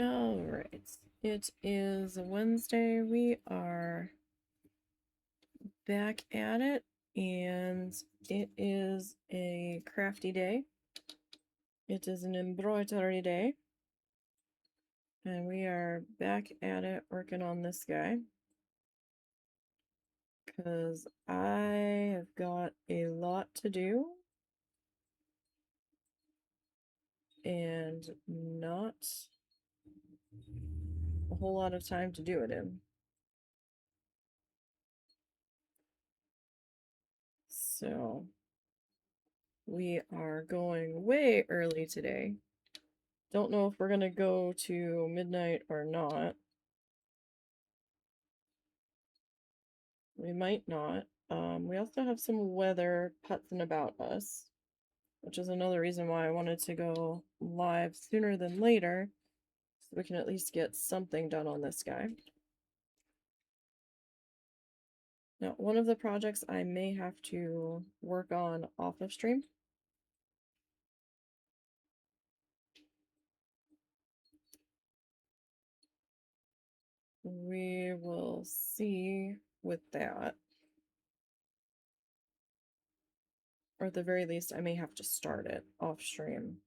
All right. It is Wednesday. We are back at it, and it is a crafty day. It is an embroidery day, and we are back at it working on this guy because I have got a lot to do and not a whole lot of time to do it in. So we are going way early today. Don't know if we're gonna go to midnight or not. We might not. We also have some weather putzing about us, which is another reason why I wanted to go live sooner than later, so we can at least get something done on this guy. Now, one of the projects I may have to work on off of stream. We will see with that. Or at the very least, I may have to start it off stream.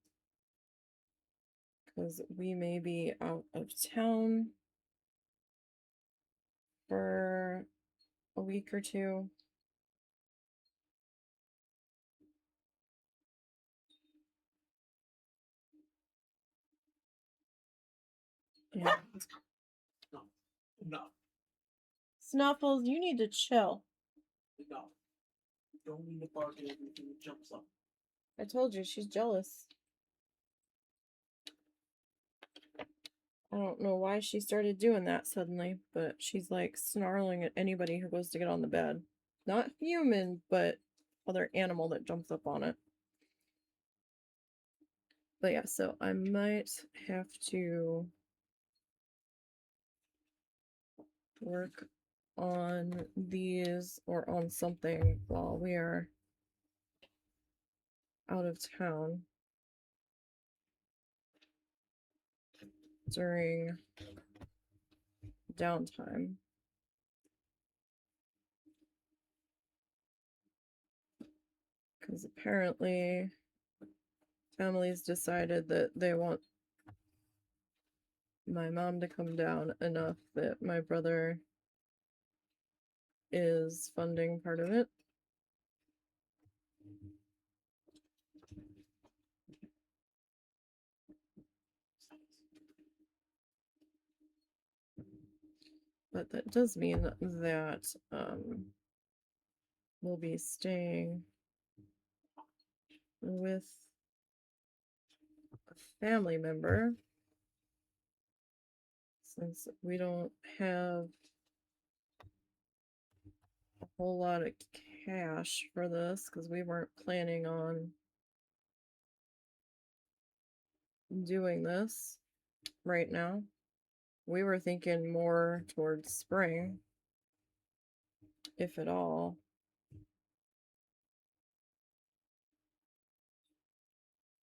Because we may be out of town for a week or two. Yeah. No. Snuffles, you need to chill. No. Don't mean to bark at everything that jumps up. I told you, she's jealous. I don't know why she started doing that suddenly, but she's like snarling at anybody who goes to get on the bed. Not human, but other animal that jumps up on it. But yeah, so I might have to work on these or on something while we are out of town during downtime. Because apparently families decided that they want my mom to come down enough that my brother is funding part of it. But that does mean that we'll be staying with a family member since we don't have a whole lot of cash for this because we weren't planning on doing this right now. We were thinking more towards spring, if at all.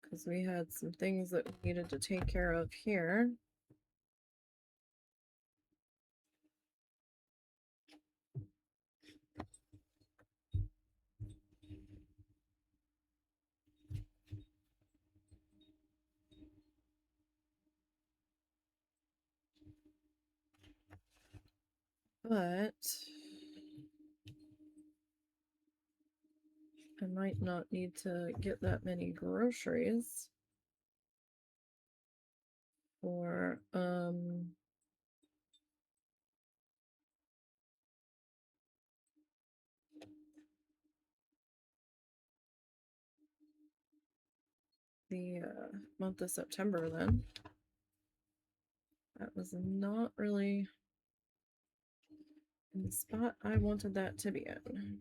Because we had some things that we needed to take care of here. But I might not need to get that many groceries for the month of September then. That was not really in the spot I wanted that to be in.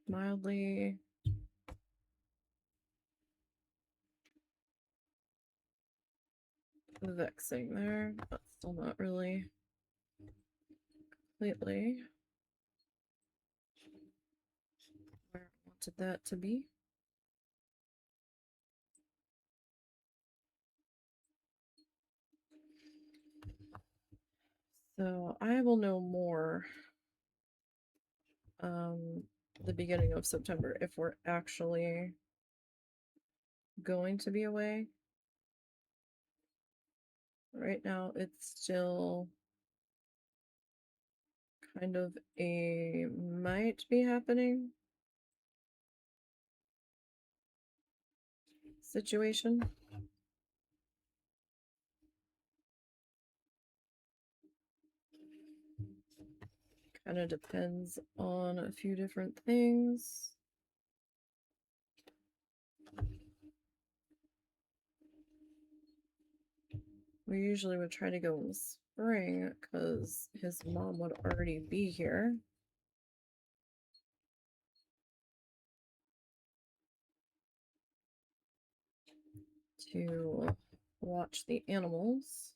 Mildly vexing there, but still not really completely where I want expected that to be. So I will know more the beginning of September if we're actually going to be away. Right now it's still kind of a might be happening situation. Kind of depends on a few different things. We usually would try to go in the spring because his mom would already be here. To watch the animals.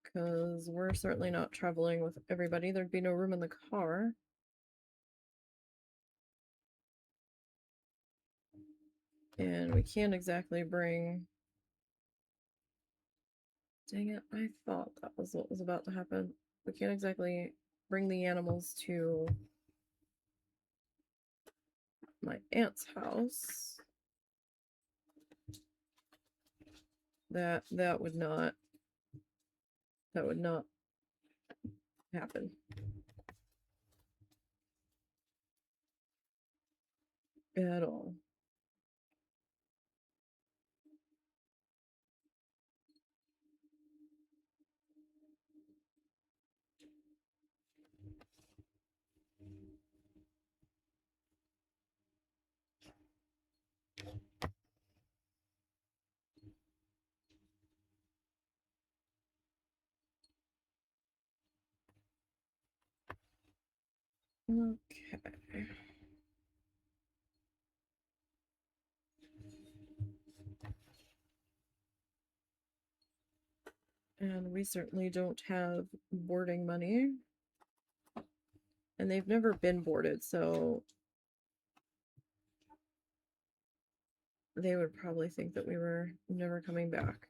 Because we're certainly not traveling with everybody. There'd be no room in the car. And we can't exactly bring... Dang it, I thought that was what was about to happen. We can't exactly bring the animals to my aunt's house. That would not happen at all. Okay. And we certainly don't have boarding money. And they've never been boarded, so they would probably think that we were never coming back.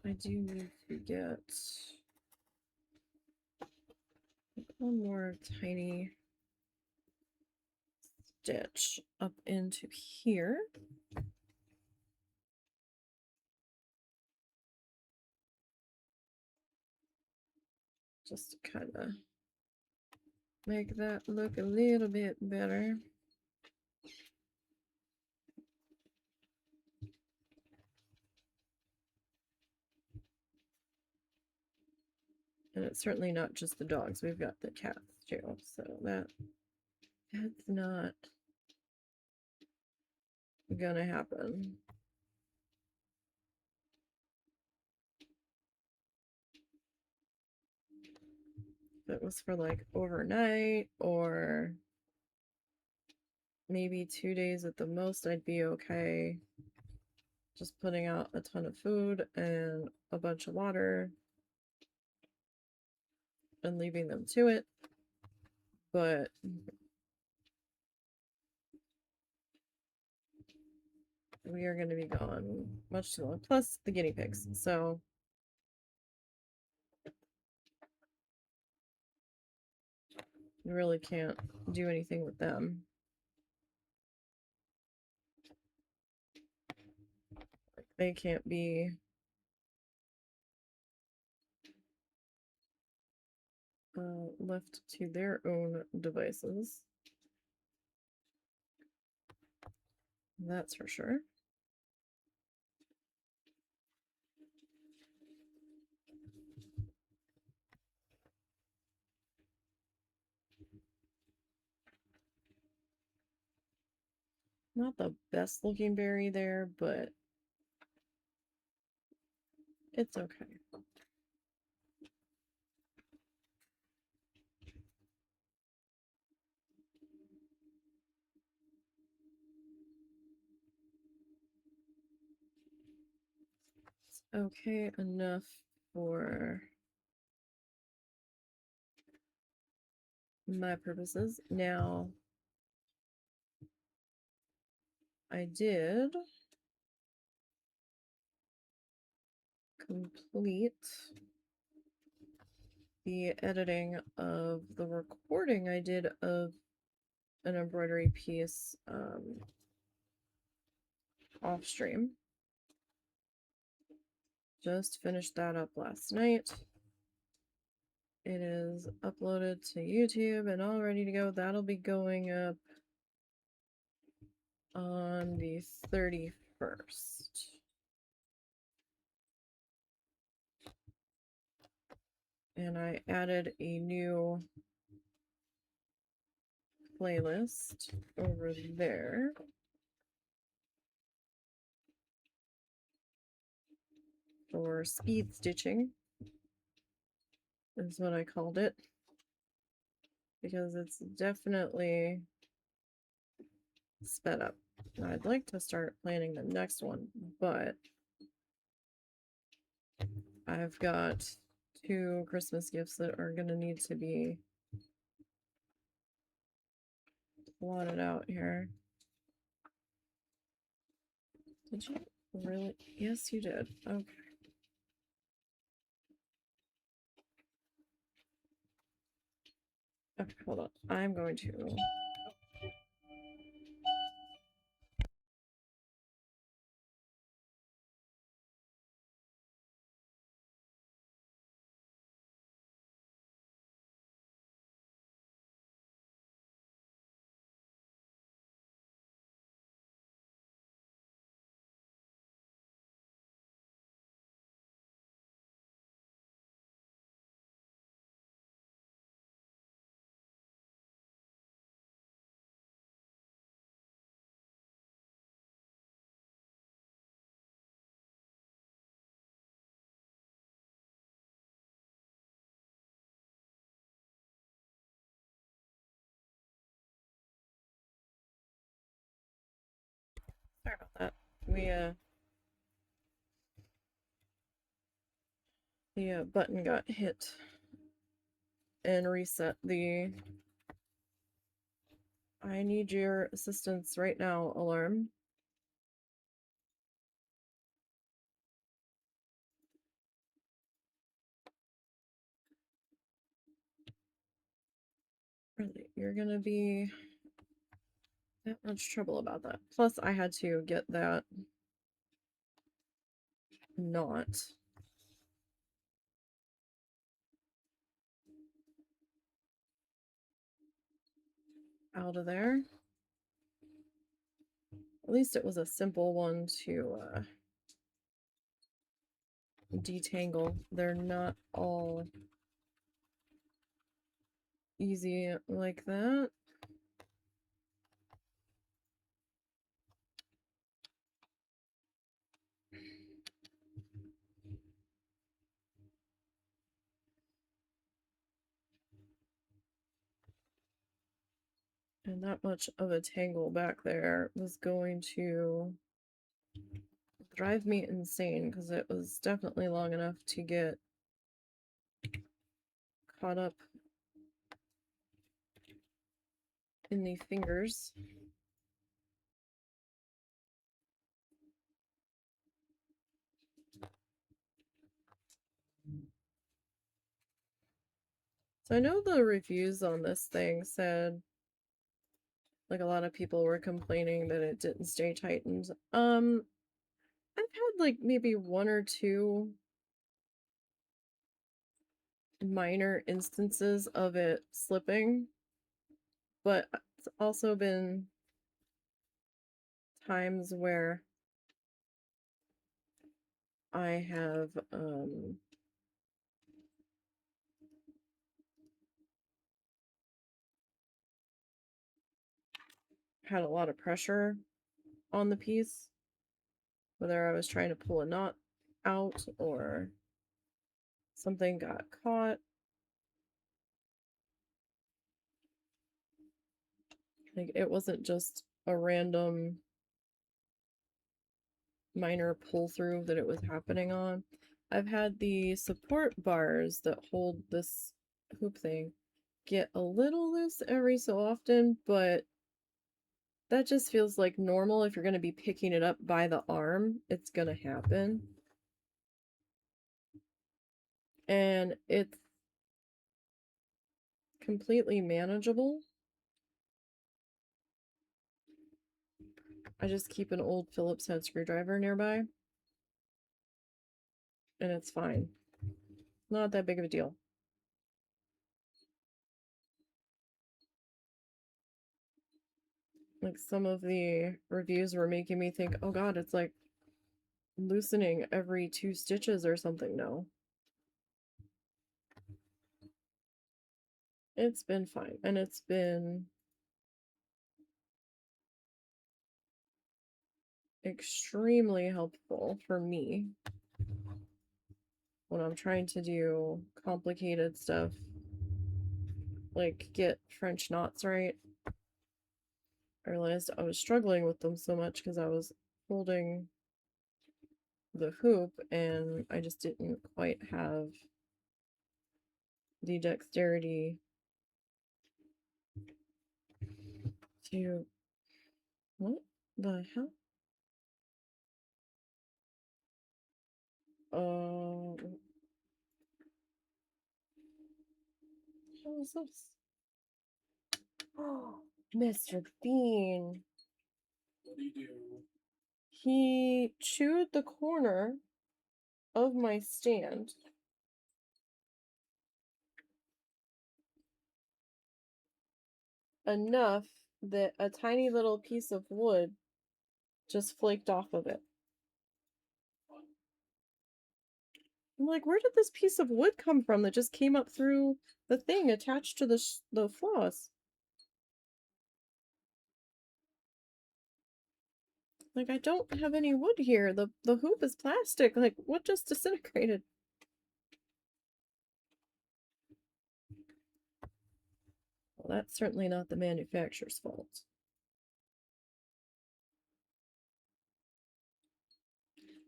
I do need to get one more tiny stitch up into here. Just to kind of make that look a little bit better. And it's certainly not just the dogs. We've got the cats too. So that's not gonna happen. If it was for like overnight or maybe 2 days at the most, I'd be okay. Just putting out a ton of food and a bunch of water and leaving them to it. But we are going to be gone much too long. Plus the guinea pigs. So we really can't do anything with them. Like, they can't be left to their own devices. That's for sure. Not the best looking berry there, but it's okay. okay enough for my purposes. Now, I did complete the editing of the recording I did of an embroidery piece off stream. Just finished that up last night. It is uploaded to YouTube and all ready to go. That'll be going up on the 31st. And I added a new playlist over there. For speed stitching is what I called it, because it's definitely sped up. I'd like to start planning the next one, but I've got 2 Christmas gifts that are going to need to be plotted out here. Did you really? Yes, you did. Okay. Okay, hold on. I'm going to... Sorry about that. The button got hit and reset the I need your assistance right now alarm. Really, you're gonna be that much trouble about that. Plus, I had to get that knot out of there. At least it was a simple one to detangle. They're not all easy like that. And that much of a tangle back there was going to drive me insane, because it was definitely long enough to get caught up in the fingers. So I know the reviews on this thing said, like, a lot of people were complaining that it didn't stay tightened. I've had like maybe 1 or 2 minor instances of it slipping, but it's also been times where I have had a lot of pressure on the piece, whether I was trying to pull a knot out or something got caught. Like, it wasn't just a random minor pull through that it was happening on. I've had the support bars that hold this hoop thing get a little loose every so often, but that just feels like normal. If you're going to be picking it up by the arm, it's going to happen. And it's completely manageable. I just keep an old Phillips head screwdriver nearby, and it's fine. Not that big of a deal. Like, some of the reviews were making me think, oh god, it's like loosening every 2 stitches or something. No. It's been fine, and it's been extremely helpful for me when I'm trying to do complicated stuff, like get French knots right. I realized I was struggling with them so much because I was holding the hoop and I just didn't quite have the dexterity to... What the hell? What was this? Oh, Mr. Bean. What do you do? He chewed the corner of my stand enough that a tiny little piece of wood just flaked off of it. I'm like, where did this piece of wood come from that just came up through the thing attached to the floss? Like, I don't have any wood here. The hoop is plastic. Like, what just disintegrated? Well, that's certainly not the manufacturer's fault.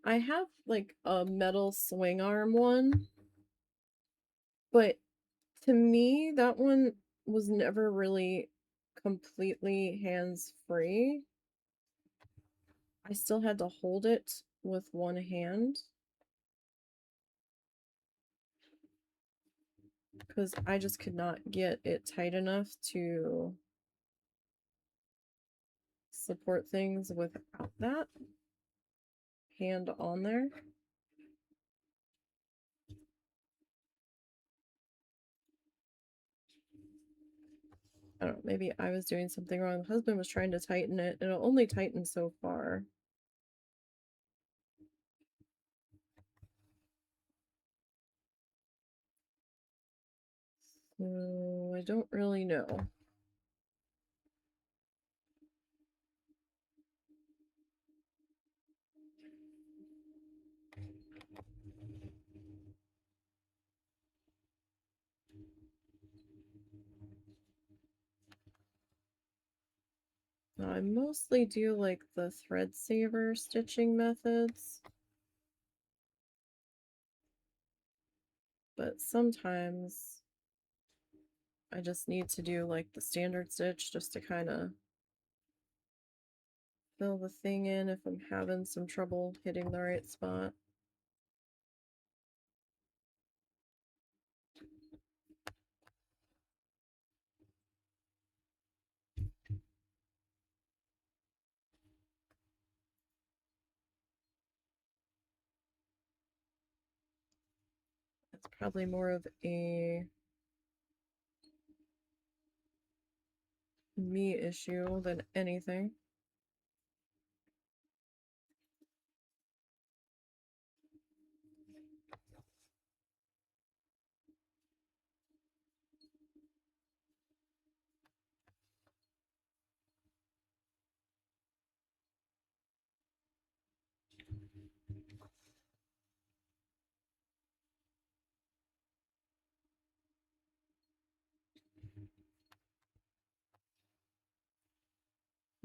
I have like a metal swing arm one, but to me, that one was never really completely hands-free. I still had to hold it with one hand because I just could not get it tight enough to support things without that hand on there. I don't know, maybe I was doing something wrong. The husband was trying to tighten it, and it'll only tighten so far. So I don't really know. I mostly do like the thread saver stitching methods, but sometimes I just need to do like the standard stitch just to kind of fill the thing in if I'm having some trouble hitting the right spot. It's probably more of a me issue than anything.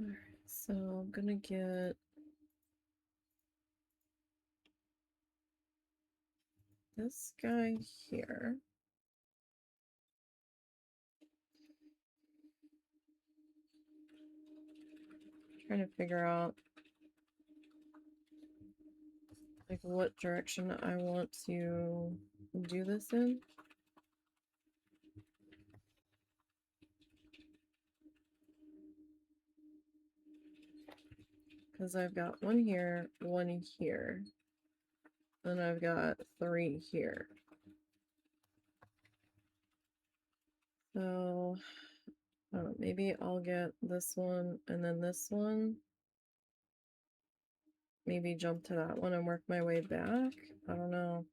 Alright, so I'm gonna get this guy here. Trying to figure out like what direction I want to do this in. Because I've got one here, one here, and I've got 3 here. So, maybe I'll get this one and then this one. Maybe jump to that one and work my way back. I don't know.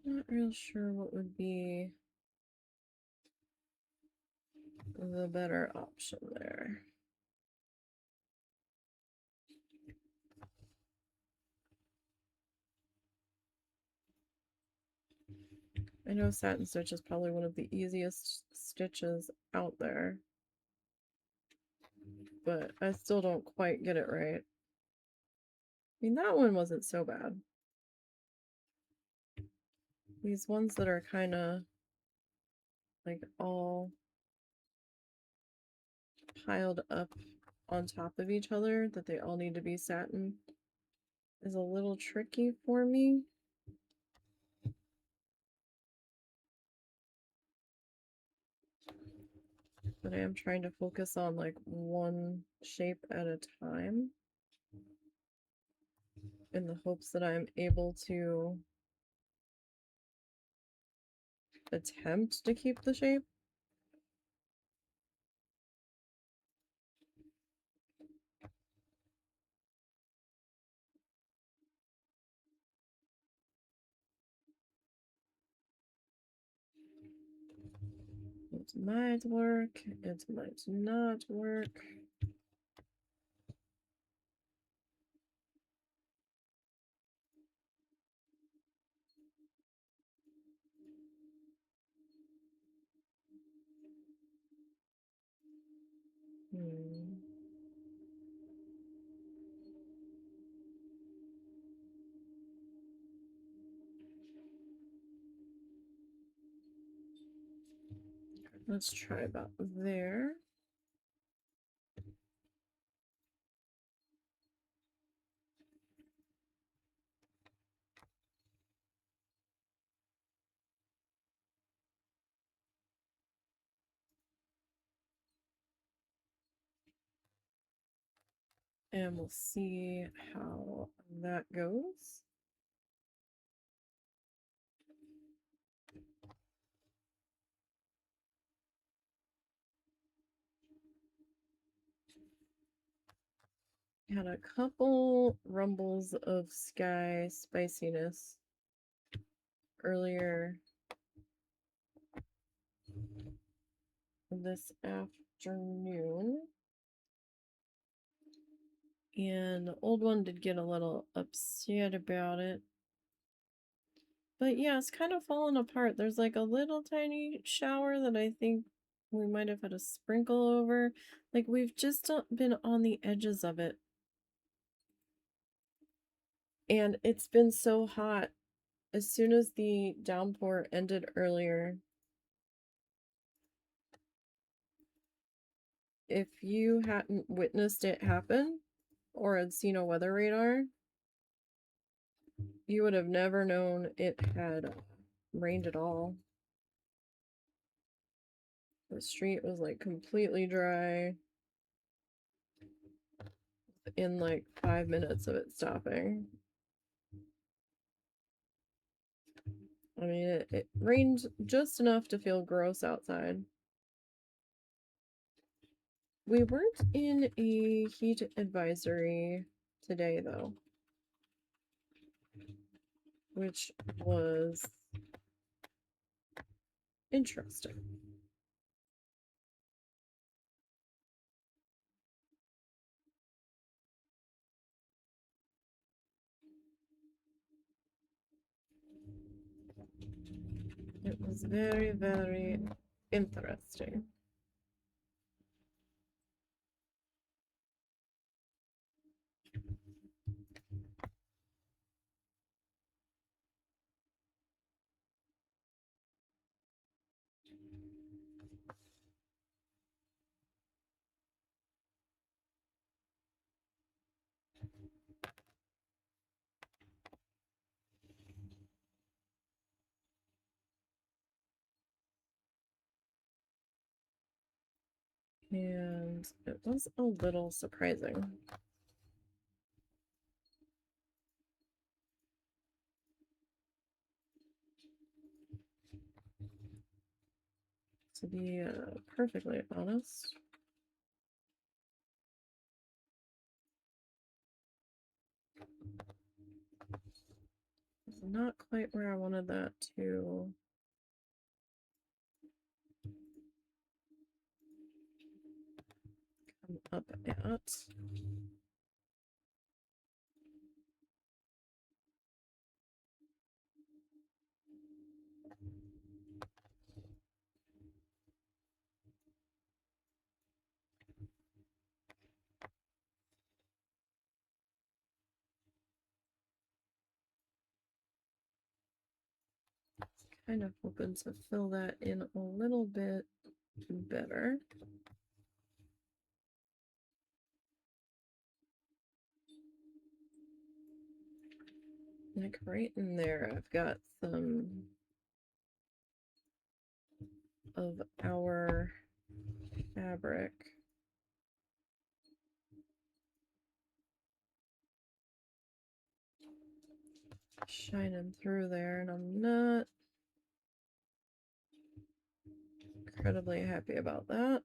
Not real sure what would be the better option there. I know satin stitch is probably one of the easiest stitches out there, but I still don't quite get it right. I mean, that one wasn't so bad. These ones that are kind of like all piled up on top of each other, that they all need to be satin, is a little tricky for me. But I am trying to focus on like one shape at a time in the hopes that I'm able to attempt to keep the shape. It might work, it might not work. Let's try about there. And we'll see how that goes. Had a couple rumbles of sky spiciness earlier this afternoon. And the old one did get a little upset about it. But yeah, it's kind of falling apart. There's like a little tiny shower that I think we might have had a sprinkle over. Like we've just been on the edges of it. And it's been so hot. As soon as the downpour ended earlier, if you hadn't witnessed it happen or had seen a weather radar, you would have never known it had rained at all. The street was like completely dry in like 5 minutes of it stopping. I mean, it rained just enough to feel gross outside. We weren't in a heat advisory today, though, which was interesting. It was very, very interesting. And it was a little surprising. To be perfectly honest. It's not quite where I wanted that to come up at. Kind of hoping to fill that in a little bit better. Like right in there, I've got some of our fabric. Shining through there, and I'm not incredibly happy about that.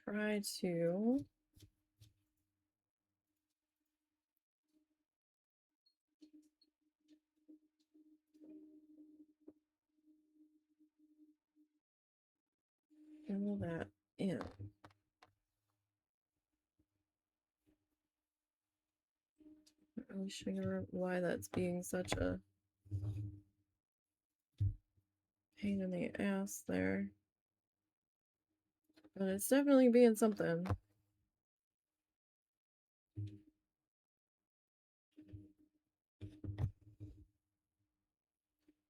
Try to fill that in. Not really sure why that's being such a pain in the ass there. But it's definitely being something.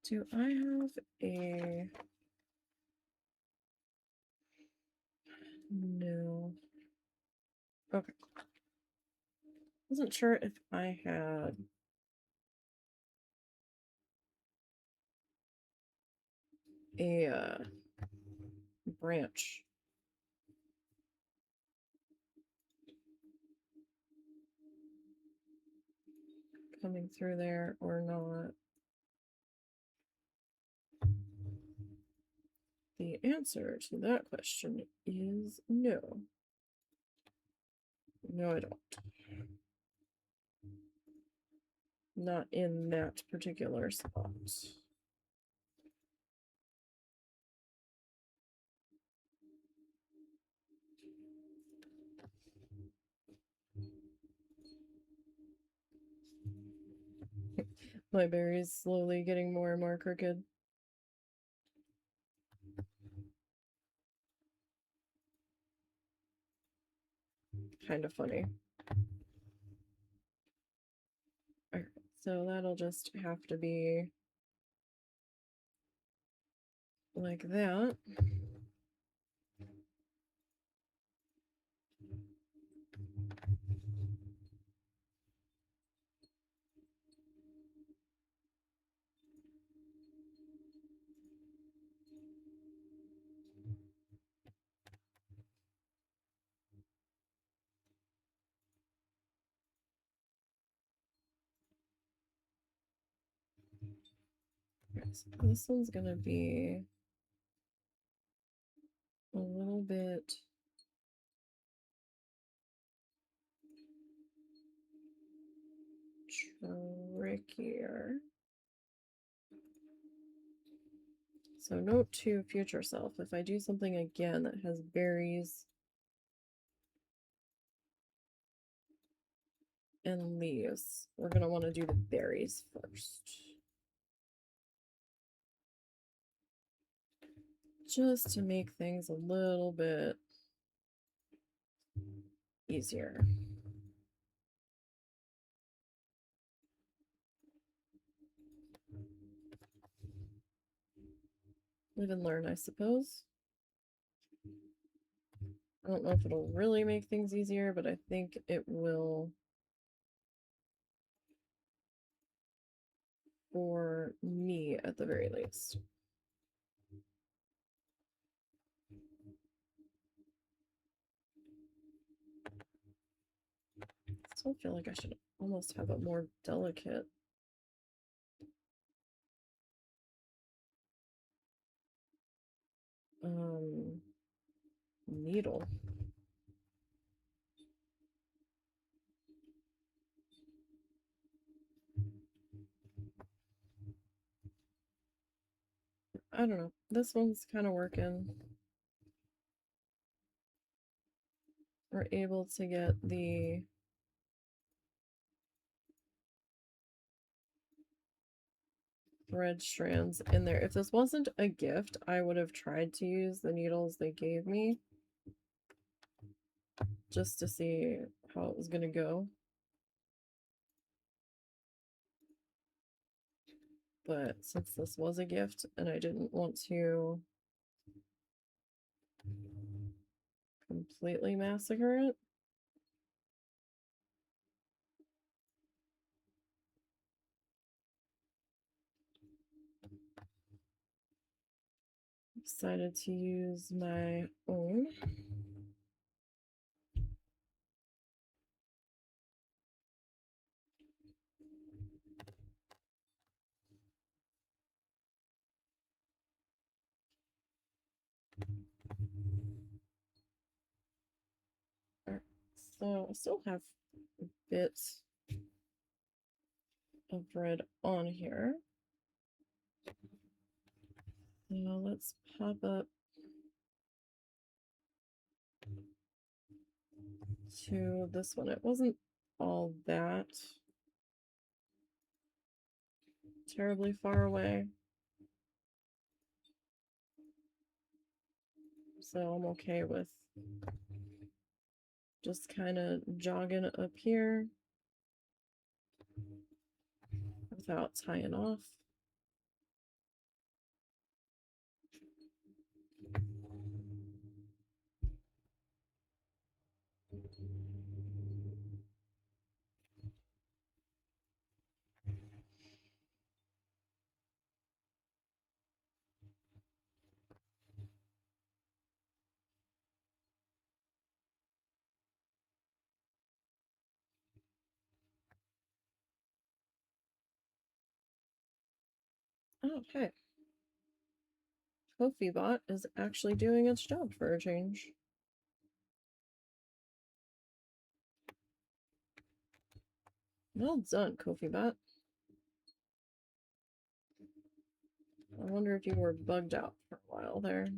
Do I have a... No. Okay. Wasn't sure if I had a branch coming through there or not. The answer to that question is no. No, I don't. Not in that particular spot. My berry's slowly getting more and more crooked. Kind of funny. Alright, so that'll just have to be like that. So this one's gonna be a little bit trickier. So note to future self, if I do something again that has berries and leaves, we're going to want to do the berries first. Just to make things a little bit easier. Live and learn, I suppose. I don't know if it'll really make things easier, but I think it will for me at the very least. I still feel like I should almost have a more delicate needle. I don't know. This one's kind of working. We're able to get the thread strands in there. If this wasn't a gift, I would have tried to use the needles they gave me just to see how it was going to go. But since this was a gift and I didn't want to completely massacre it, decided to use my own. So I still have bits of red on here. Now let's pop up to this one. It wasn't all that terribly far away, so I'm okay with just kind of jogging up here without tying off. Okay. KofiBot is actually doing its job for a change. Well done, KofiBot. I wonder if you were bugged out for a while there.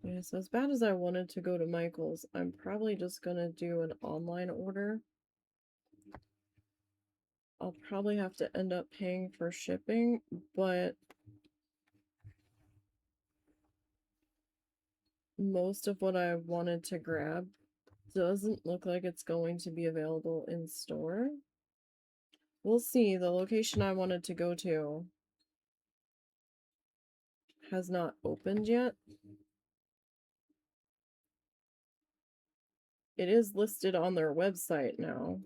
Yeah, so as bad as I wanted to go to Michael's, I'm probably just gonna do an online order. I'll probably have to end up paying for shipping, but most of what I wanted to grab doesn't look like it's going to be available in store. We'll see. The location I wanted to go to has not opened yet. It is listed on their website now.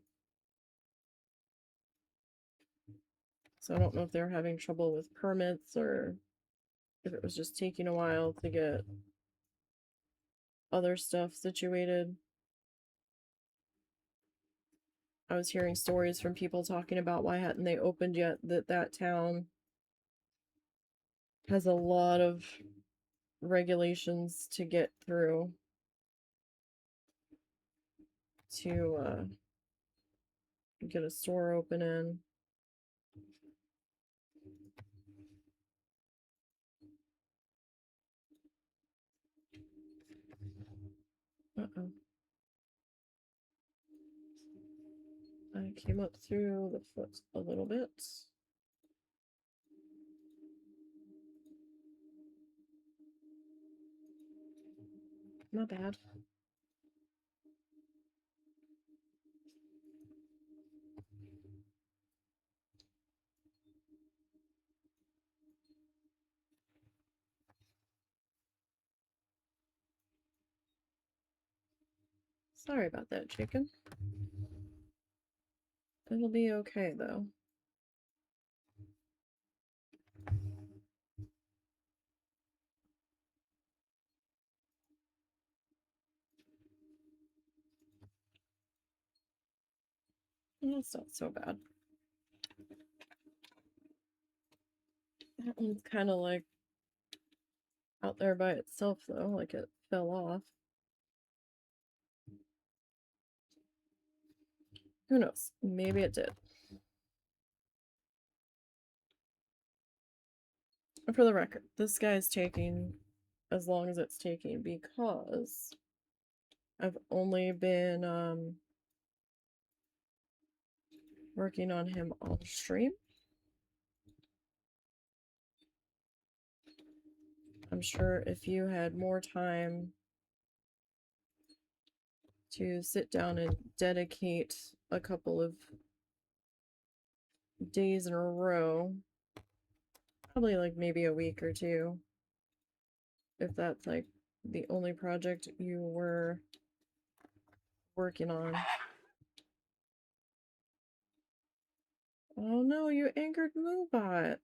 So I don't know if they're having trouble with permits or if it was just taking a while to get other stuff situated. I was hearing stories from people talking about why hadn't they opened yet, that town has a lot of regulations to get through to get a store opening. Uh-oh. I came up through the foot a little bit. Not bad. Sorry about that, chicken. It'll be okay, though. It's not so bad. That one's kind of like out there by itself, though, like it fell off. Who knows? Maybe it did. For the record, this guy is taking as long as it's taking because I've only been working on him on stream. I'm sure if you had more time to sit down and dedicate a couple of days in a row, probably like maybe a week or two, if that's like the only project you were working on. Oh no, you angered Moobot.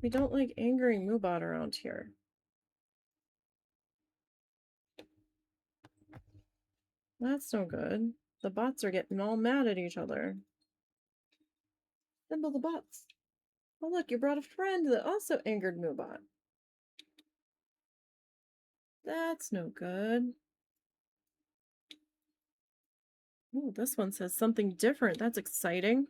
We don't like angering Moobot around here. That's no good. The bots are getting all mad at each other. Thimble the bots. Oh look, you brought a friend that also angered Moobot. That's no good. Ooh, this one says something different. That's exciting.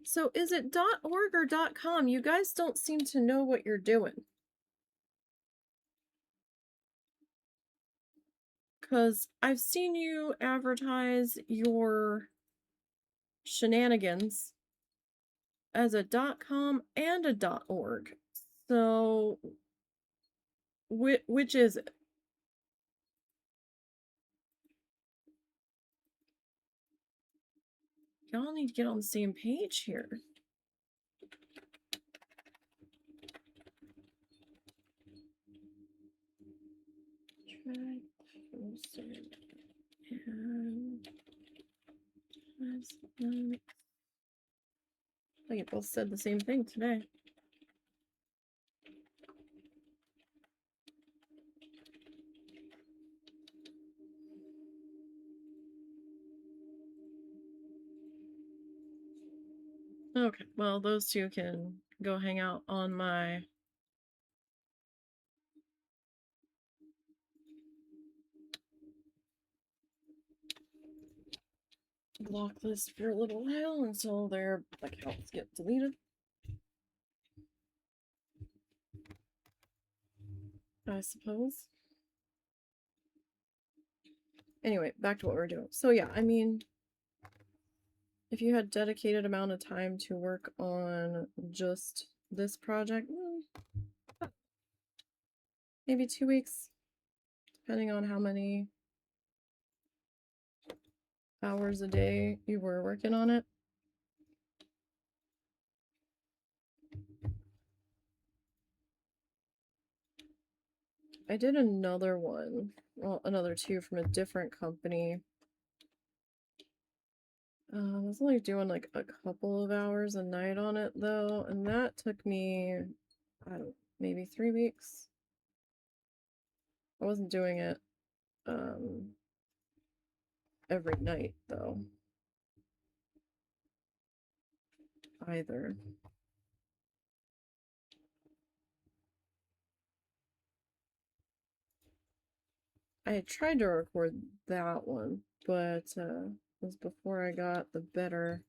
So is it .org or .com? You guys don't seem to know what you're doing. Because I've seen you advertise your shenanigans as a .com and a .org. So which is it? Y'all need to get on the same page here. Try closer and I think you both said the same thing today. Okay, well, those two can go hang out on my block list for a little while until their accounts get deleted. I suppose. Anyway, back to what we're doing. So yeah, I mean, if you had dedicated amount of time to work on just this project, maybe 2 weeks, depending on how many hours a day you were working on it. I did another one, well, another two from a different company. I was only doing like a couple of hours a night on it though, and that took me, I don't know, maybe 3 weeks. I wasn't doing it every night, though. Either. I had tried to record that one, but it was before I got the better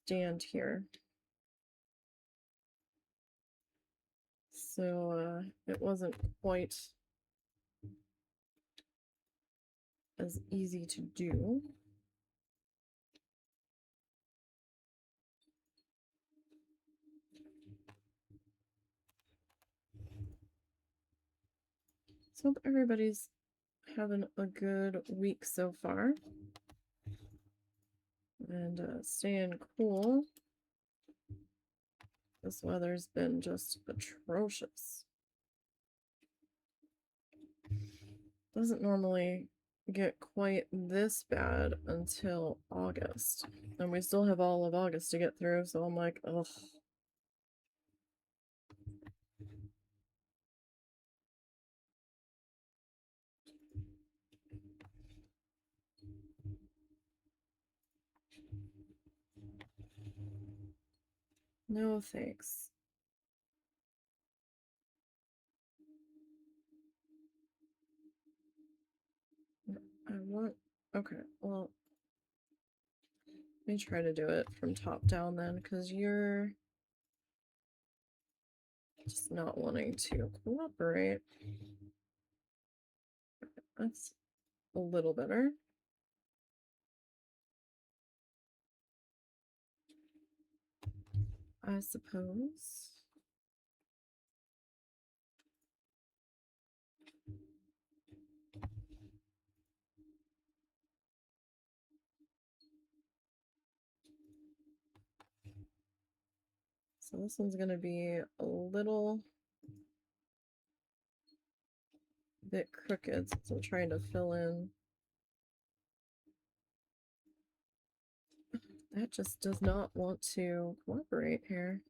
stand here. So it wasn't quite as easy to do. So hope everybody's having a good week so far. And staying cool. This weather's been just atrocious. Doesn't normally get quite this bad until August. And we still have all of August to get through, so I'm like, ugh. No thanks. I want, okay, well, let me try to do it from top down then, because you're just not wanting to cooperate. That's a little better. I suppose. So this one's going to be a little bit crooked since I'm trying to fill in. That just does not want to cooperate here.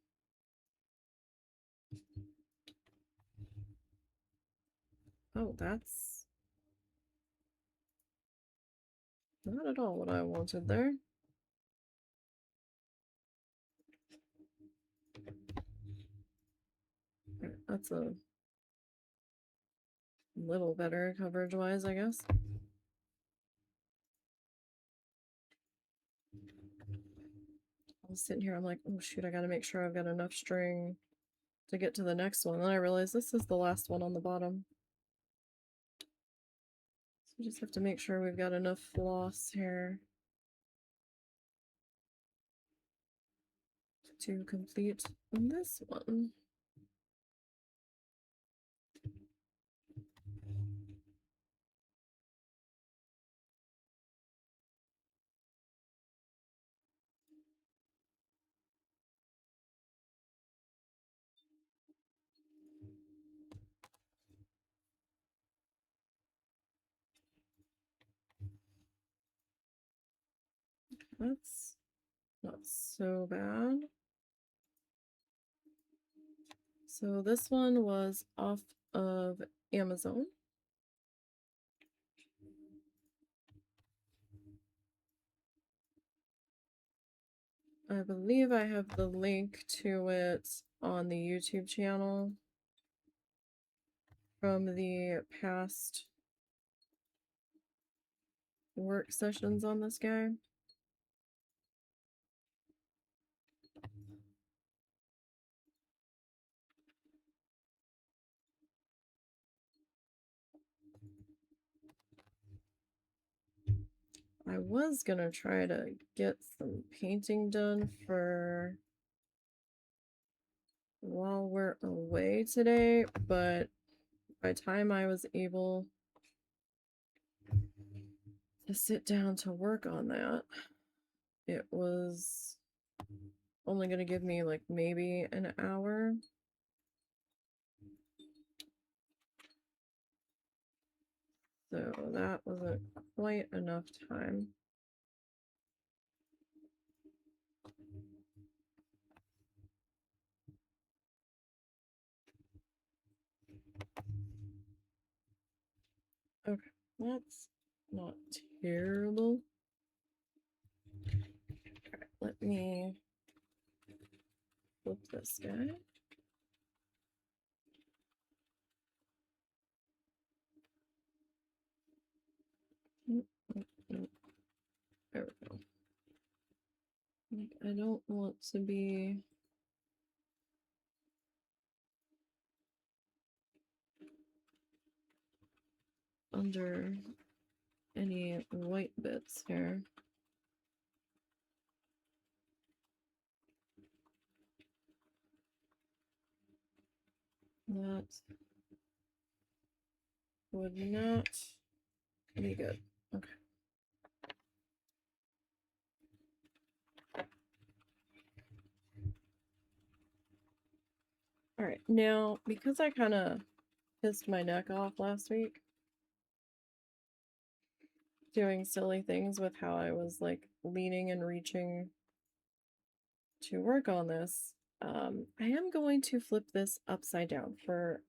Oh, that's not at all what I wanted there. That's a little better coverage-wise, I guess. I was sitting here, I'm like, oh shoot, I gotta make sure I've got enough string to get to the next one. Then I realized this is the last one on the bottom. So we just have to make sure we've got enough floss here to complete this one. That's not so bad. So this one was off of Amazon. I believe I have the link to it on the YouTube channel from the past work sessions on this guy. I was gonna try to get some painting done for while we're away today, but by the time I was able to sit down to work on that, it was only gonna give me like maybe an hour. So that wasn't quite enough time. Okay, let's not terrible. Alright, let me flip this guy. There we go. Like, I don't want to be under any white bits here. That would not be good. Okay. All right, now because I kind of pissed my neck off last week doing silly things with how I was like leaning and reaching to work on this, I am going to flip this upside down for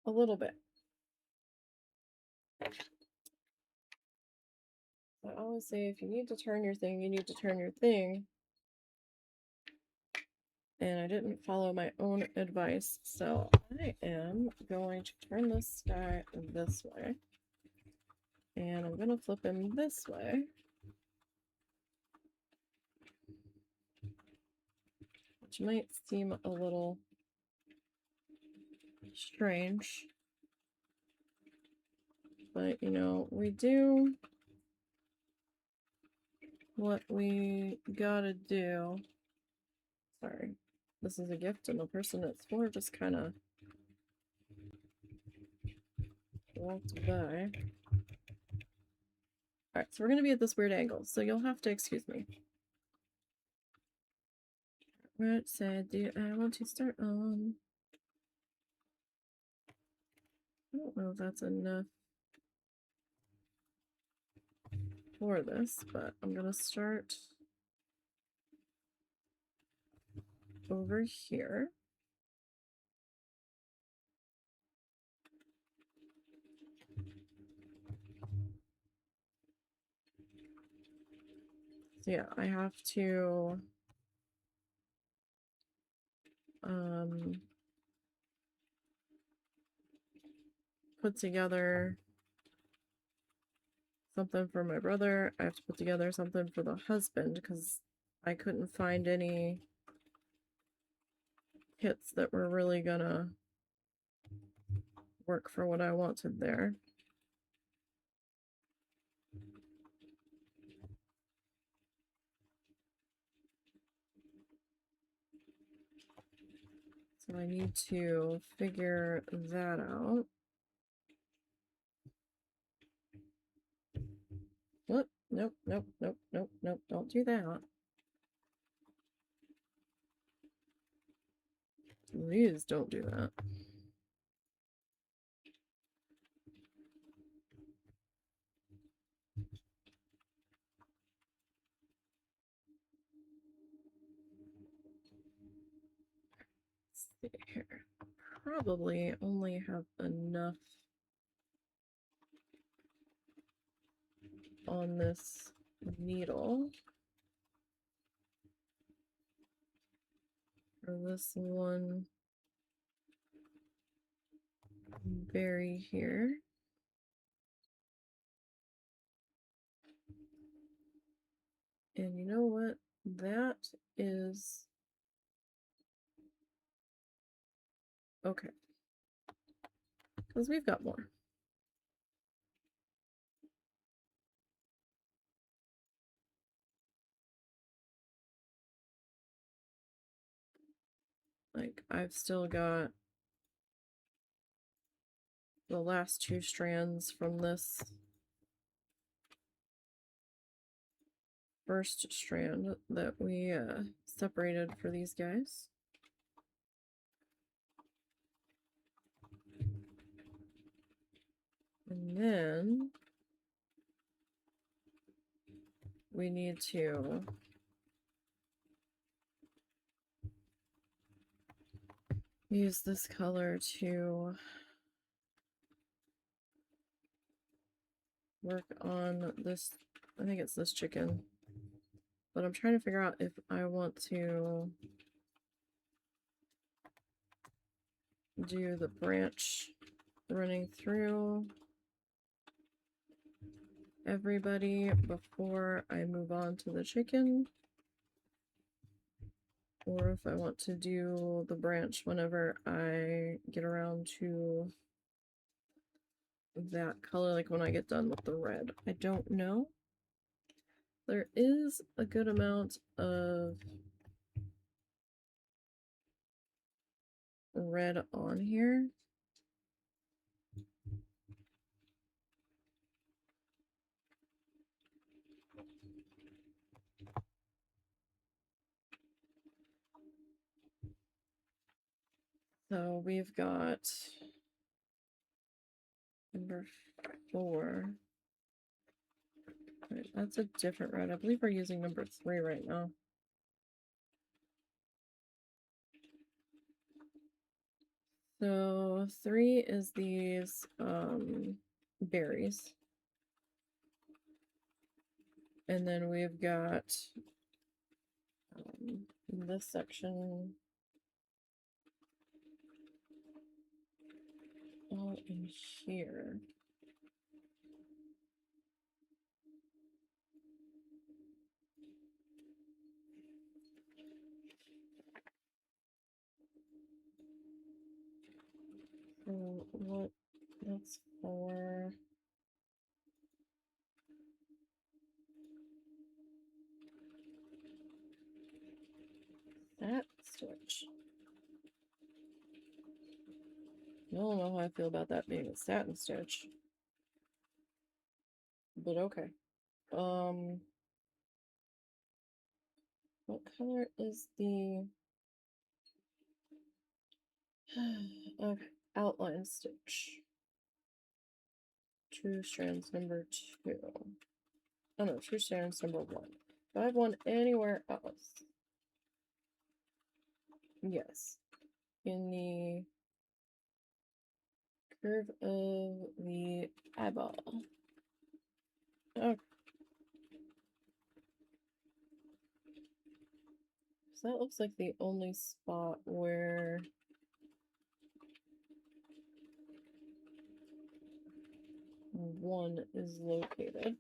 a little bit. I always say if you need to turn your thing, you need to turn your thing. And I didn't follow my own advice, so I am going to turn this guy this way. And I'm going to flip him this way. Which might seem a little strange. But, you know, we do what we gotta do. Sorry. This is a gift, and the person it's for just kind of walked by. Alright, so we're going to be at this weird angle, so you'll have to excuse me. What side do I want to start on? I don't know if that's enough for this, but I'm going to start over here. So yeah, I have to put together something for my brother. I have to put together something for the husband because I couldn't find any kits that were really gonna work for what I wanted there. So I need to figure that out. Whoop, nope, nope, nope, nope, nope, don't do that. Please don't do that. Let's see here. Probably only have enough on this needle for this one berry here. And you know what? That is okay. Because we've got more. Like, I've still got the last 2 strands from this first strand that we separated for these guys. And then we need to use this color to work on this. I think it's this chicken. But I'm trying to figure out if I want to do the branch running through everybody before I move on to the chicken, or if I want to do the branch whenever I get around to that color, like when I get done with the red. I don't know. There is a good amount of red on here. So we've got number 4. Right, that's a different red. I believe we're using number 3 right now. So 3 is these berries. And then we've got in this section all in here. So what that's for that stitch. I don't know how I feel about that being a satin stitch. But okay. What color is the okay, outline stitch? 2 strands number 2. Oh no, 2 strands number 1. Do I have one anywhere else? Yes. In the curve of the eyeball. Okay. So that looks like the only spot where one is located.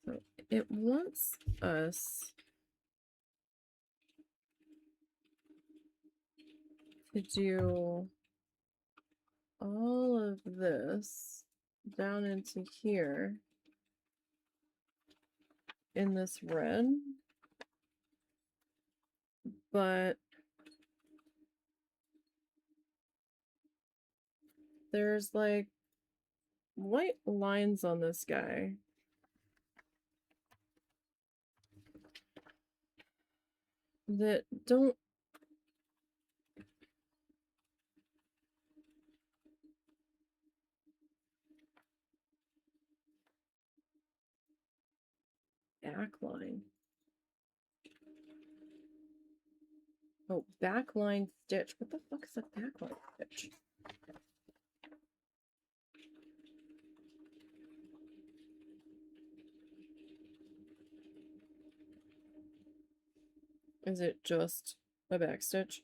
So it wants us to do all of this down into here in this red, but there's like white lines on this guy that don't backline. Oh, backline stitch. What the fuck is a backline stitch? Is it just a back stitch?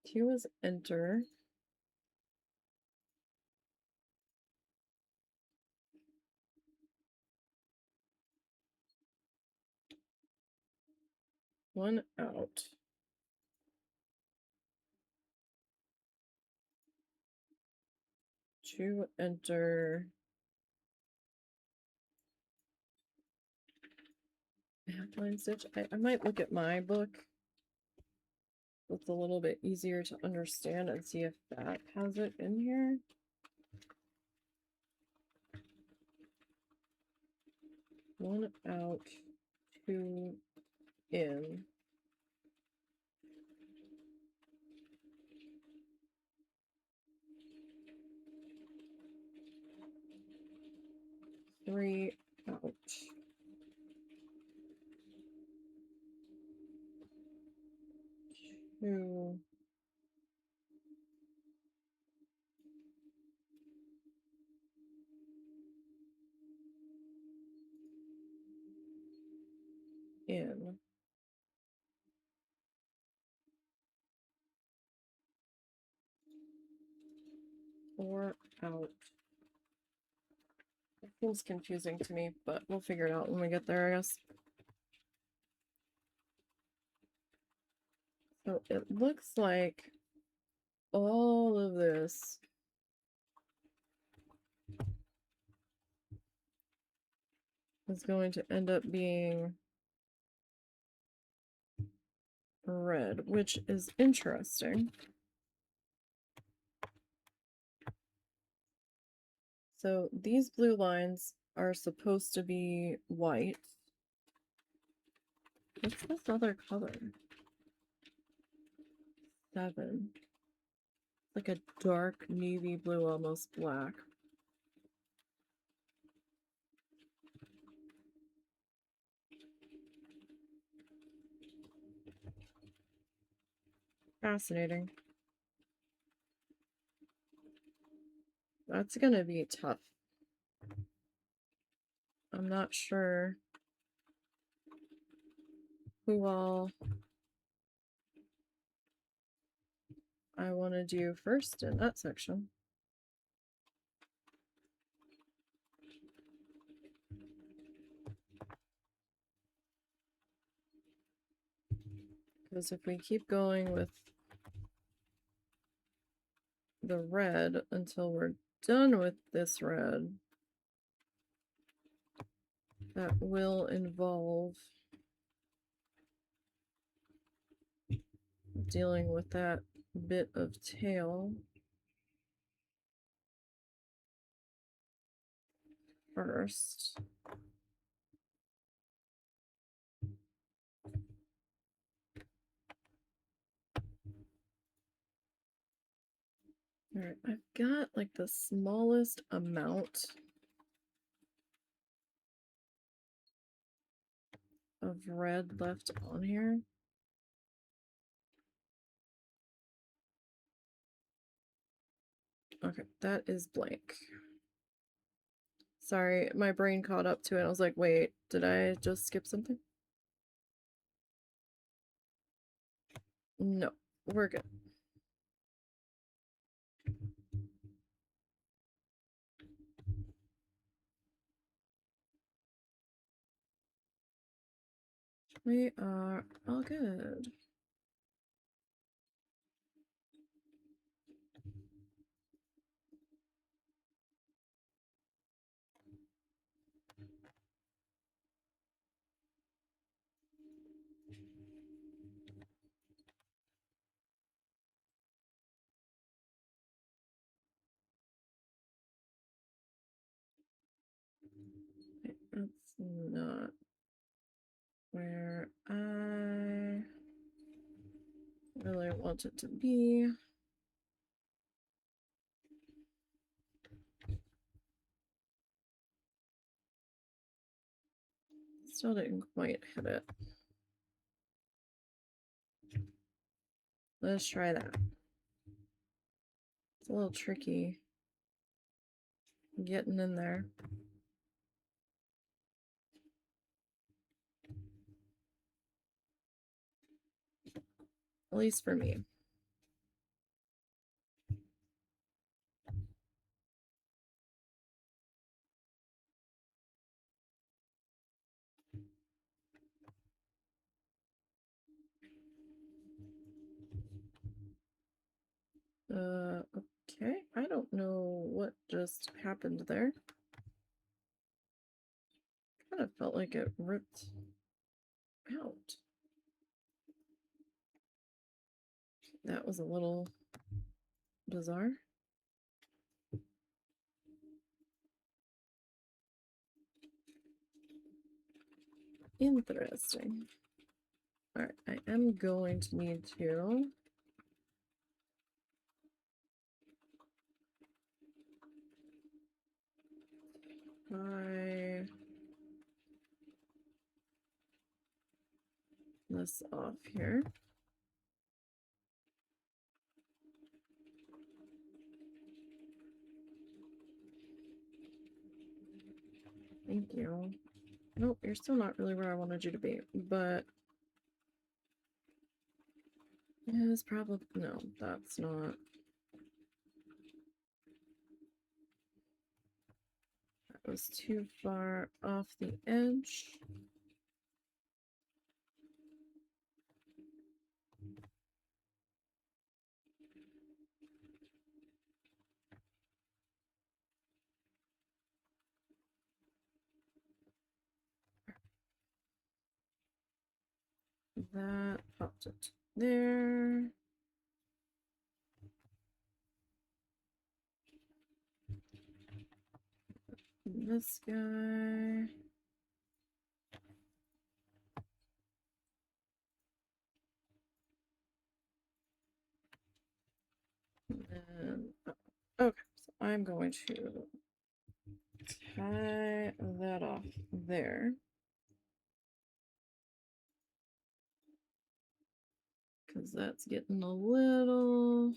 Two is enter. One out. Two enter. Backline stitch. I might look at my book. It's a little bit easier to understand and see if that has it in here. One out, two in. Three out. It feels confusing to me, but we'll figure it out when we get there, I guess. So it looks like all of this is going to end up being red, which is interesting. So these blue lines are supposed to be white. What's this other color? 7. Like a dark navy blue, almost black. Fascinating. That's gonna be tough. I'm not sure who all I want to do first in that section. Because if we keep going with the red until we're done with this red, that will involve dealing with that bit of tail first. Alright, I've got like the smallest amount of red left on here. Okay, that is blank. Sorry, my brain caught up to it. I was like, wait, did I just skip something? No, we're good. We are all good. That's not where I really want it to be. Still didn't quite hit it. Let's try that. It's a little tricky getting in there. At least for me. Okay. I don't know what just happened there. Kind of felt like it ripped out. That was a little bizarre. Interesting. Alright, I am going to need to tie this off here. Thank you. Nope, you're still not really where I wanted you to be, but it's probably, no, that's not. That was too far off the edge. That popped it there. This guy. And, okay, so I'm going to tie that off there. Because that's getting a little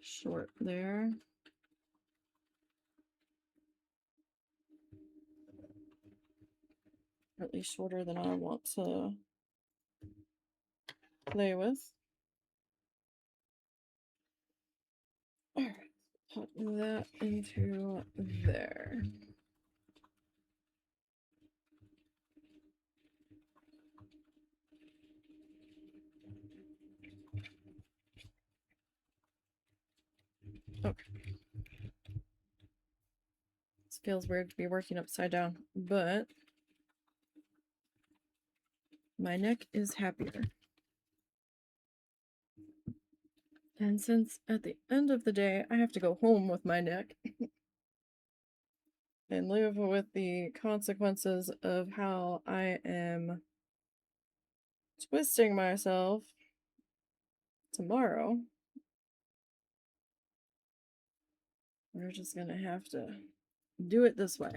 short there. At least shorter than I want to play with. Alright, put that into there. Okay. This feels weird to be working upside down, but my neck is happier. And since at the end of the day I have to go home with my neck and live with the consequences of how I am twisting myself tomorrow, we're just gonna have to do it this way.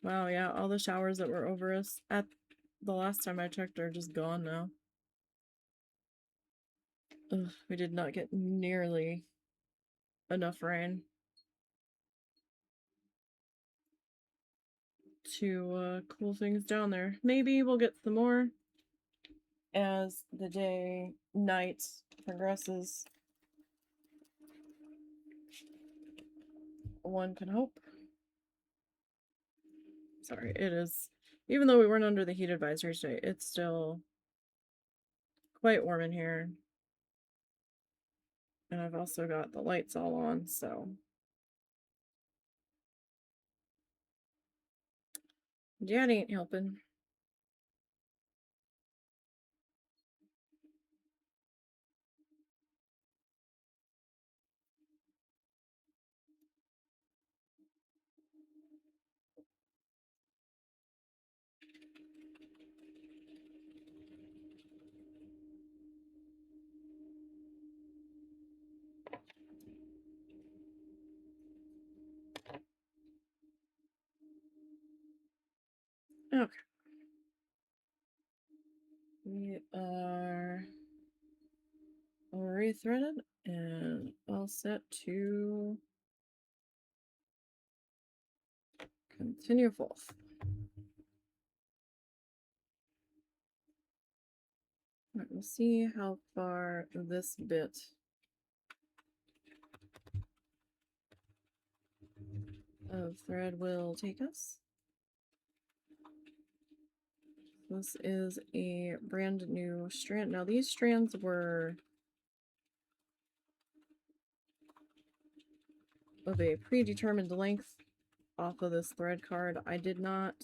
Wow, yeah, all the showers that were over us at the last time I checked are just gone now. Ugh, we did not get nearly enough rain to cool things down there. Maybe we'll get some more as the night progresses. One can hope. Sorry, it is. Even though we weren't under the heat advisory today, it's still quite warm in here. And I've also got the lights all on, so. Dad ain't helping. Okay. We are rethreaded and all set to continue forth. Alright, we'll see how far this bit of thread will take us. This is a brand new strand. Now these strands were of a predetermined length off of this thread card. I did not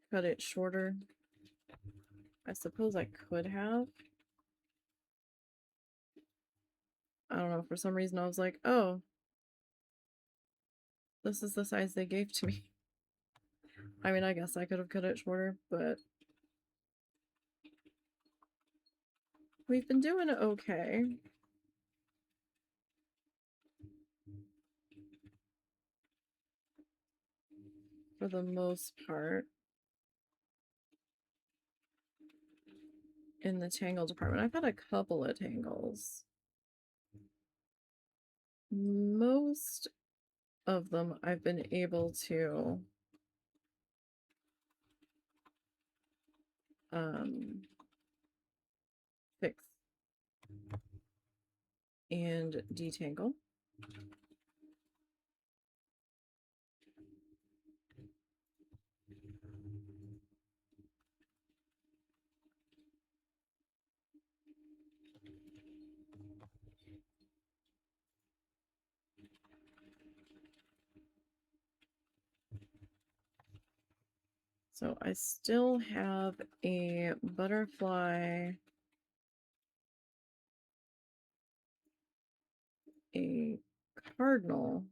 cut it shorter. I suppose I could have. I don't know, for some reason I was like, oh, this is the size they gave to me. I mean, I guess I could have cut it shorter, but we've been doing okay. For the most part. In the tangle department. I've had a couple of tangles. Most of them I've been able to fix. and detangle. So I still have a butterfly, a cardinal,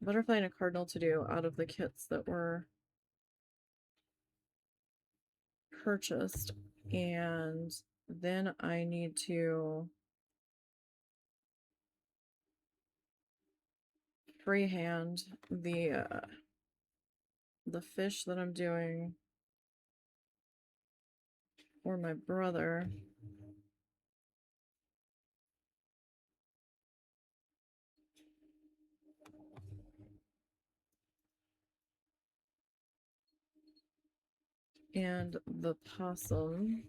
butterfly and a cardinal to do out of the kits that were purchased, and then I need to freehand the fish that I'm doing for my brother. And the possum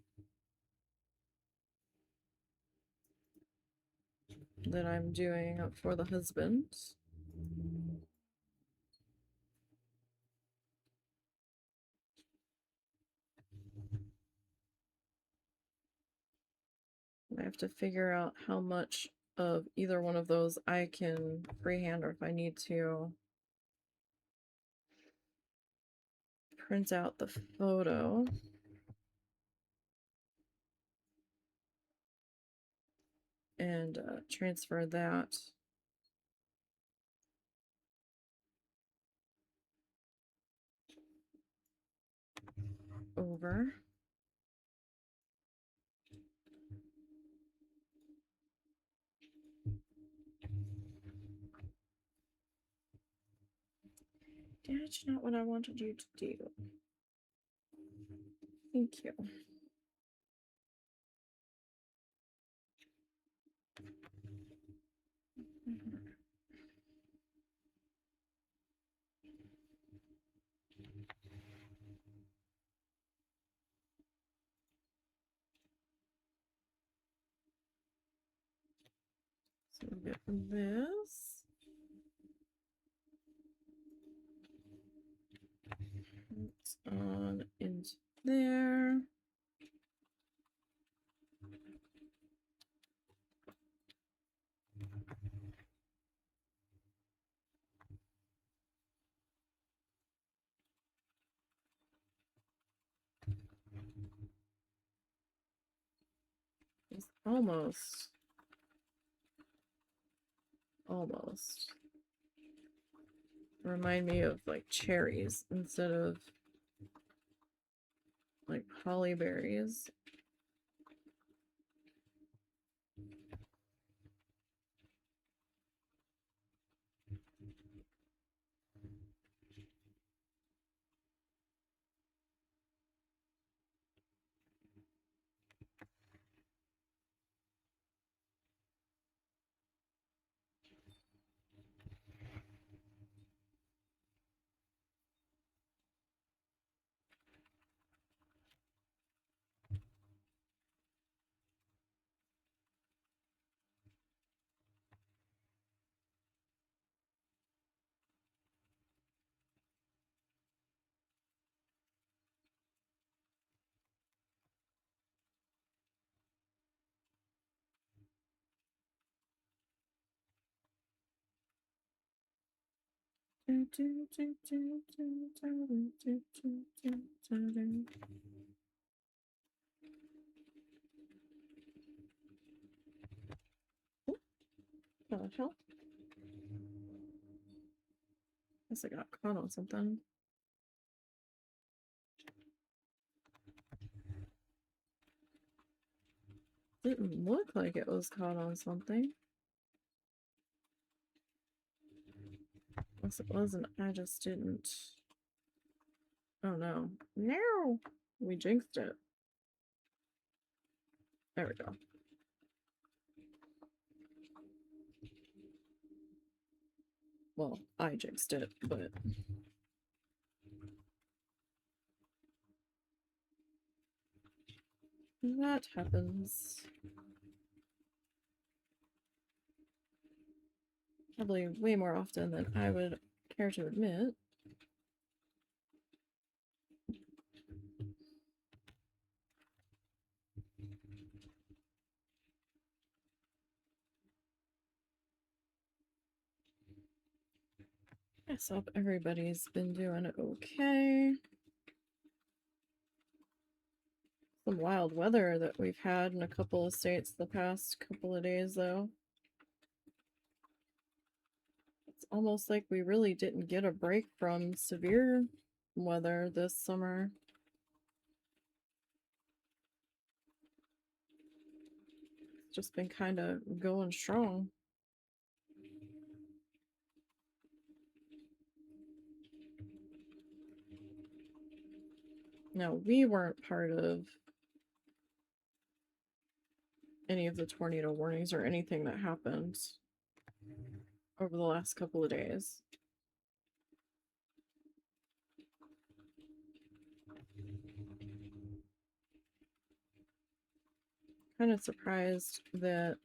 that I'm doing for the husband. I have to figure out how much of either one of those I can freehand, or if I need to print out the photo. And transfer that over. That's not what I wanted you to do. Thank you. So we'll get this. It's on into there. It's almost remind me of like cherries instead of like holly berries. What the hell? Guess I got caught on something. Didn't look like it was caught on something. Unless it wasn't, I just didn't. Oh no. No! We jinxed it. There we go. Well, I jinxed it, but that happens. Probably way more often than I would care to admit. I hope everybody's been doing okay. Some wild weather that we've had in a couple of states the past couple of days, though. It's almost like we really didn't get a break from severe weather this summer. It's just been kind of going strong. Now, we weren't part of any of the tornado warnings or anything that happened over the last couple of days. Kind of surprised that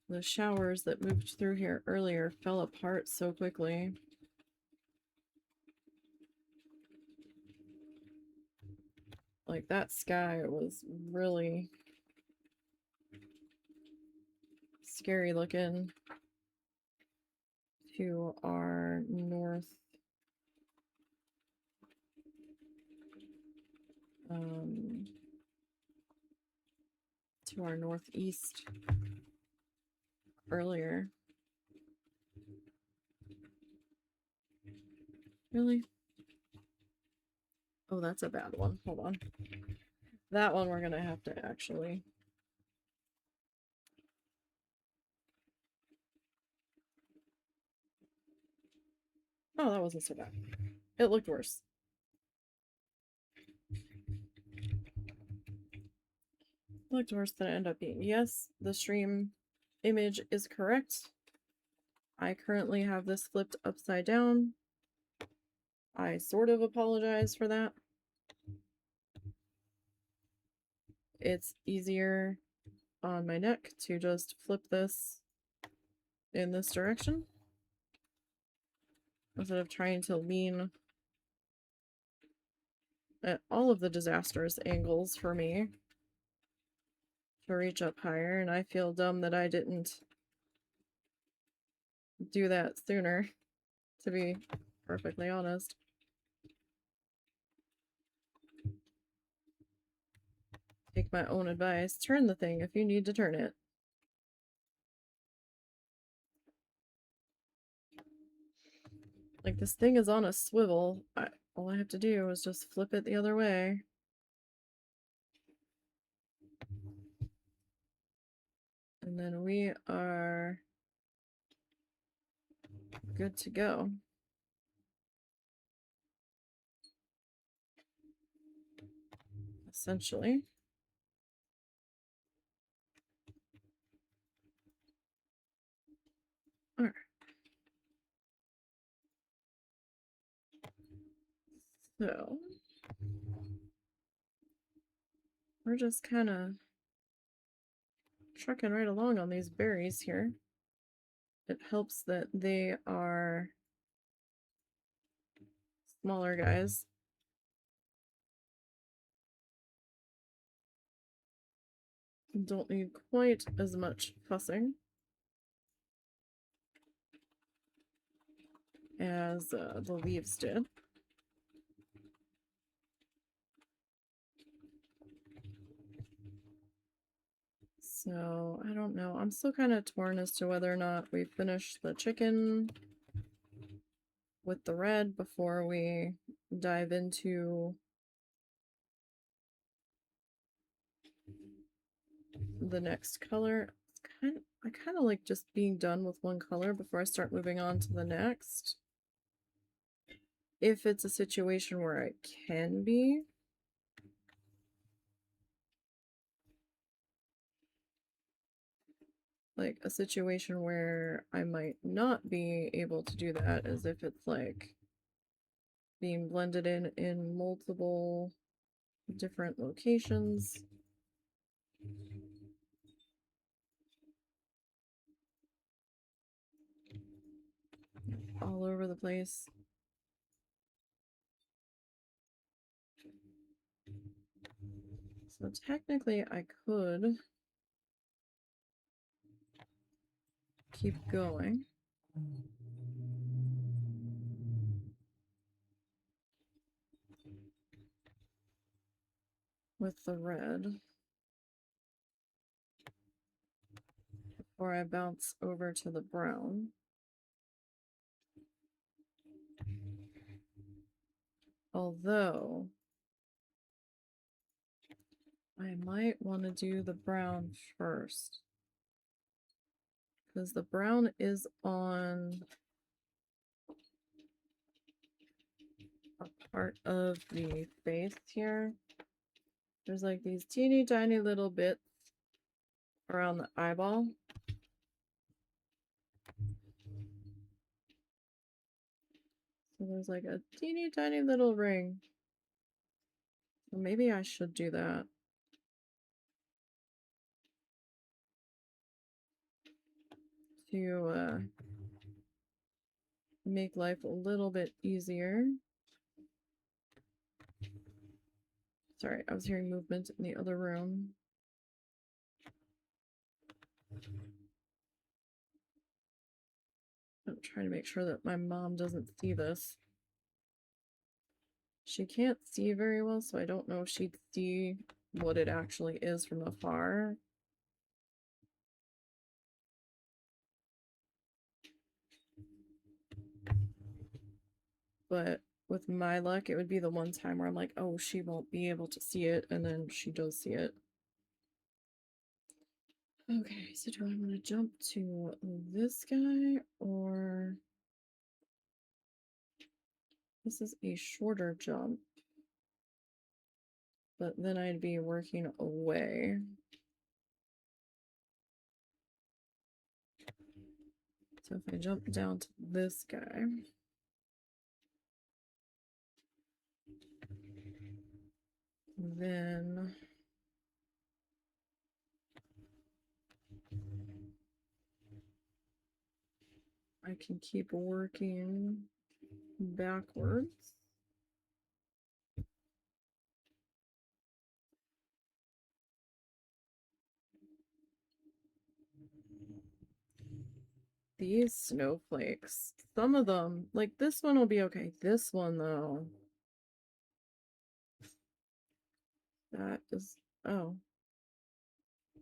the showers that moved through here earlier fell apart so quickly. Like, that sky was really scary looking to our north. To our northeast earlier. Really? Oh, that's a bad one. Hold on. That one we're gonna have to actually... Oh, that wasn't so bad. It looked worse. It looked worse than it ended up being. Yes, the stream image is correct. I currently have this flipped upside down. I sort of apologize for that. It's easier on my neck to just flip this in this direction instead of trying to lean at all of the disastrous angles for me to reach up higher, and I feel dumb that I didn't do that sooner, to be perfectly honest. Take my own advice. Turn the thing if you need to turn it. Like, this thing is on a swivel. All I have to do is just flip it the other way. And then we are good to go. Essentially. Alright. So, we're just kind of trucking right along on these berries here. It helps that they are smaller guys. Don't need quite as much fussing as the leaves did. So, I don't know. I'm still kind of torn as to whether or not we finish the chicken with the red before we dive into the next color. I kind of like just being done with one color before I start moving on to the next. If it's a situation where I can be. Like, a situation where I might not be able to do that is if it's like being blended in multiple different locations. all over the place. So technically I could keep going. With the red. Before I bounce over to the brown. Although I might want to do the brown first. Because the brown is on a part of the face here. There's like these teeny tiny little bits around the eyeball. So there's like a teeny tiny little ring. So maybe I should do that. To make life a little bit easier. Sorry, I was hearing movement in the other room. I'm trying to make sure that my mom doesn't see this. She can't see very well, so I don't know if she'd see what it actually is from afar. But with my luck, it would be the one time where I'm like, oh, she won't be able to see it, and then she does see it. Okay, so do I want to jump to this guy, or... This is a shorter jump. But then I'd be working away. So if I jump down to this guy... Then... I can keep working backwards. These snowflakes. Some of them, like this one will be okay. This one though. That is, oh.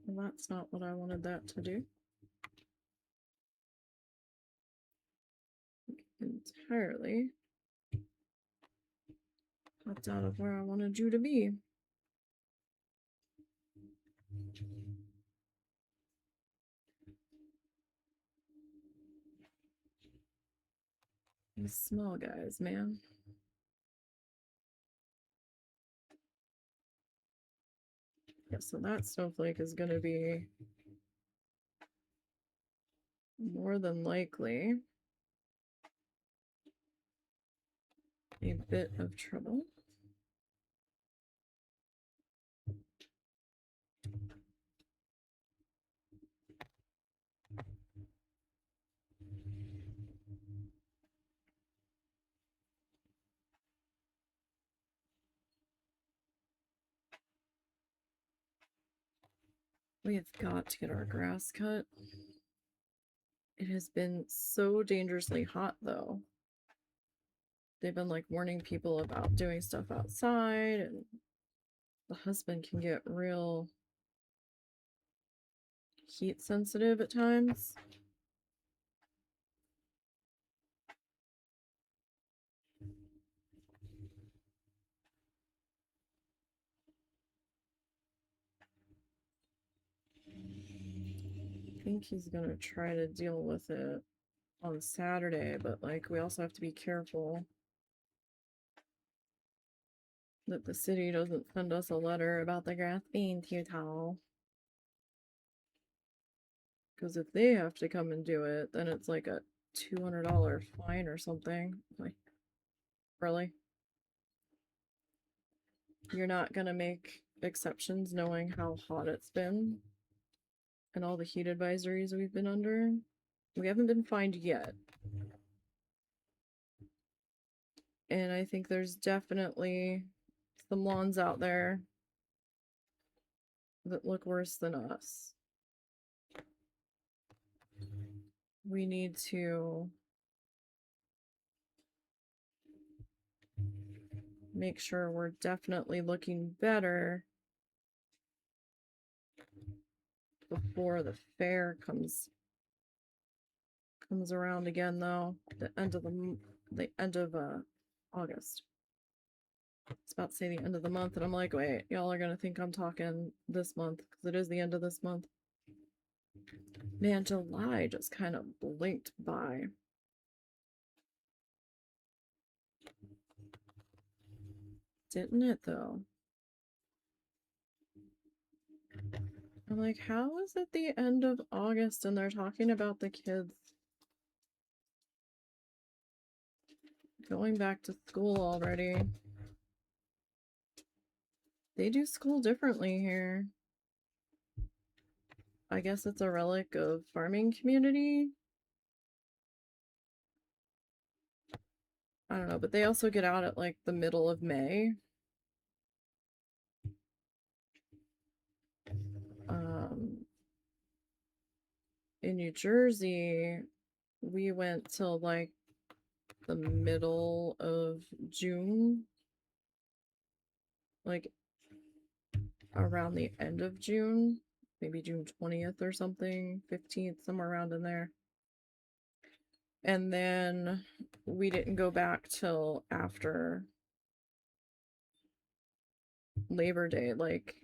Well, that's not what I wanted that to do. Entirely. That's out of where I wanted you to be. These small guys, man. Yeah, so that snowflake is going to be more than likely a bit of trouble. We have got to get our grass cut. It has been so dangerously hot, though. They've been like warning people about doing stuff outside, and the husband can get real heat sensitive at times. I think he's gonna try to deal with it on Saturday, but like we also have to be careful that the city doesn't send us a letter about the grass being too tall. Because if they have to come and do it, then it's like a $200 fine or something. Like, really? You're not gonna make exceptions knowing how hot it's been and all the heat advisories we've been under? We haven't been fined yet. And I think there's definitely some lawns out there that look worse than us. We need to make sure we're definitely looking better before the fair comes around again, though. The end of August. It's about to say the end of the month, and I'm like, wait, y'all are gonna think I'm talking this month because it is the end of this month. Man, July just kind of blinked by. Didn't it, though? I'm like, how is it the end of August and they're talking about the kids going back to school already? They do school differently here. I guess it's a relic of farming community. I don't know, but they also get out at like the middle of May. In New Jersey, we went till like the middle of June, like around the end of June, maybe June 20th or something, 15th, somewhere around in there. And then we didn't go back till after Labor Day, like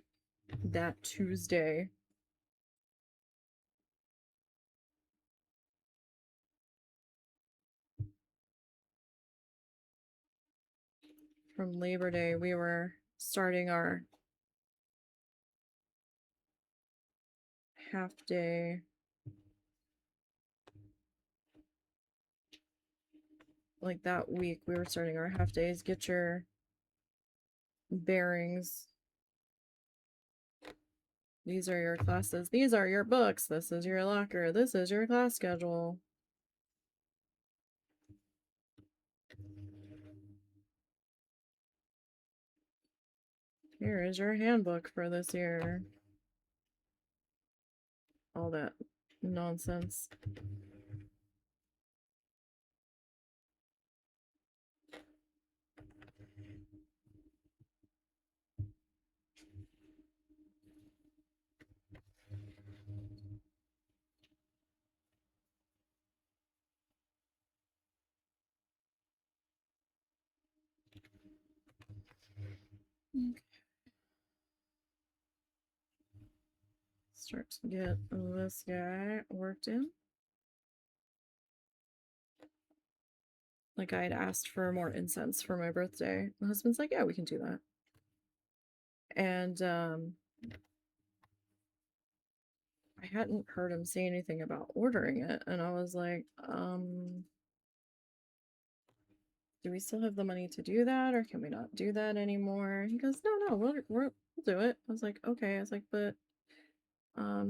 that Tuesday. From Labor Day, we were starting our half day. Like that week, we were starting our half days. Get your bearings. These are your classes. These are your books. This is your locker. This is your class schedule. Here is your handbook for this year. All that nonsense. Okay. Start to get this guy worked in. Like I had asked for more incense for my birthday. My husband's like, yeah, we can do that. And I hadn't heard him say anything about ordering it, and I was like, do we still have the money to do that, or can we not do that anymore? He goes, no, we'll do it. I was like, okay. I was like, but I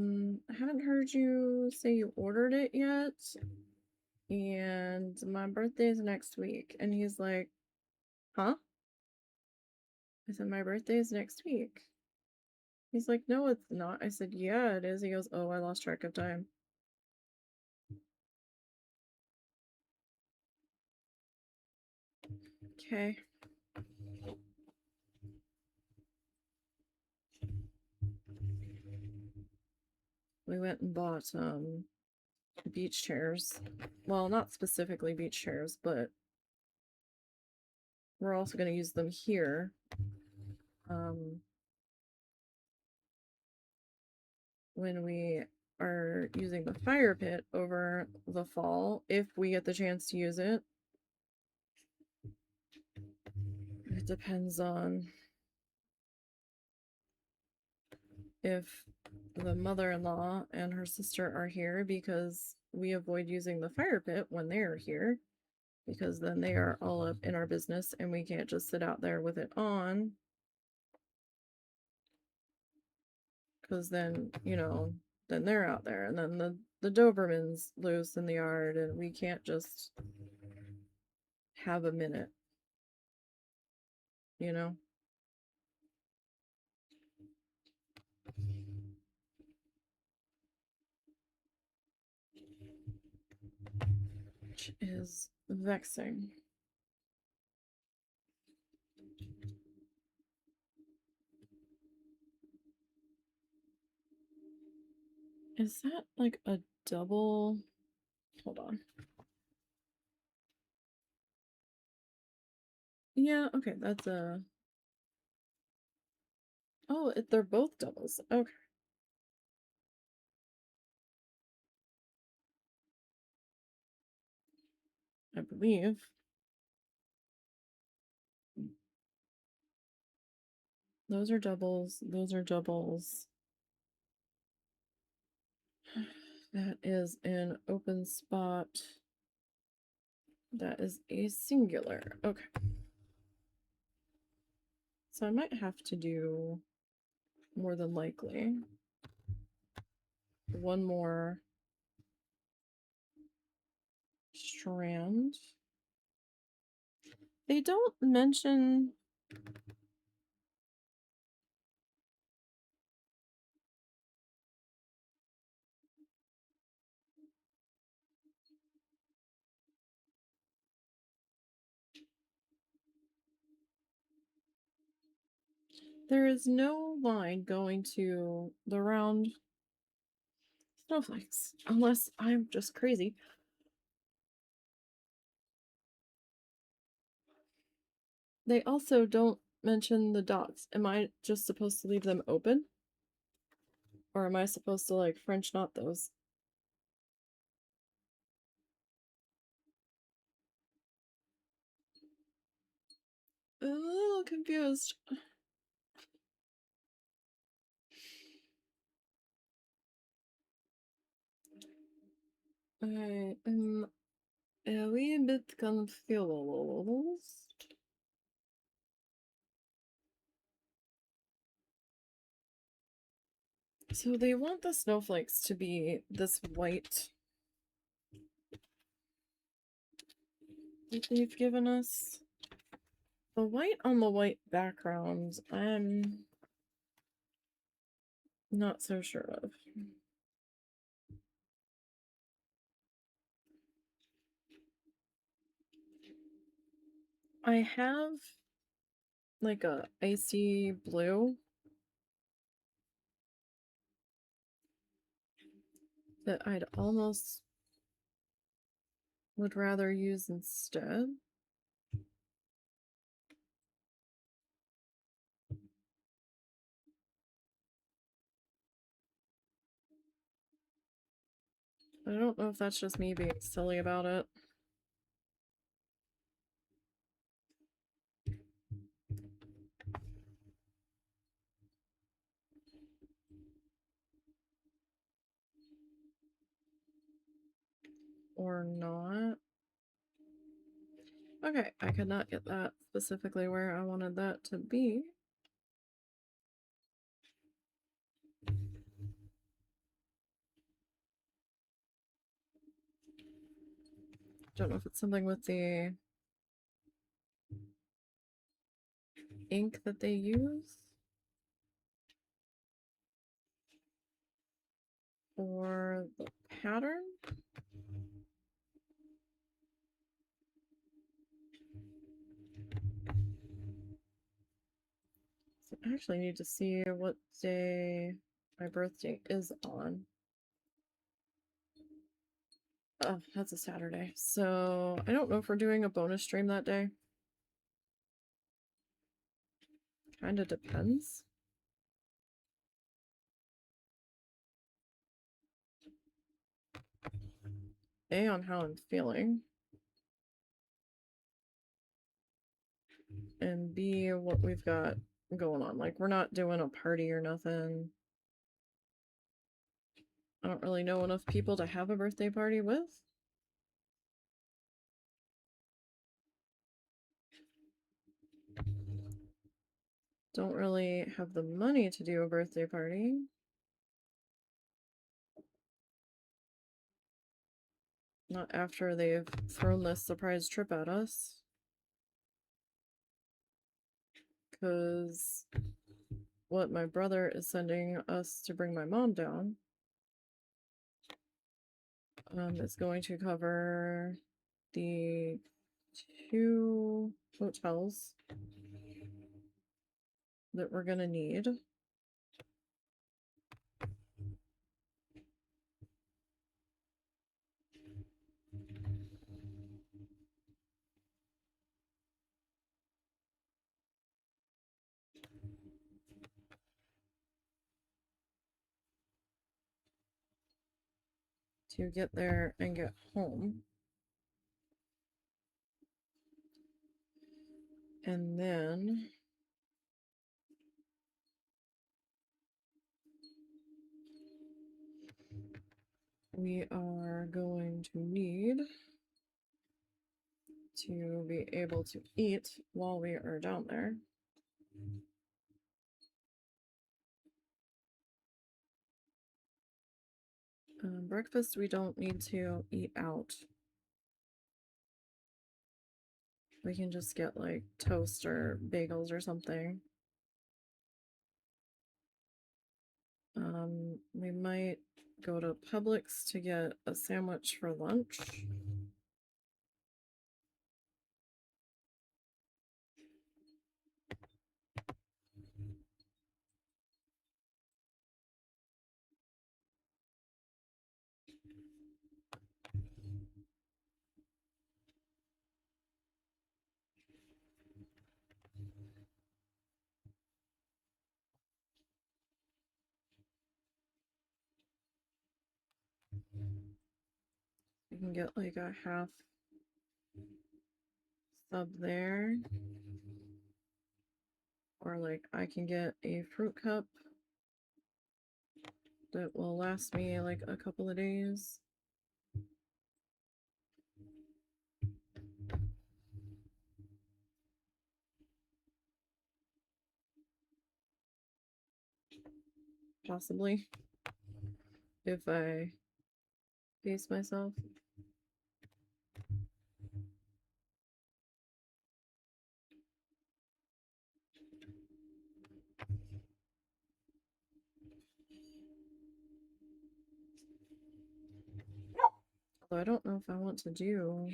haven't heard you say you ordered it yet, and my birthday is next week. And he's like, huh? I said, my birthday is next week. He's like, no, it's not. I said, yeah, it is. He goes, oh, I lost track of time. Okay. We went and bought beach chairs. Well, not specifically beach chairs, but we're also going to use them here. When we are using the fire pit over the fall, if we get the chance to use it. It depends on if the mother-in-law and her sister are here, because we avoid using the fire pit when they are here, because then they are all up in our business and we can't just sit out there with it on. Because then, you know, then they're out there, and then the Doberman's loose in the yard, and we can't just have a minute. you know? Which is vexing. Is that like a double? Hold on. Yeah, okay, that's a... Oh, they're both doubles. Okay. I believe. Those are doubles. Those are doubles. That is an open spot. That is a singular. Okay. So I might have to do, more than likely, one more strand. They don't mention... There is no line going to the round snowflakes, unless I'm just crazy. They also don't mention the dots. Am I just supposed to leave them open? Or am I supposed to, like, French knot those? I'm a little confused. I am a wee bit confused. So they want the snowflakes to be this white that they've given us. The white on the white background, I'm not so sure of. I have like a icy blue that I'd almost would rather use instead. I don't know if that's just me being silly about it. Or not. Okay, I could not get that specifically where I wanted that to be. Don't know if it's something with the ink that they use, or the pattern. So I actually need to see what day my birthday is on. Oh, that's a Saturday. So I don't know if we're doing a bonus stream that day. Kind of depends. A, on how I'm feeling. And B, what we've got going on. Like, we're not doing a party or nothing. I don't really know enough people to have a birthday party with. Don't really have the money to do a birthday party. Not after they've thrown this surprise trip at us. because what my brother is sending us to bring my mom down is going to cover the 2 hotels that we're gonna need. To get there and get home. And then we are going to need to be able to eat while we are down there. Breakfast, we don't need to eat out. We can just get like toast or bagels or something. We might go to Publix to get a sandwich for lunch. You can get like a half sub there. Or like I can get a fruit cup that will last me like a couple of days. Possibly. If I pace myself. Although I don't know if I want to do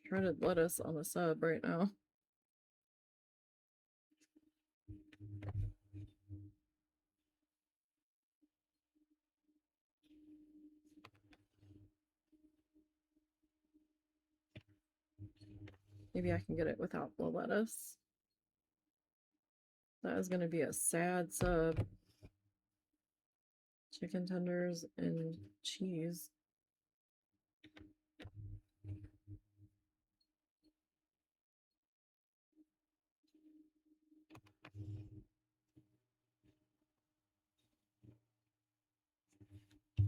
shredded lettuce on a sub right now. Maybe I can get it without the lettuce. That is going to be a sad sub. Chicken tenders and cheese.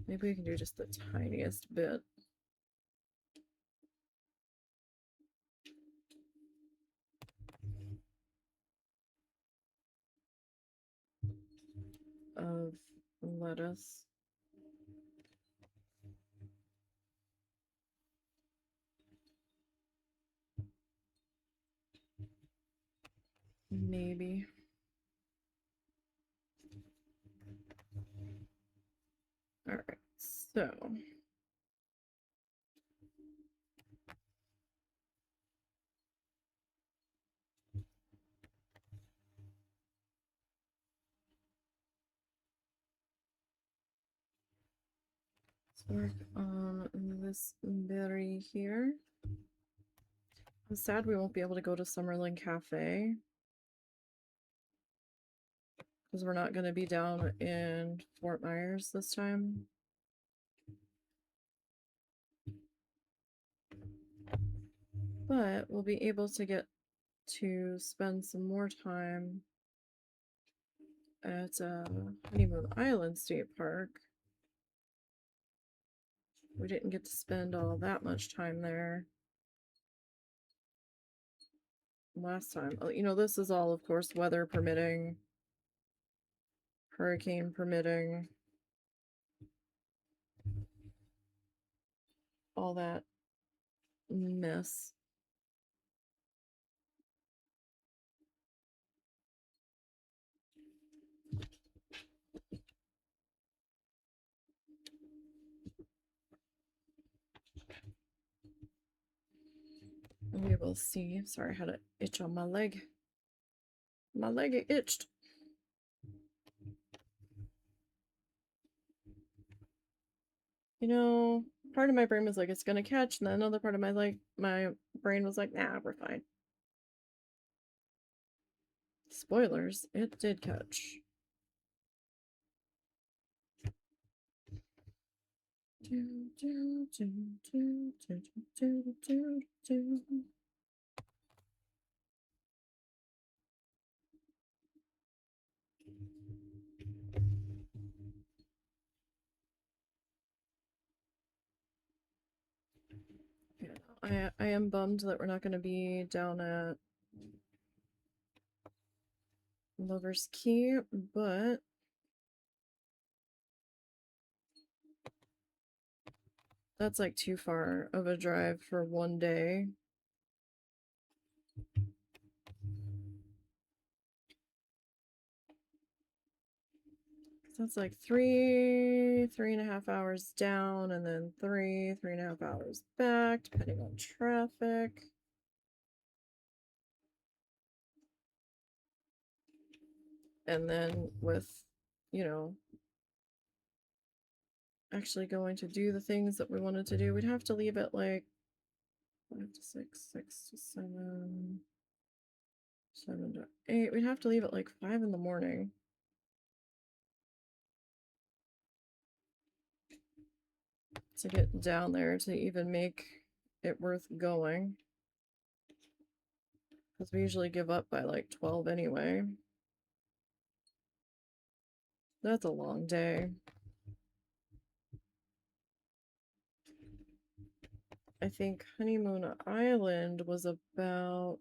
Maybe we can do just the tiniest bit. Of lettuce. Maybe. All right, so let's work on this berry here. I'm sad we won't be able to go to Summerlin Cafe because we're not going to be down in Fort Myers this time. But we'll be able to get to spend some more time at Honeymoon Island State Park. We didn't get to spend all that much time there last time. You know, this is all, of course, weather permitting, hurricane permitting, all that mess. we'll see. Sorry, I had an itch on my leg. My leg itched. You know, part of my brain was like, it's gonna catch, and then another part of my brain was like, nah, we're fine. Spoilers, it did catch. Yeah, I am bummed that we're not going to be down at Lover's Key, but that's like too far of a drive for one day. That's like 3.5 hours down, and then 3.5 hours back, depending on traffic. And then with, you know, actually going to do the things that we wanted to do, we'd have to leave at like 5 to 6, 6 to 7, 7 to 8. We'd have to leave at like 5 in the morning. To get down there to even make it worth going. Because we usually give up by like 12 anyway. That's a long day. I think Honeymoon Island was about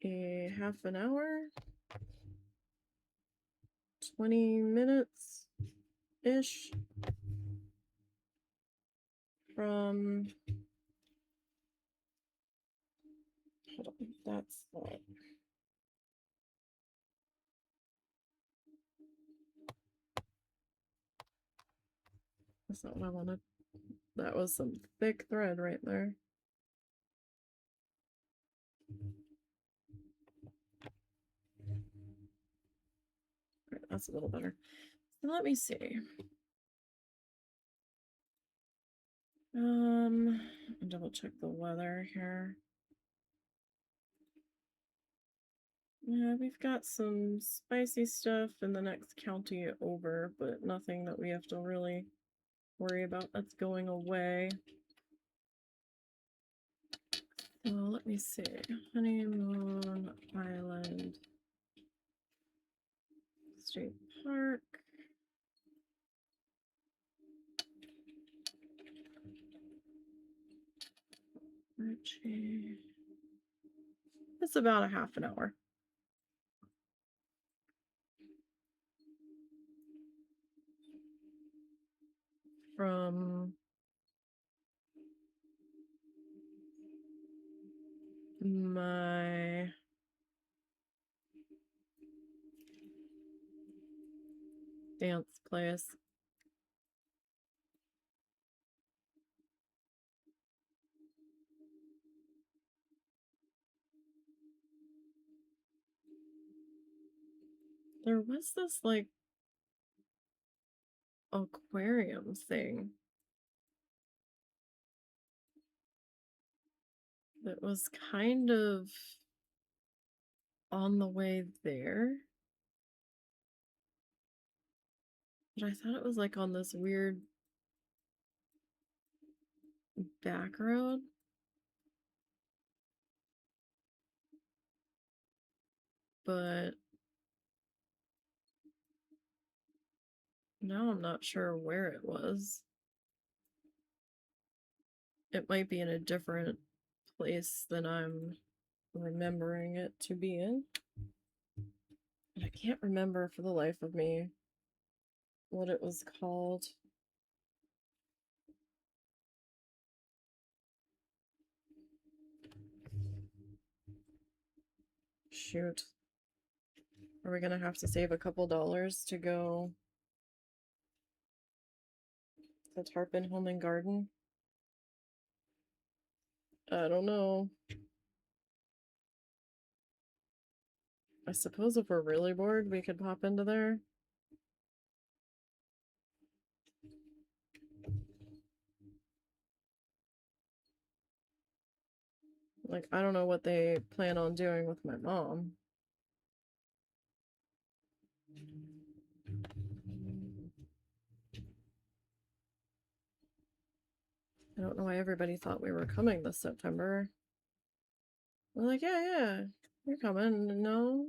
a half an hour, 20 minutes ish from. Hold on, that's not. That's not what I wanted. That was some thick thread right there. Right, that's a little better. So let me see. Double check the weather here. Yeah, we've got some spicy stuff in the next county over, but nothing that we have to really worry about that's going away. So let me see. Honeymoon Island State Park. Richie. It's about a half an hour. From my dance place. There was this like aquarium thing that was kind of on the way there. But I thought it was like on this weird back road. But now I'm not sure where it was. It might be in a different place than I'm remembering it to be in. But I can't remember for the life of me what it was called. Shoot. Are we gonna have to save a couple dollars to go The Tarpon Home and Garden. I don't know. I suppose if we're really bored, we could pop into there. Like, I don't know what they plan on doing with my mom. I don't know why everybody thought we were coming this September. We're like, yeah, you're coming. No.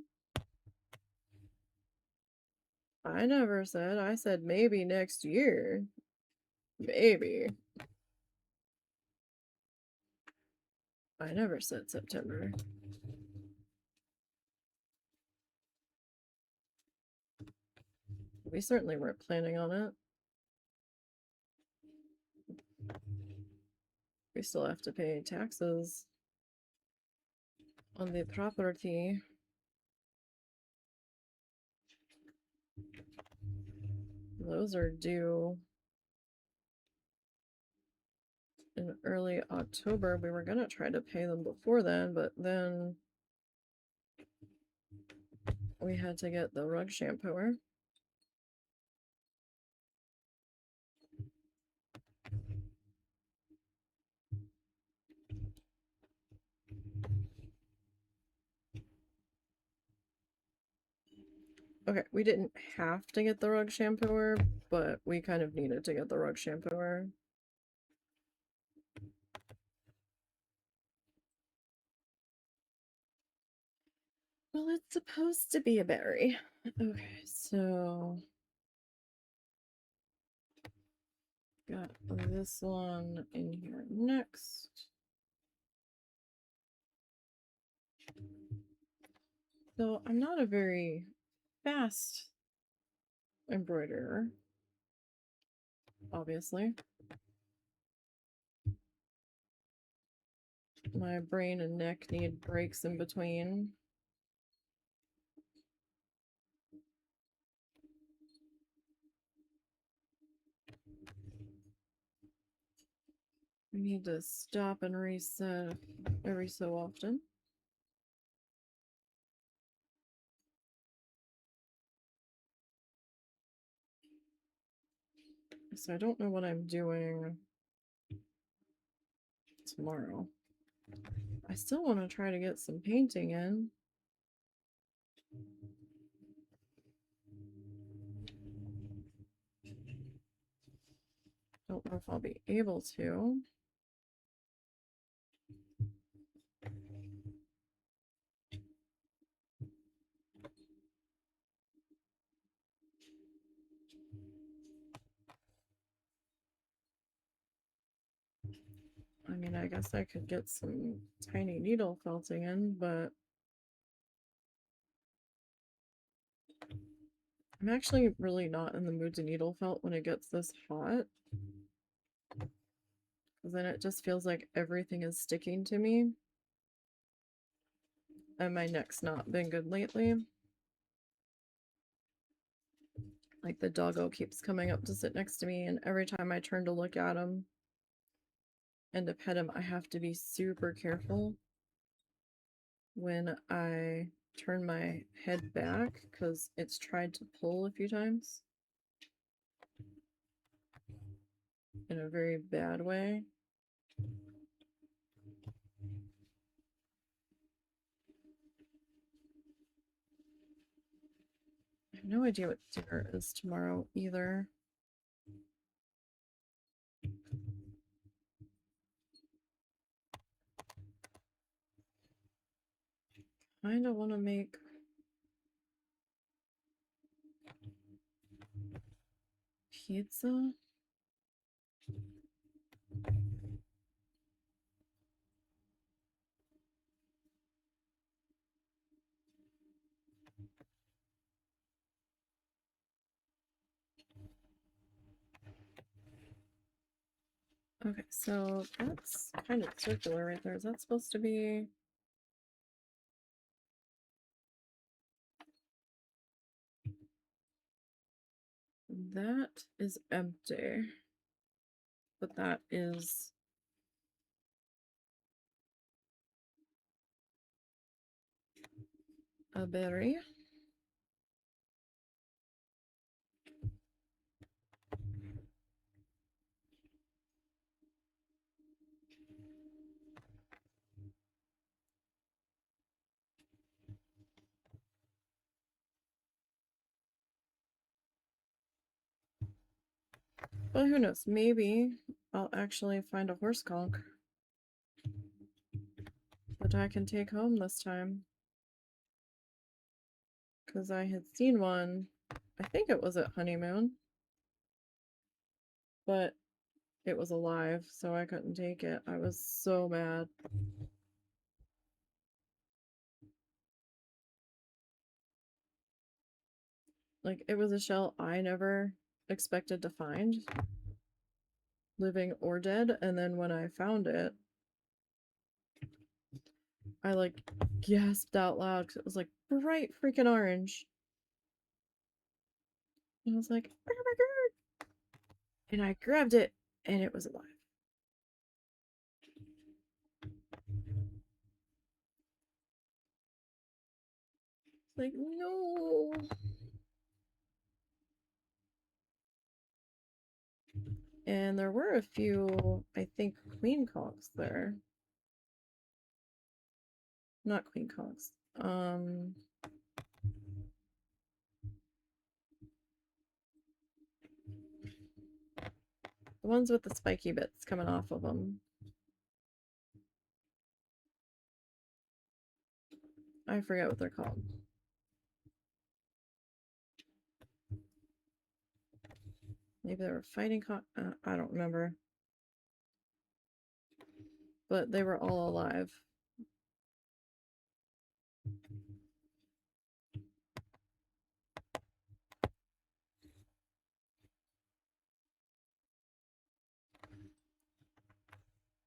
I never said. I said maybe next year. Maybe. I never said September. We certainly weren't planning on it. We still have to pay taxes on the property. Those are due in early October. We were gonna try to pay them before then, but then we had to get the rug shampooer. Okay, we didn't have to get the rug shampooer, but we kind of needed to get the rug shampooer. Well, it's supposed to be a berry. Okay, so got this one in here next. So I'm not a very fast embroiderer, obviously. My brain and neck need breaks in between. I need to stop and reset every so often. So I don't know what I'm doing tomorrow. I still want to try to get some painting in. Don't know if I'll be able to. I mean, I guess I could get some tiny needle felting in, but I'm actually really not in the mood to needle felt when it gets this hot. Because then it just feels like everything is sticking to me. And my neck's not been good lately. Like the doggo keeps coming up to sit next to me, and every time I turn to look at him and to pet him, I have to be super careful when I turn my head back because it's tried to pull a few times in a very bad way. I have no idea what dinner is tomorrow either. Kinda want to make pizza. Okay, so that's kind of circular right there. Is that supposed to be? That is empty. but that is a berry. But who knows? Maybe I'll actually find a horse conch that I can take home this time. Because I had seen one, I think it was at Honeymoon, but it was alive, so I couldn't take it. I was so mad. Like, it was a shell I never expected to find, living or dead, and then when I found it, I like gasped out loud because it was like bright freaking orange. And I was like, oh my god! And I grabbed it, and it was alive. Like, no. And there were a few, I think, queen conchs there. Not queen conchs. The ones with the spiky bits coming off of them. I forget what they're called. Maybe they were fighting I don't remember. But they were all alive.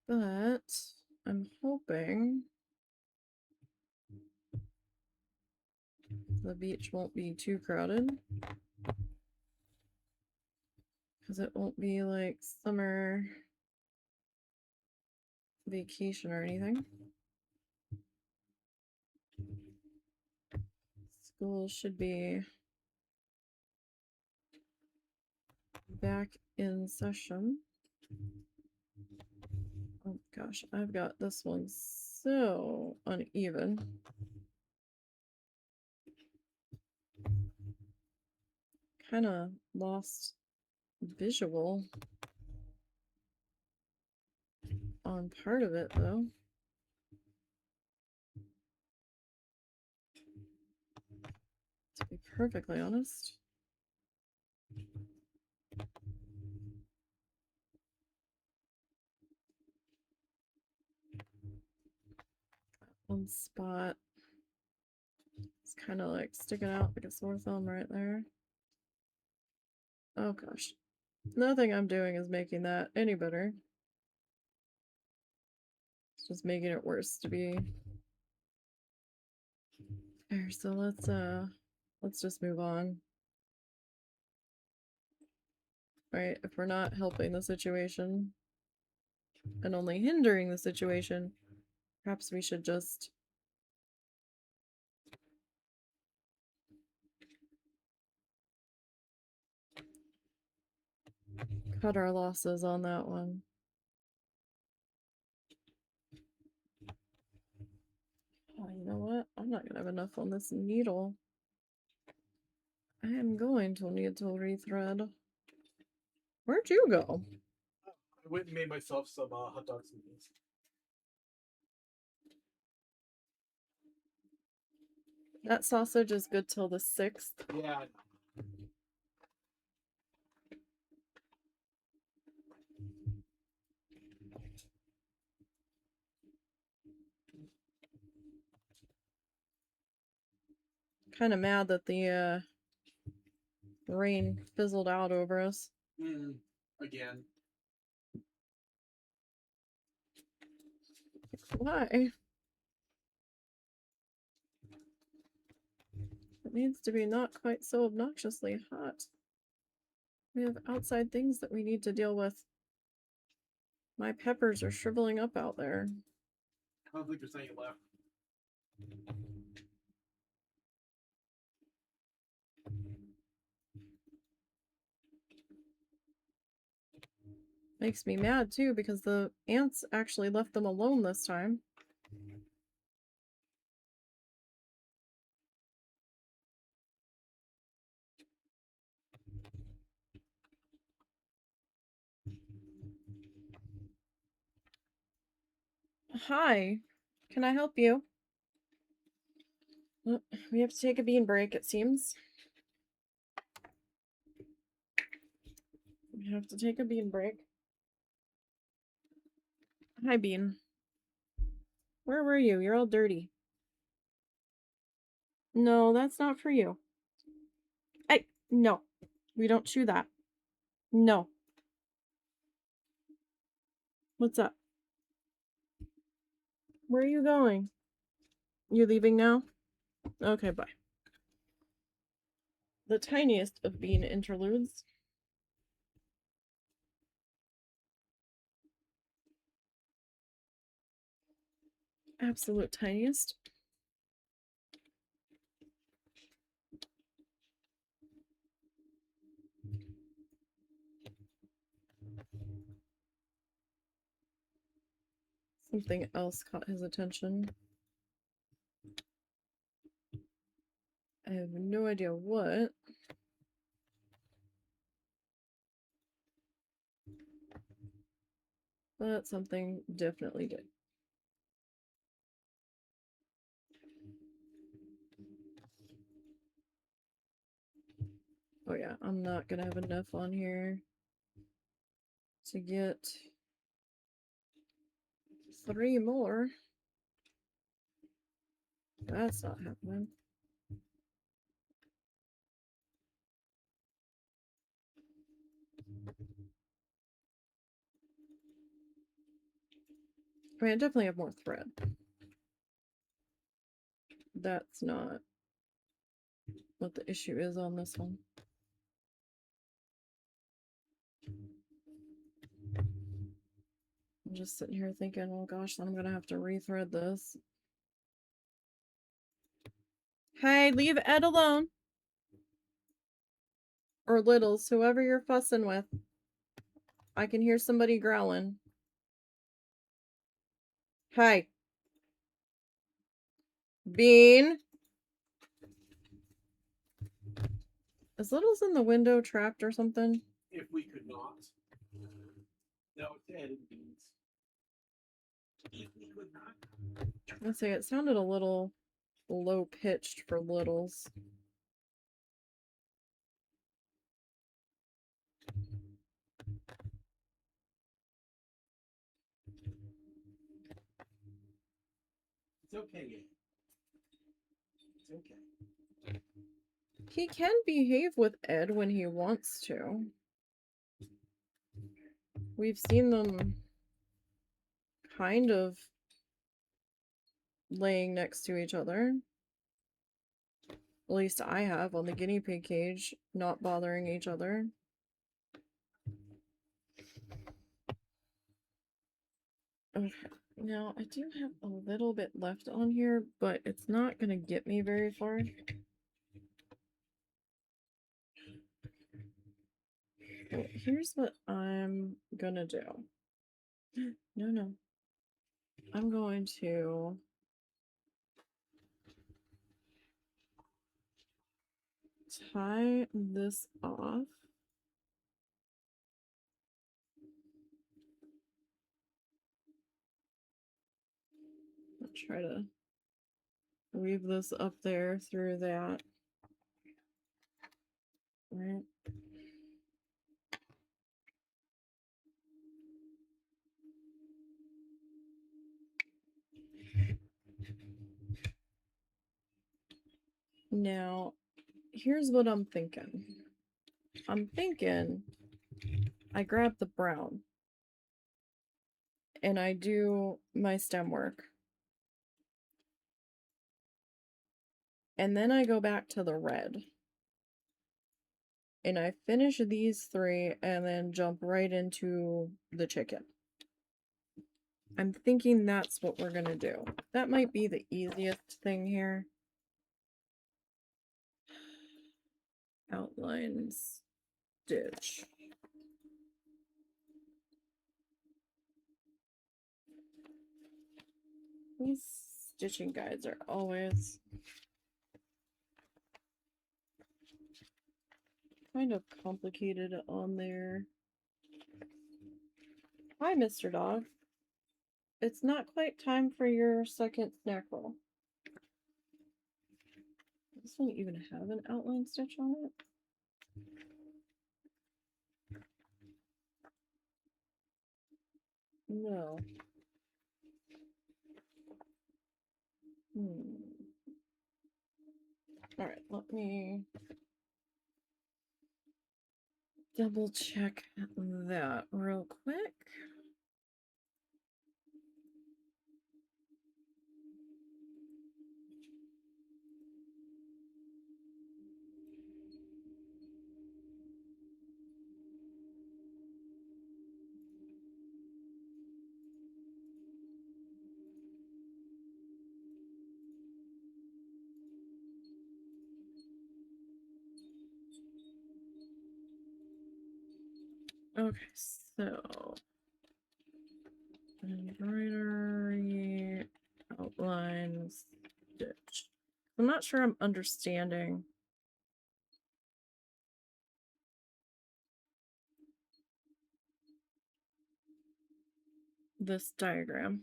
But I'm hoping the beach won't be too crowded. Because it won't be like summer vacation or anything. School should be back in session. Oh gosh, I've got this one so uneven. Kind of lost visual on part of it though. To be perfectly honest. One spot is kind of like sticking out like a sore thumb right there. Oh gosh. Nothing I'm doing is making that any better. It's just making it worse to be fair. So let's just move on. Right, if we're not helping the situation and only hindering the situation, perhaps we should just cut our losses on that one. Oh, you know what? I'm not gonna have enough on this needle. I am going to need to rethread. Where'd you go? I went and made myself some hot dogs and beans. That sausage is good till the 6th. Yeah. Kind of mad that the rain fizzled out over us. Again. Why? It needs to be not quite so obnoxiously hot. We have outside things that we need to deal with. My peppers are shriveling up out there. I don't think there's any left. Makes me mad too because the ants actually left them alone this time. Hi, can I help you? We have to take a bean break, it seems. We have to take a bean break. Hi, Bean. Where were you? You're all dirty. No, that's not for you. Hey, no. We don't chew that. No. What's up? Where are you going? You leaving now? Okay, bye. The tiniest of bean interludes. Absolute tiniest. Something else caught his attention. I have no idea what. But something definitely did. Oh yeah, I'm not gonna have enough on here to get 3 more. That's not happening. I mean, I definitely have more thread. That's not what the issue is on this one. I'm just sitting here thinking, oh gosh, I'm gonna have to rethread this. Hey, leave Ed alone. Or Littles, whoever you're fussing with. I can hear somebody growling. Hey. Bean. Is Littles in the window trapped or something? If we could not. No, it's dead in beans. If we could not. Let's say it sounded a little low pitched for Littles. It's okay. It's okay. He can behave with Ed when he wants to. We've seen them kind of laying next to each other. At least I have on the guinea pig cage, not bothering each other. Okay, now I do have a little bit left on here, but it's not going to get me very far. Well, here's what I'm going to do. No. I'm going to tie this off. I'll try to weave this up there through that. Right. Now, here's what I'm thinking. I'm thinking I grab the brown and I do my stem work. And then I go back to the red. And I finish these 3 and then jump right into the chicken. I'm thinking that's what we're gonna do. That might be the easiest thing here. Outline stitch. These stitching guides are always kind of complicated on there. Hi, Mr. Dog. It's not quite time for your second snack roll. Does this one even have an outline stitch on it? No. Alright, let me double check that real quick. Okay, so embroidery outline stitch. I'm not sure I'm understanding this diagram.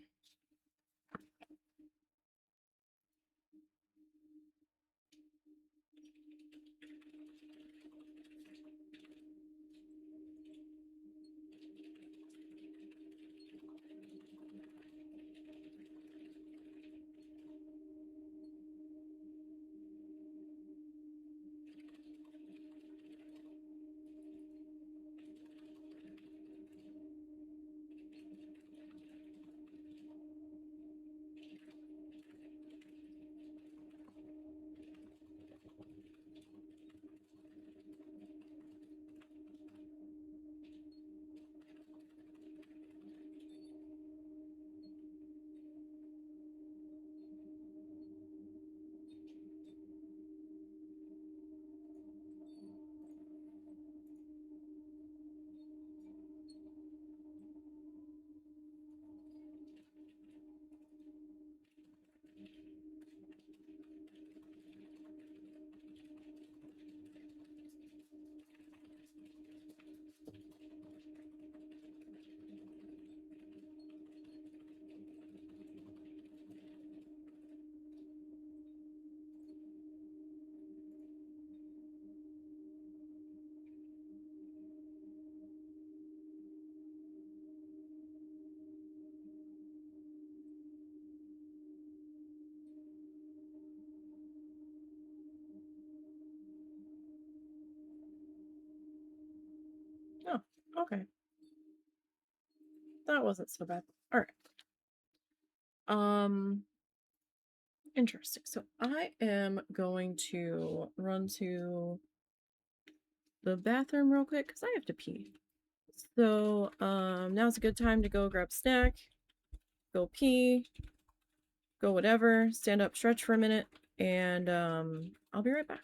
Oh, okay. That wasn't so bad. All right. Interesting. So I am going to run to the bathroom real quick because I have to pee. So now's a good time to go grab a snack, go pee, go whatever, stand up, stretch for a minute, and I'll be right back.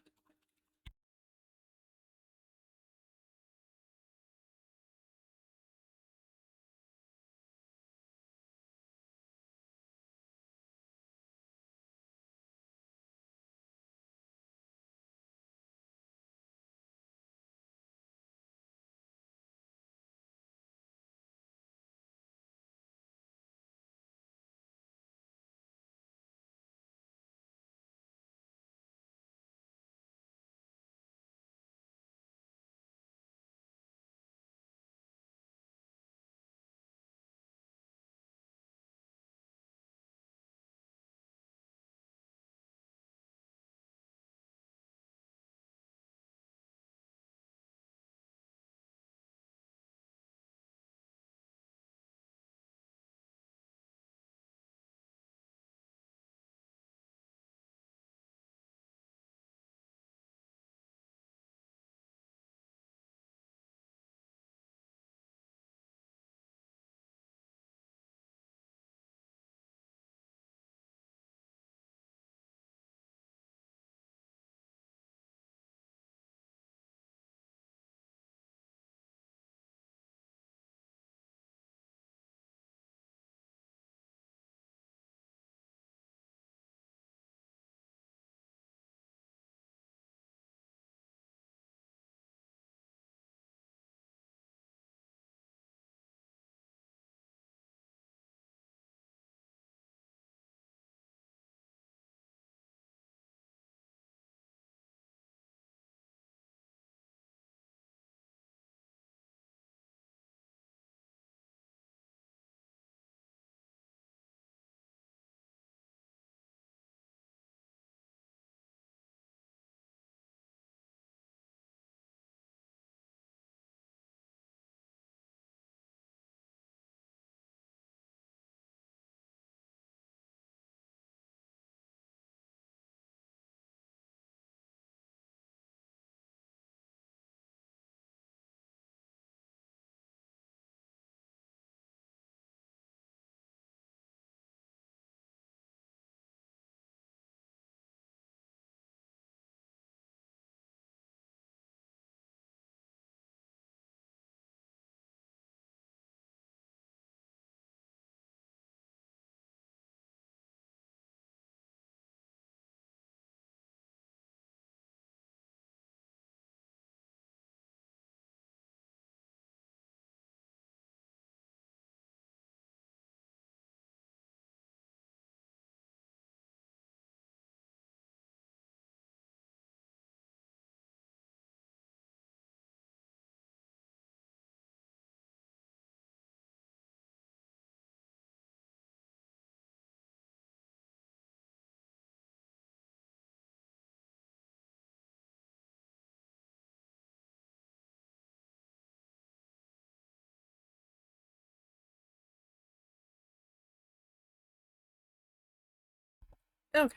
Okay.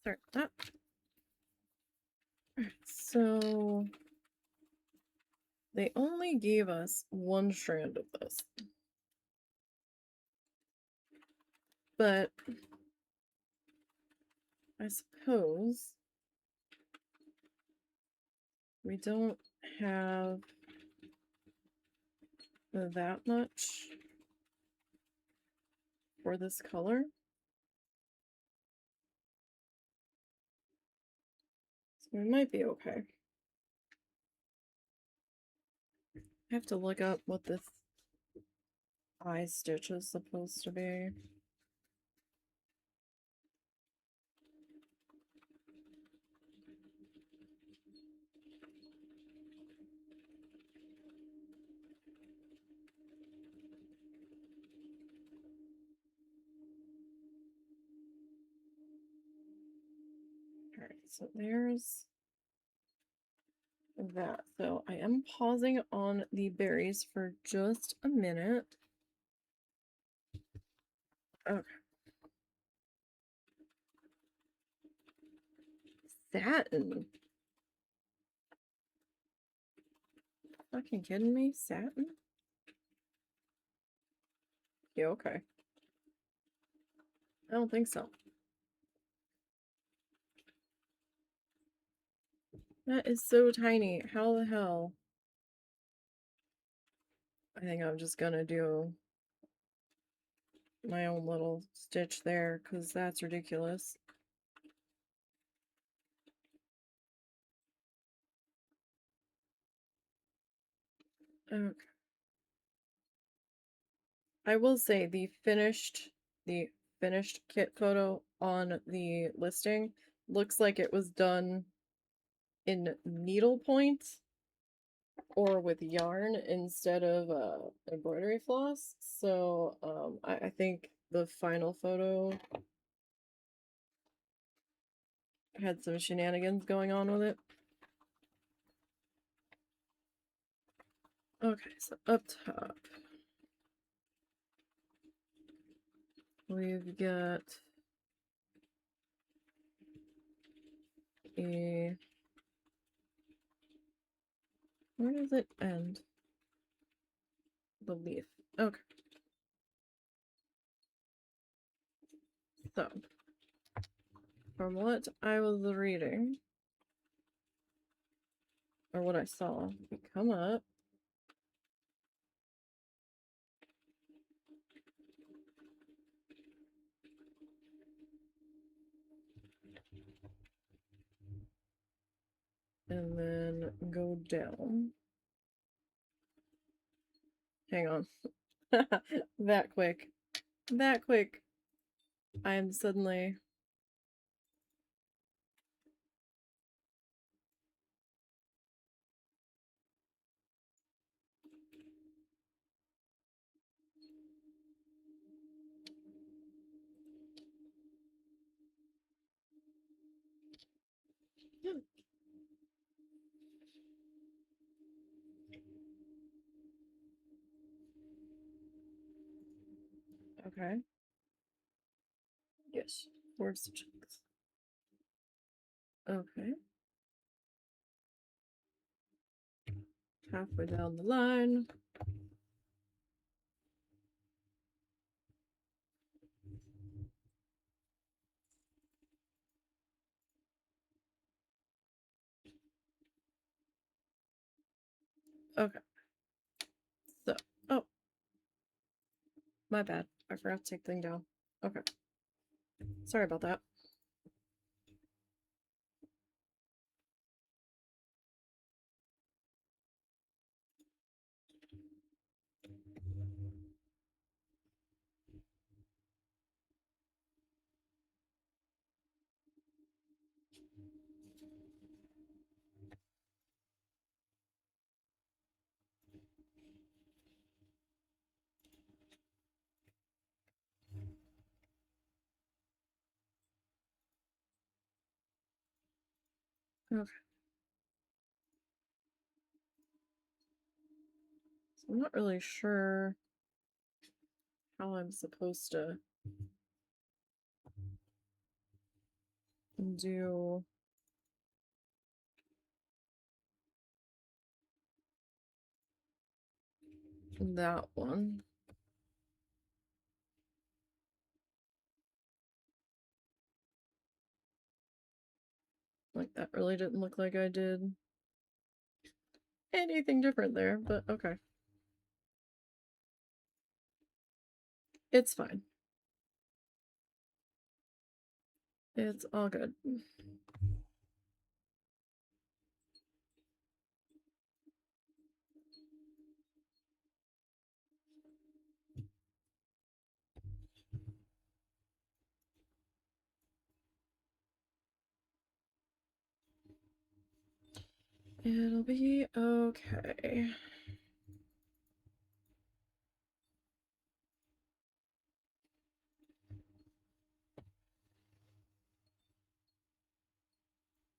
Start that. Alright, so they only gave us one strand of this. But I suppose we don't have that much for this color. So we might be okay. I have to look up what this eye stitch is supposed to be. Alright, so there's that. So I am pausing on the berries for just a minute. Okay. Satin. Fucking kidding me? Satin? Yeah, okay. I don't think so. That is so tiny. How the hell? I think I'm just gonna do my own little stitch there because that's ridiculous. Okay. I will say the finished kit photo on the listing looks like it was done in needlepoint or with yarn instead of embroidery floss. So I think the final photo had some shenanigans going on with it. Okay, so up top we've got a, where does it end? The leaf. Okay. So, from what I was reading, or what I saw, we come up. And then go down. Hang on. That quick. That quick. I am suddenly. Okay. Yes. 4 stitches. Okay. Halfway down the line. Okay. So, oh, my bad. I forgot to take the thing down. Okay. Sorry about that. Okay. So I'm not really sure how I'm supposed to do that one. Like, that really didn't look like I did anything different there, but okay. It's fine. It's all good. It'll be okay.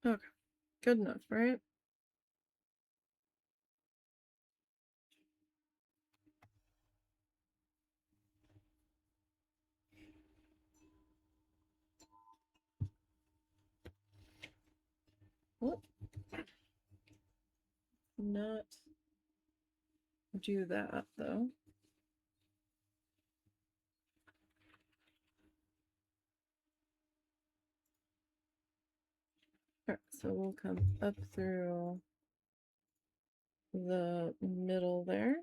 Okay, good enough, right? What? Not do that though. Alright, so we'll come up through the middle there.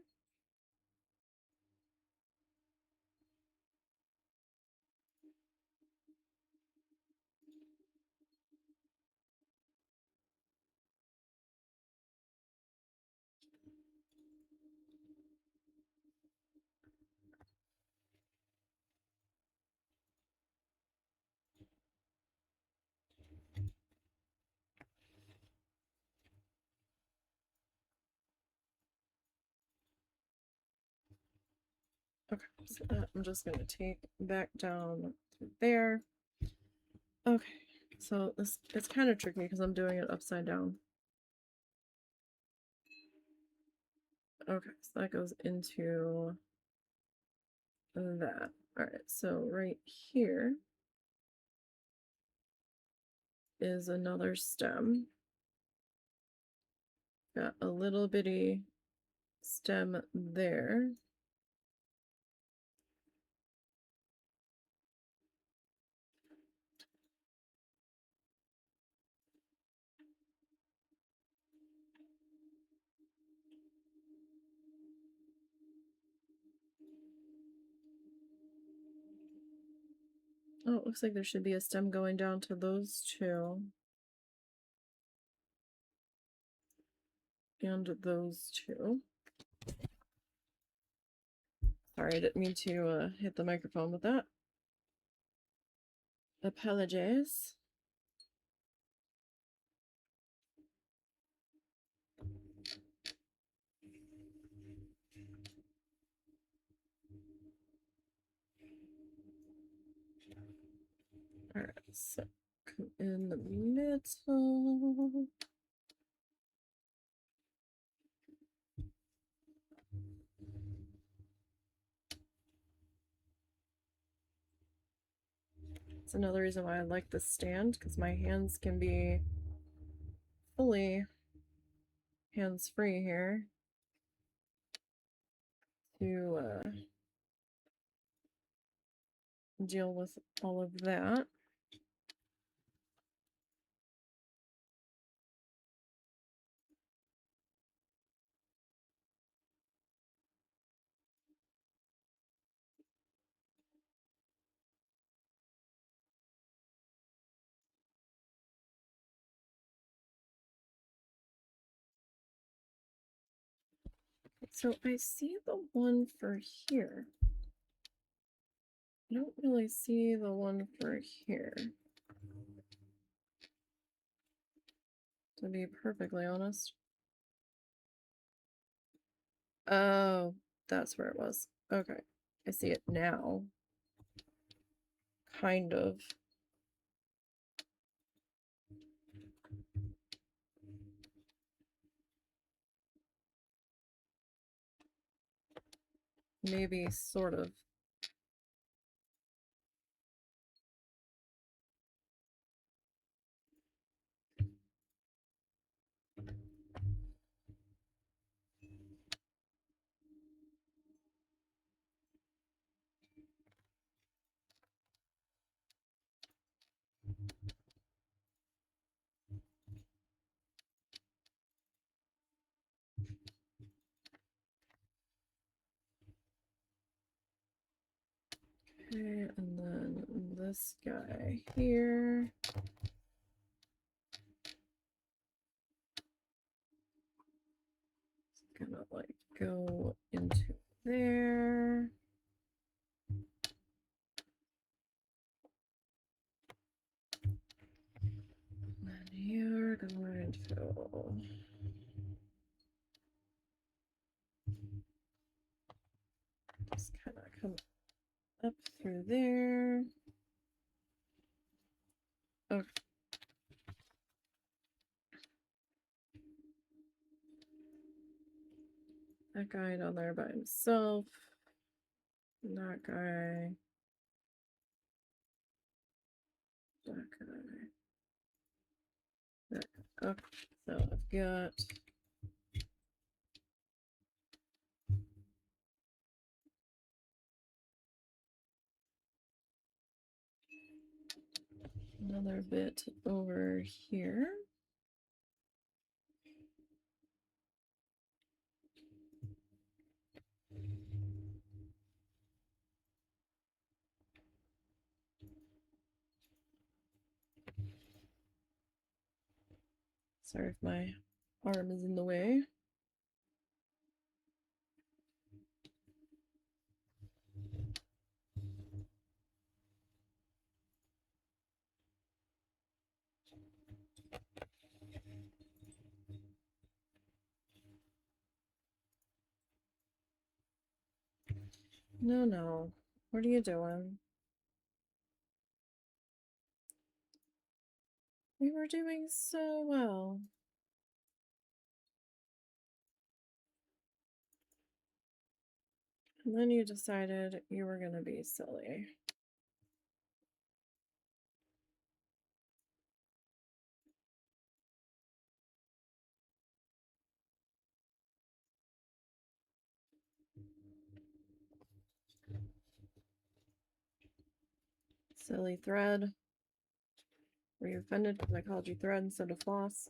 Okay, so that I'm just gonna take back down through there. Okay, so this it's kind of tricky because I'm doing it upside down. Okay, so that goes into that. All right, so right here is another stem. Got a little bitty stem there. Oh, it looks like there should be a stem going down to those two. And those two. Sorry, I didn't mean to hit the microphone with that. Apologize. Alright, so come in the middle. It's another reason why I like this stand, because my hands can be fully hands-free here to deal with all of that. So I see the one for here. I don't really see the one for here, to be perfectly honest. Oh, that's where it was. Okay, I see it now. Kind of. Maybe, sort of. Okay, and then this guy here. It's gonna like go into there. And then you're going to just kind of come up through there. Okay. That guy down there by himself. That guy. That guy. That guy. Okay. So I've got another bit over here. Sorry if my arm is in the way. No, no. What are you doing? We were doing so well. And then you decided you were going to be silly. Silly thread. Were you offended because I called you thread instead of floss?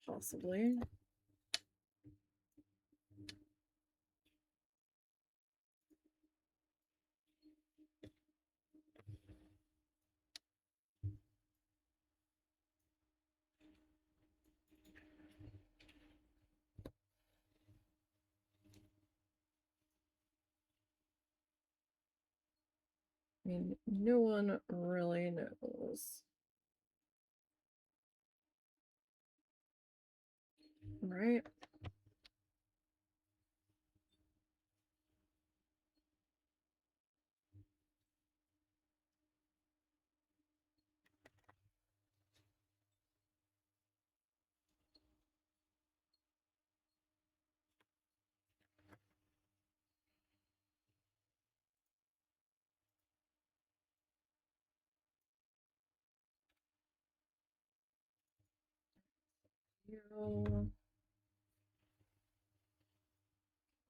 Possibly. I mean, no one really knows. Right?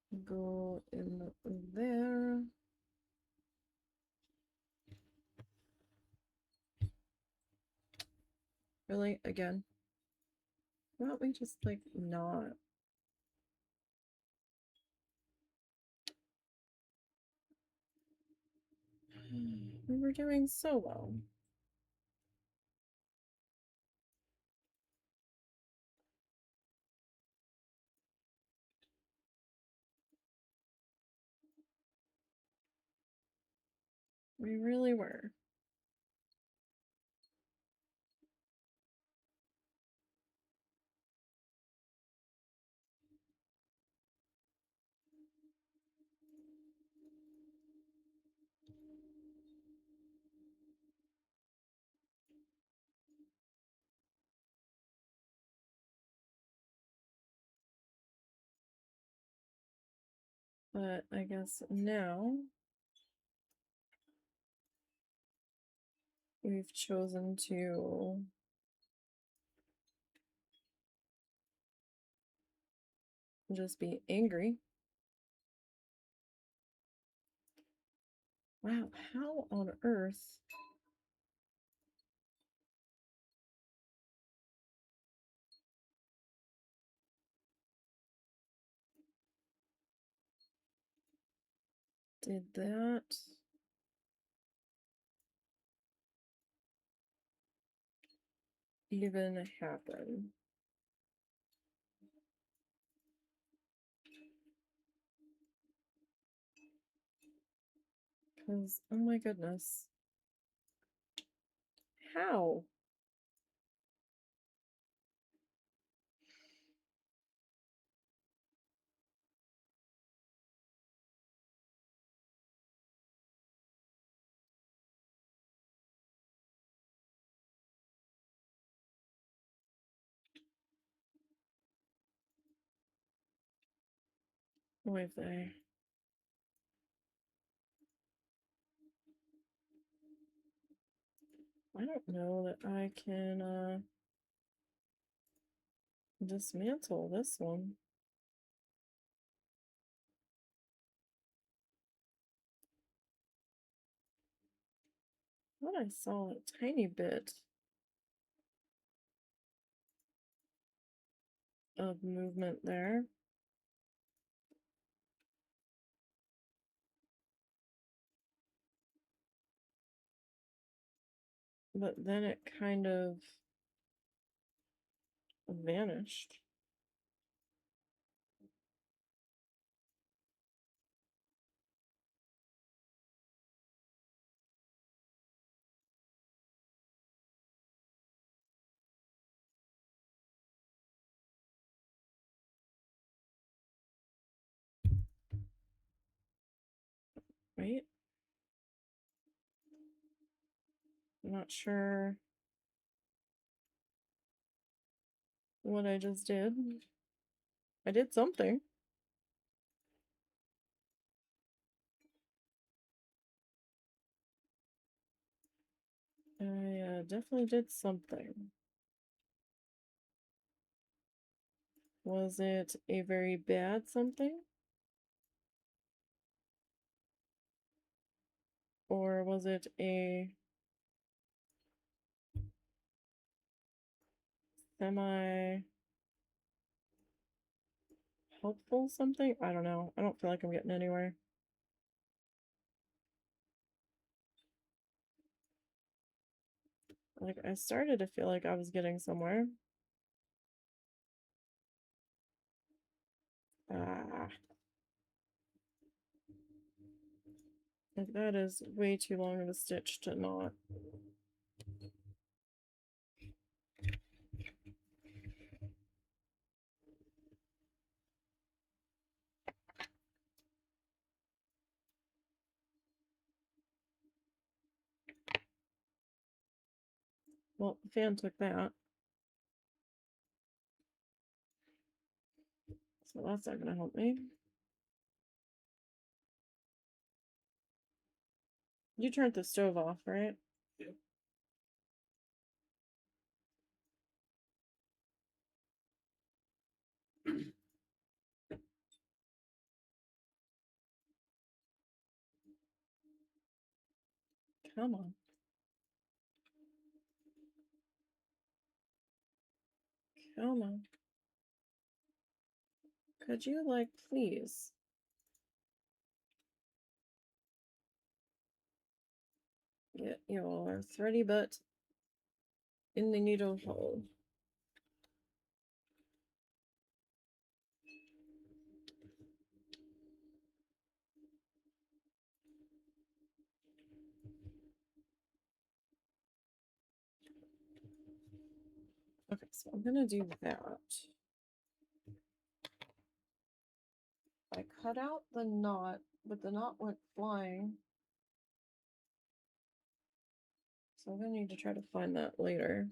You go in there. Really? Again? Why don't we just, like, not? We were doing so well. We really were. But I guess now we've chosen to just be angry. Wow, how on earth? Did that even happen? Because, oh my goodness. How? Wait there. I don't know that I can dismantle this one. I thought I saw a tiny bit of movement there. But then it kind of vanished. Right? I'm not sure what I just did. I did something. I definitely did something. Was it a very bad something? Or was it a semi helpful something? I don't know. I don't feel like I'm getting anywhere. Like, I started to feel like I was getting somewhere. Ah. Like, that is way too long of a stitch to not. Well, the fan took that. So that's not gonna help me. You turned the stove off, right? Yep. Come on. Come on. Could you, like, please? Get your thready butt in the needle hole. Okay, so I'm gonna do that. I cut out the knot, but the knot went flying. So I'm gonna need to try to find that later.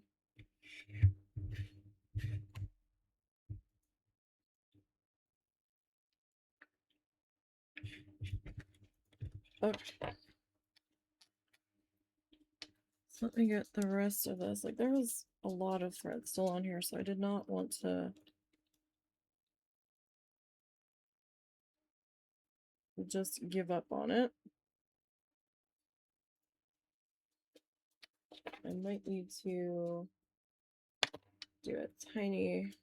Okay. So let me get the rest of this. Like, there was a lot of thread still on here, so I did not want to just give up on it. I might need to do a tiny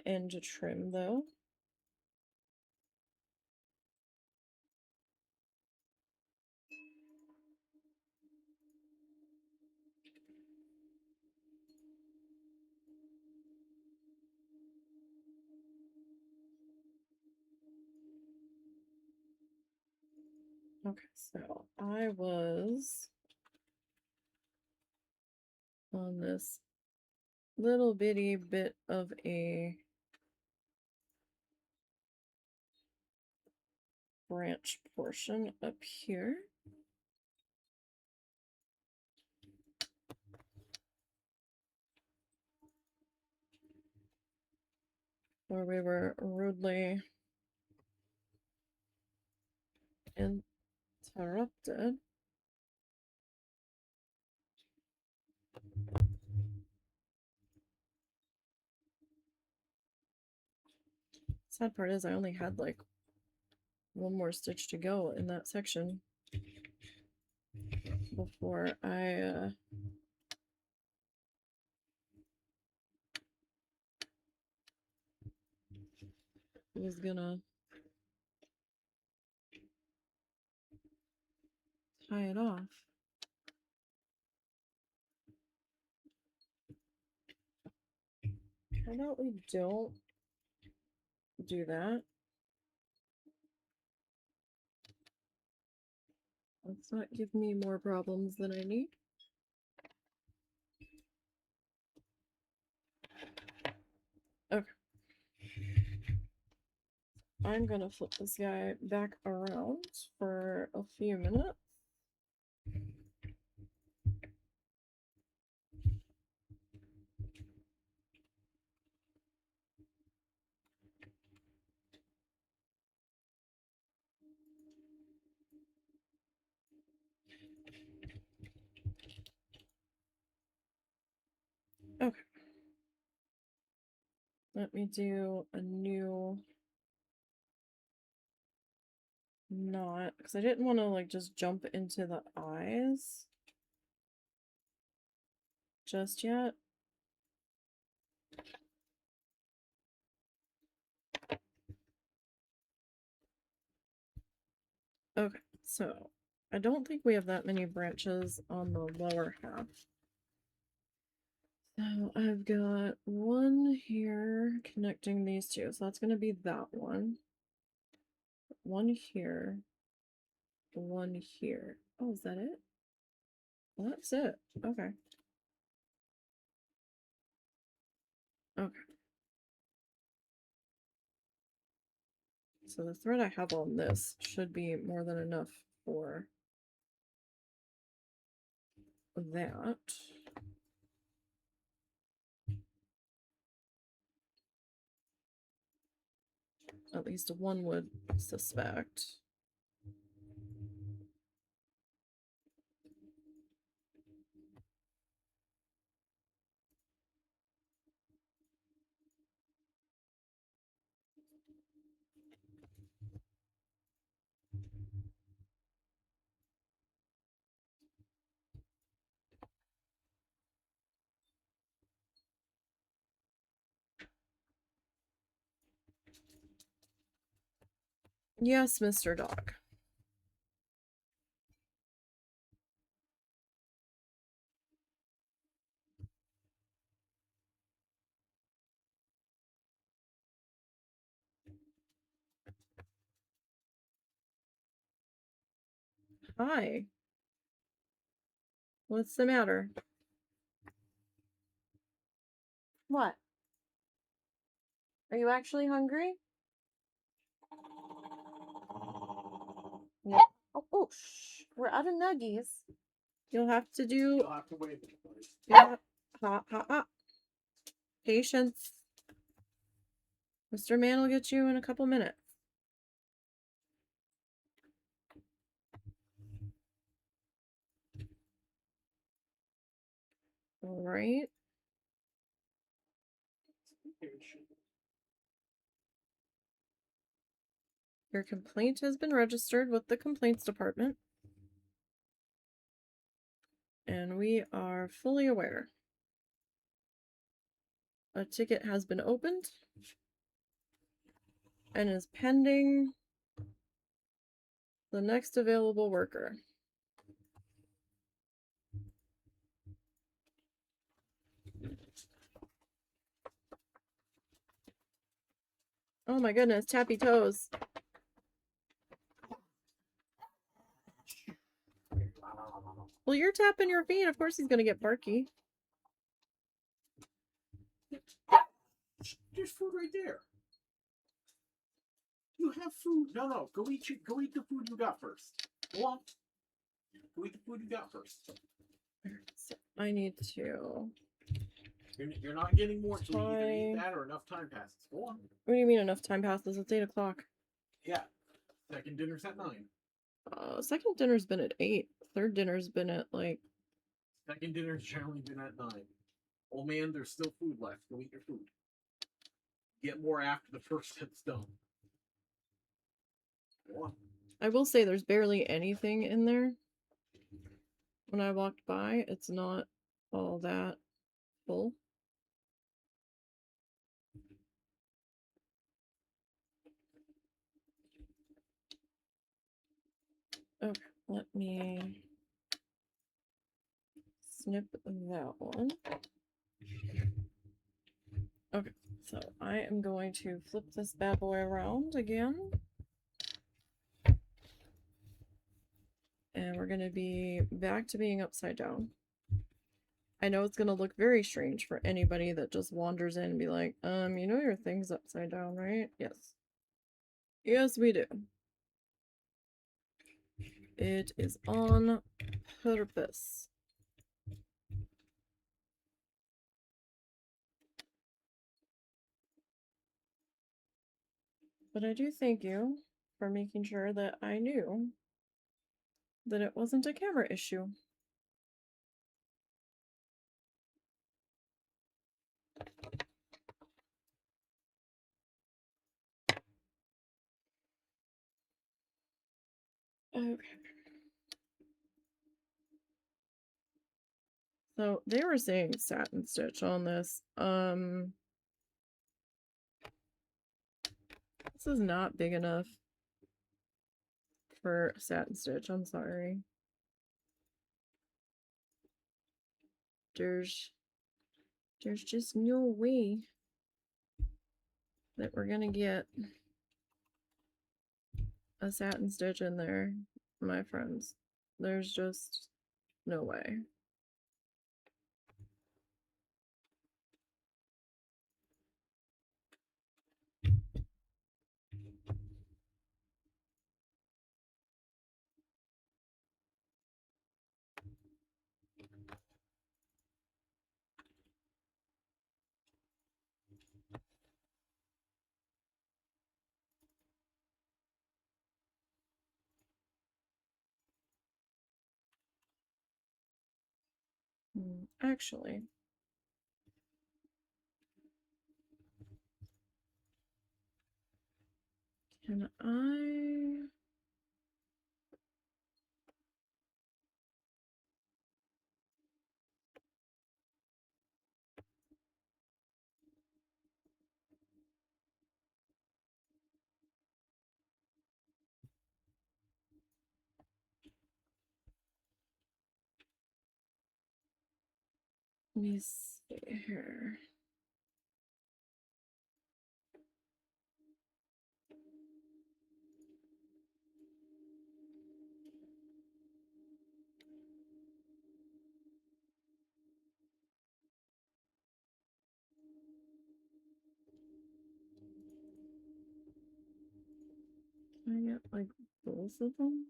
end trim though. Okay, so I was on this little bitty bit of a branch portion up here. Where we were rudely interrupted. Sad part is I only had like one more stitch to go in that section before I was gonna tie it off. How about we don't do that? Let's not give me more problems than I need. Okay. I'm gonna flip this guy back around for a few minutes. Okay. Let me do a new knot because I didn't want to like just jump into the eyes just yet. Okay, so I don't think we have that many branches on the lower half. So I've got one here connecting these two. So that's going to be that one. One here. One here. Oh, is that it? Well, that's it. Okay. Okay. So the thread I have on this should be more than enough for that. At least one would suspect. Yes, Mr. Dog. Hi. What's the matter? What? Are you actually hungry? Yeah. Oh, shh. We're out of nuggies. You'll have to do. You'll have to wait. Yeah. Ha. Patience. Mr. Man will get you in a couple minutes. All right. Your complaint has been registered with the complaints department. And we are fully aware. A ticket has been opened and is pending the next available worker. Oh my goodness, tappy toes. Well, you're tapping your feet. Of course he's gonna get barky. There's food right there. You have food. No. Go eat the food you got first. Go on. Go eat the food you got first. So I need to. You're not getting more until you either eat that or enough time passes. Go on. What do you mean enough time passes? It's 8 o'clock. Yeah. Second dinner's at 9. Second dinner's been at 8. Third dinner's been at like. Second dinner's generally been at 9. Oh man, there's still food left. Go eat your food. Get more after the first hit's done. Go on. I will say there's barely anything in there. When I walked by, it's not all that full. Okay, let me snip that one. Okay, so I am going to flip this bad boy around again. And we're going to be back to being upside down. I know it's going to look very strange for anybody that just wanders in and be like, you know your thing's upside down, right? Yes. Yes, we do. It is on purpose. But I do thank you for making sure that I knew that it wasn't a camera issue. Okay. So they were saying satin stitch on this. This is not big enough for satin stitch. I'm sorry. There's just no way that we're gonna get a satin stitch in there, my friends. There's just no way. Actually, can I? Let me see here. Can I get like both of them?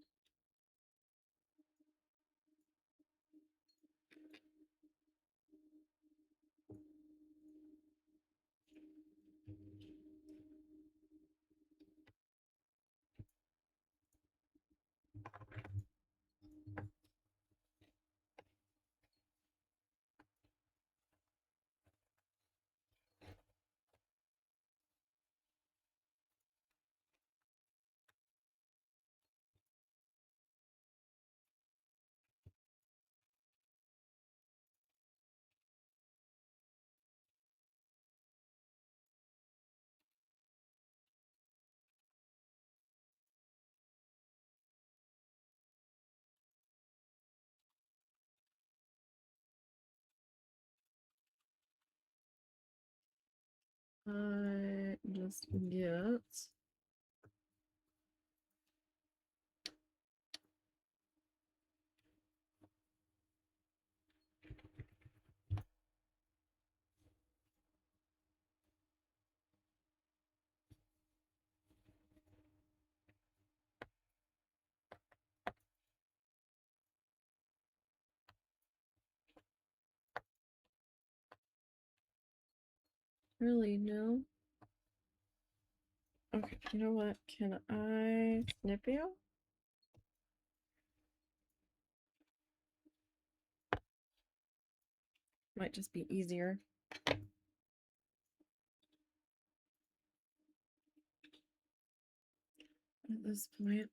I just get really, no. Okay, you know what? Can I snip you? Might just be easier. At this point.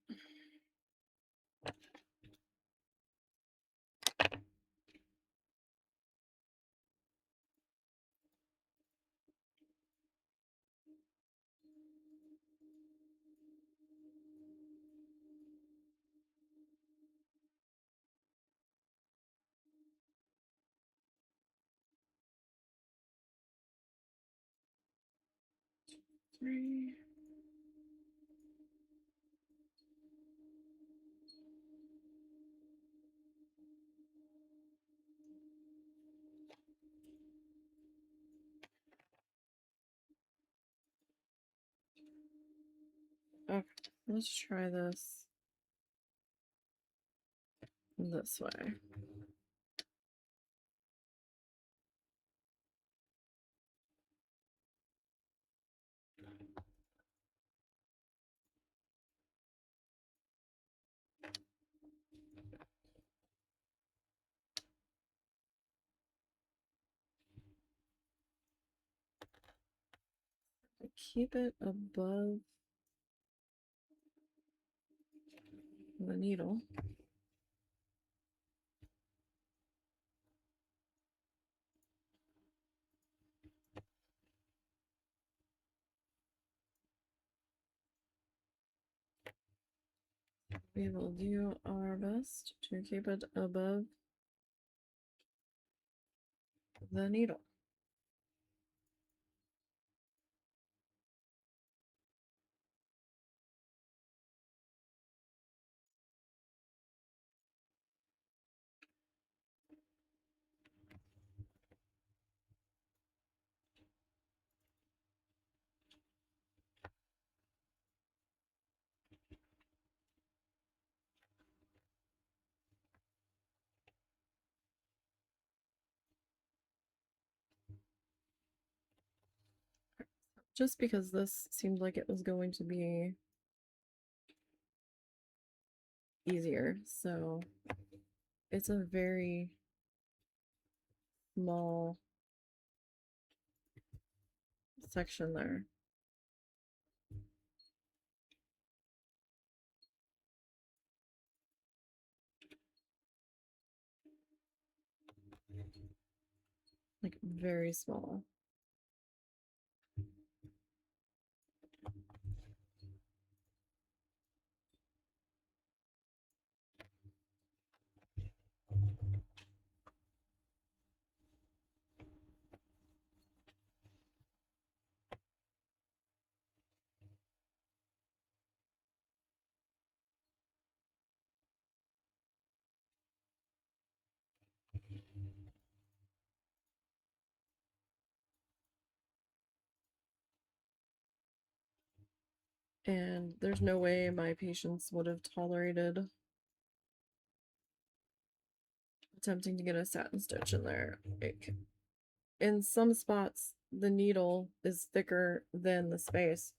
Three. Okay, let's try this way. Keep it above the needle. We will do our best to keep it above the needle. Just because this seemed like it was going to be easier, so it's a very small section there. Like very small. And there's no way my patients would have tolerated attempting to get a satin stitch in there. In some spots, the needle is thicker than the space.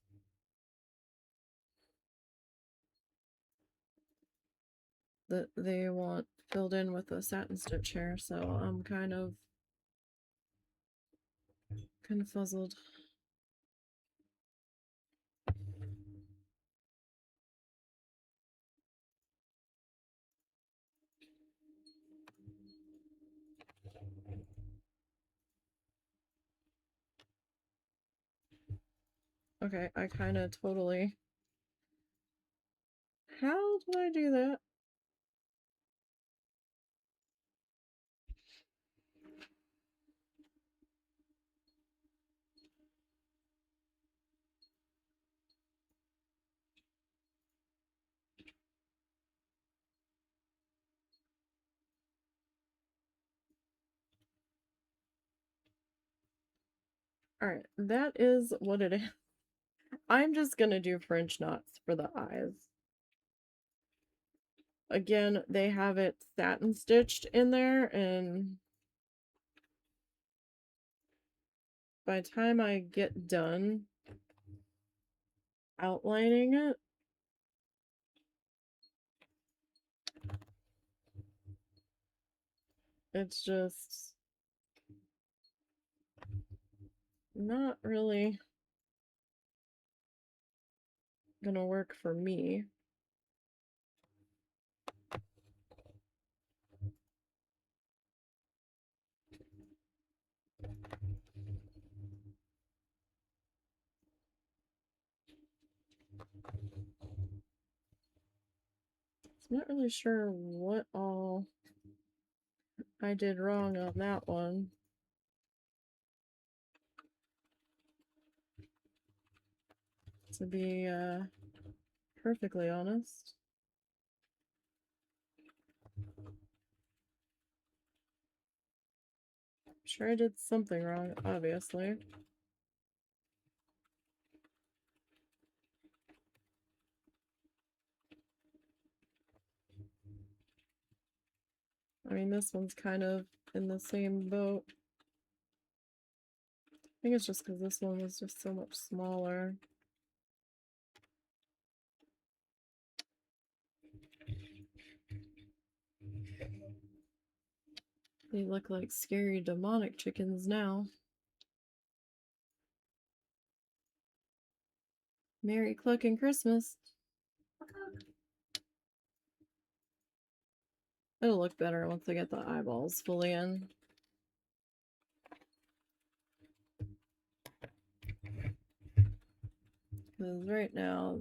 That they want filled in with a satin stitch here, so I'm kind of confuzzled. Okay, I kind of totally... How did I do that? Alright, that is what it is. I'm just gonna do French knots for the eyes. Again, they have it satin stitched in there, and by the time I get done outlining it, it's just not really gonna work for me. I'm not really sure what all I did wrong on that one, to be perfectly honest. I'm sure I did something wrong, obviously. I mean, this one's kind of in the same boat. I think it's just because this one was just so much smaller. They look like scary demonic chickens now. Merry Clucking Christmas. It'll look better once I get the eyeballs fully in. Because right now,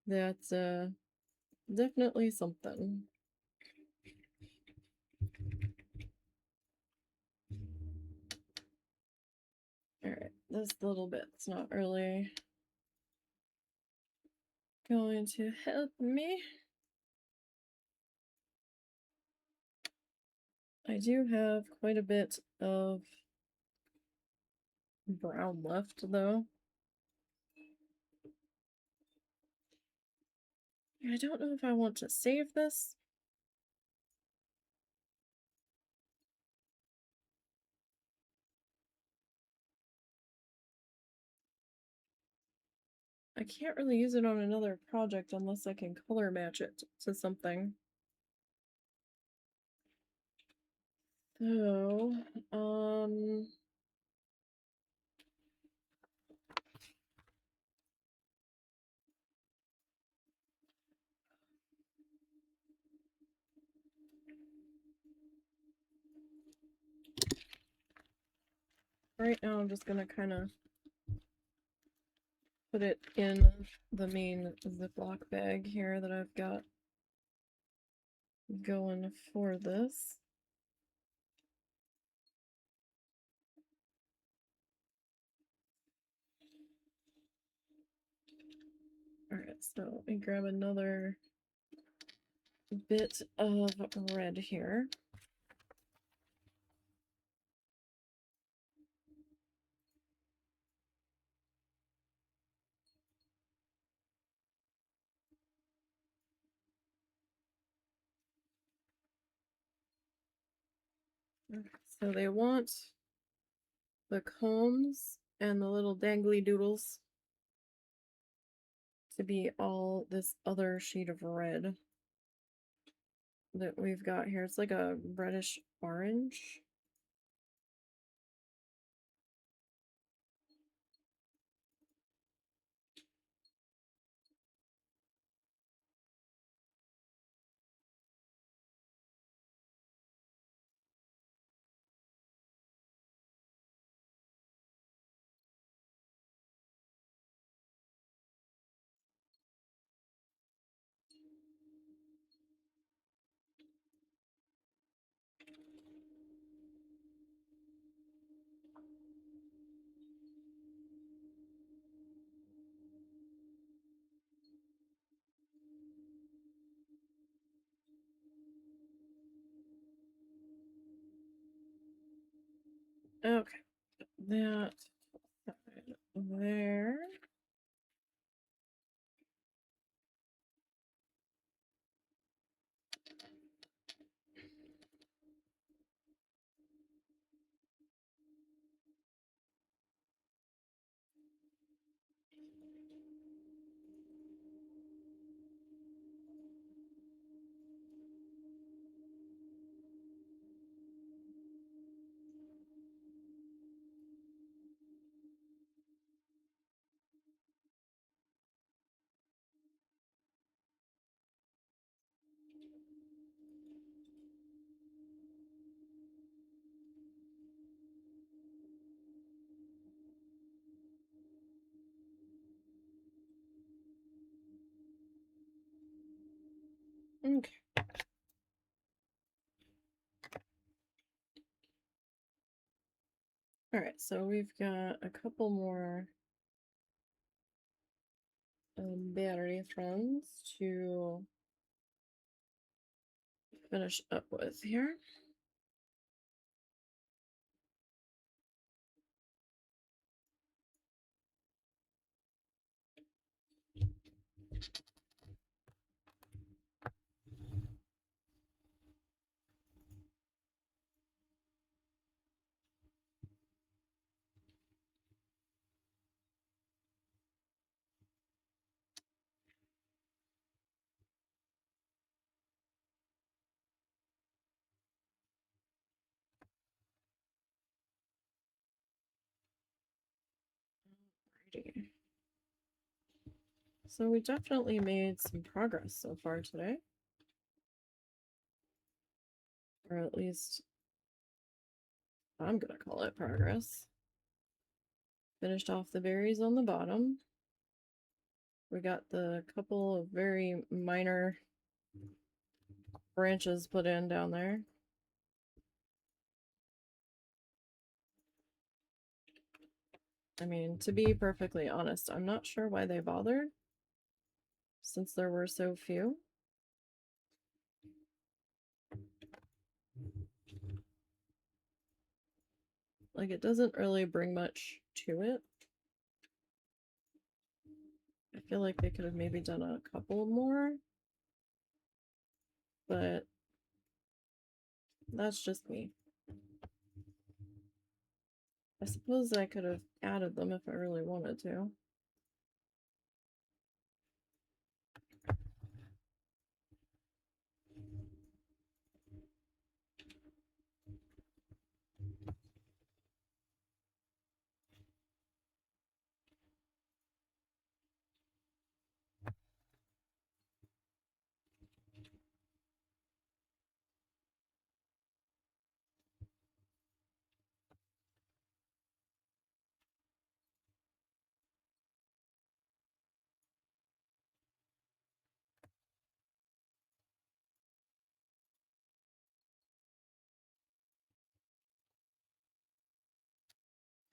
that's definitely something. Alright, this little bit's not really going to help me. I do have quite a bit of brown left, though. I don't know if I want to save this. I can't really use it on another project unless I can color match it to something. So, right now I'm just gonna kind of put it in the main Ziploc bag here that I've got going for this. Alright, so let me grab another bit of red here. So they want the combs and the little dangly doodles to be all this other shade of red that we've got here. It's like a reddish orange. Okay, that side there. All right, so we've got a couple more battery friends to finish up with here. Alrighty. So we definitely made some progress so far today. Or at least I'm gonna call it progress. Finished off the berries on the bottom. We got the couple of very minor branches put in down there. I mean, to be perfectly honest, I'm not sure why they bothered, since there were so few. Like, it doesn't really bring much to it. I feel like they could have maybe done a couple more, but that's just me. I suppose I could have added them if I really wanted to.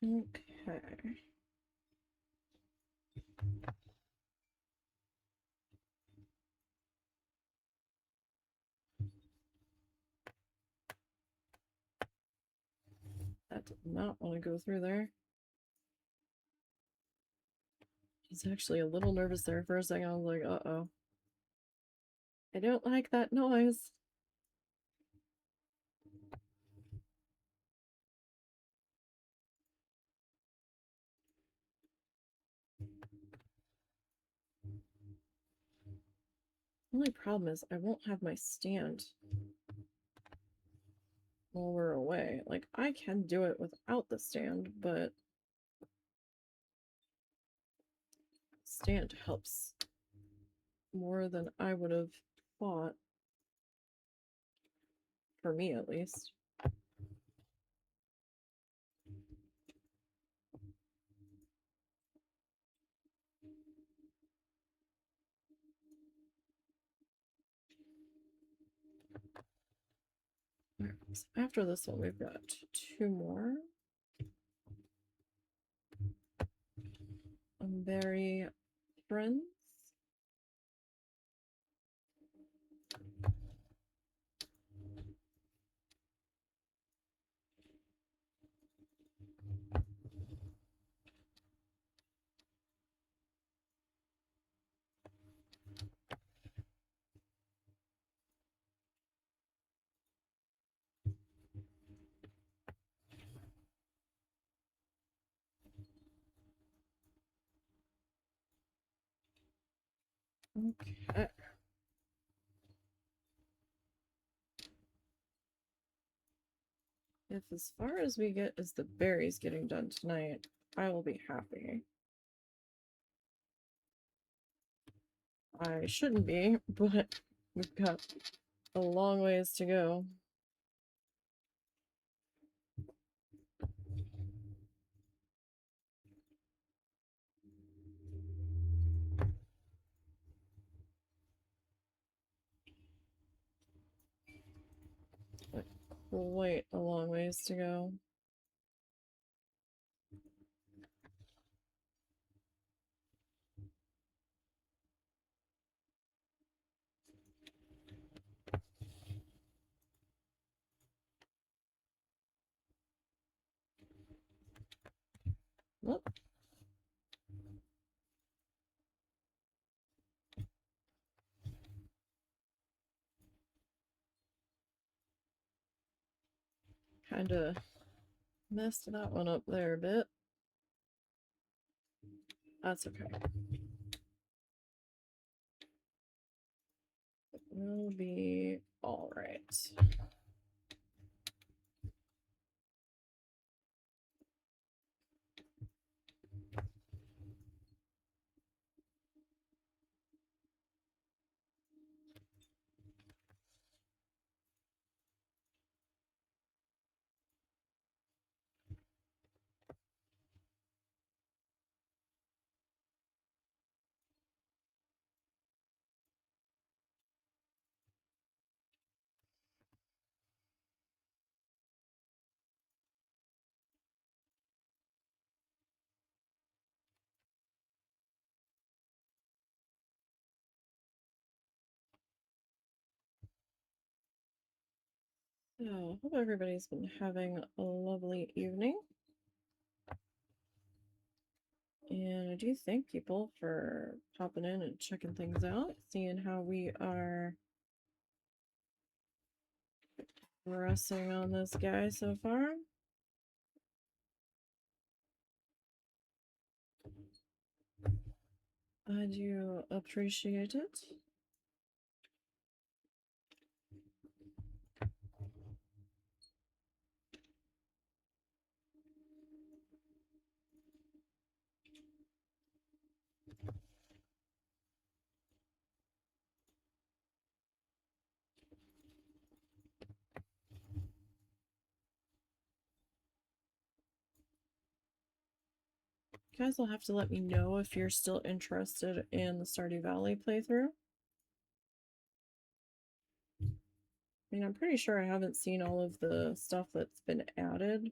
Okay. That did not want to go through there. I was actually a little nervous there for a second. I was like, uh-oh. I don't like that noise. The only problem is I won't have my stand while we're away. Like, I can do it without the stand, but stand helps more than I would have thought. For me, at least. So after this one, we've got two more. Berry friends. Okay. If as far as we get is the berries getting done tonight, I will be happy. I shouldn't be, but we've got a long ways to go. Quite a long ways to go. Whoop. Kind of messed that one up there a bit. That's okay. We'll be all right. So, hope everybody's been having a lovely evening. And I do thank people for popping in and checking things out, seeing how we are progressing on this guy so far. I do appreciate it. You guys will have to let me know if you're still interested in the Stardew Valley playthrough. I mean, I'm pretty sure I haven't seen all of the stuff that's been added.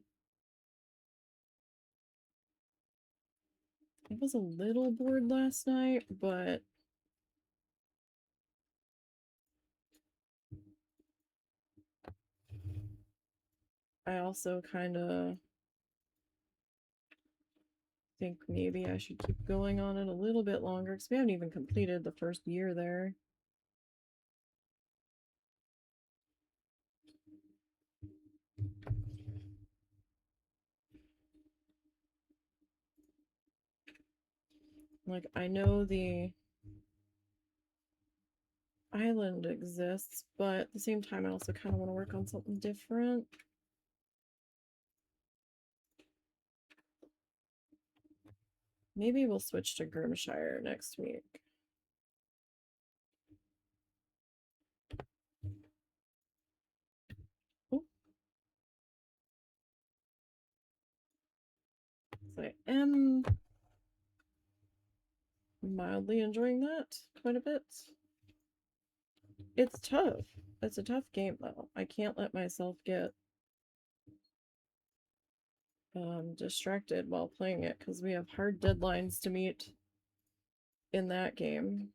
I was a little bored last night, but I also kind of think maybe I should keep going on it a little bit longer because we haven't even completed the first year there. Like, I know the island exists, but at the same time, I also kind of want to work on something different. Maybe we'll switch to Grimshire next week. Ooh. So I am mildly enjoying that quite a bit. It's tough. It's a tough game, though. I can't let myself get distracted while playing it because we have hard deadlines to meet in that game.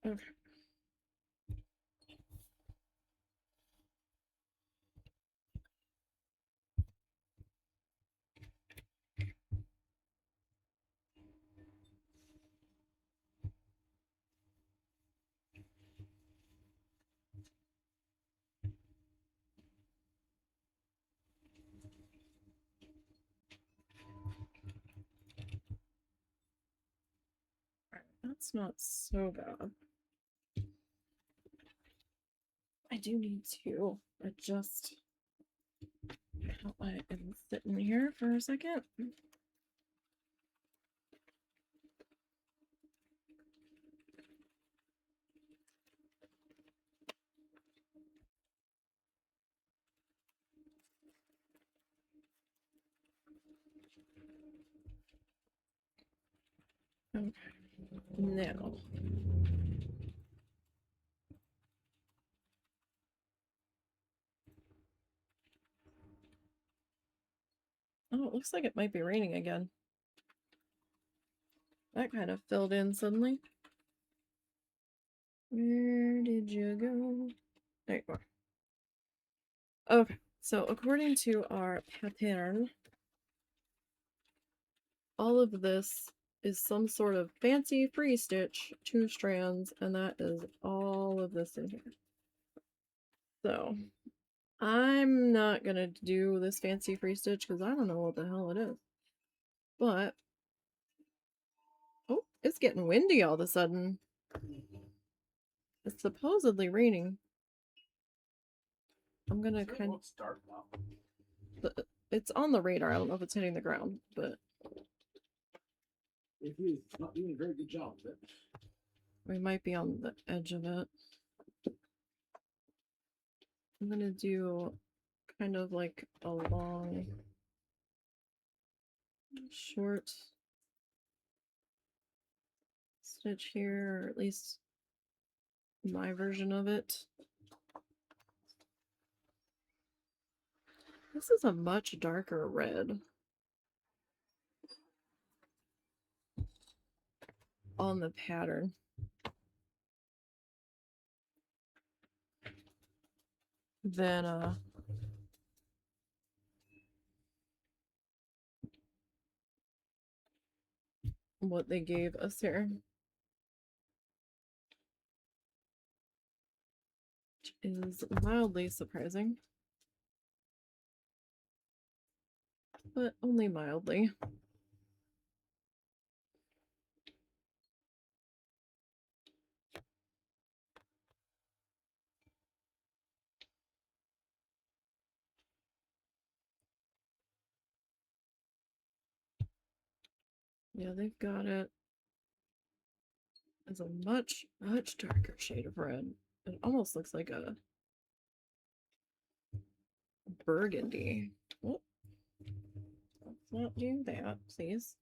Okay. That's not so bad. I do need to adjust how I am sitting here for a second. Okay. Now. Oh, it looks like it might be raining again. That kind of filled in suddenly. Where did you go? There you are. Okay, so according to our pattern, all of this is some sort of fancy free stitch, 2 strands, and that is all of this in here. So I'm not gonna do this fancy free stitch because I don't know what the hell it is. But oh, it's getting windy all of a sudden. It's supposedly raining. I'm gonna kind of start now. it's on the radar. I don't know if it's hitting the ground, but If he's not doing a very good job of it. we might be on the edge of it. I'm gonna do kind of like a long, short stitch here, or at least my version of it. This is a much darker red on the pattern. Than what they gave us here. Which is mildly surprising. But only mildly. Yeah, they've got it as a much, much darker shade of red. It almost looks like a burgundy. Oh, let's not do that, please.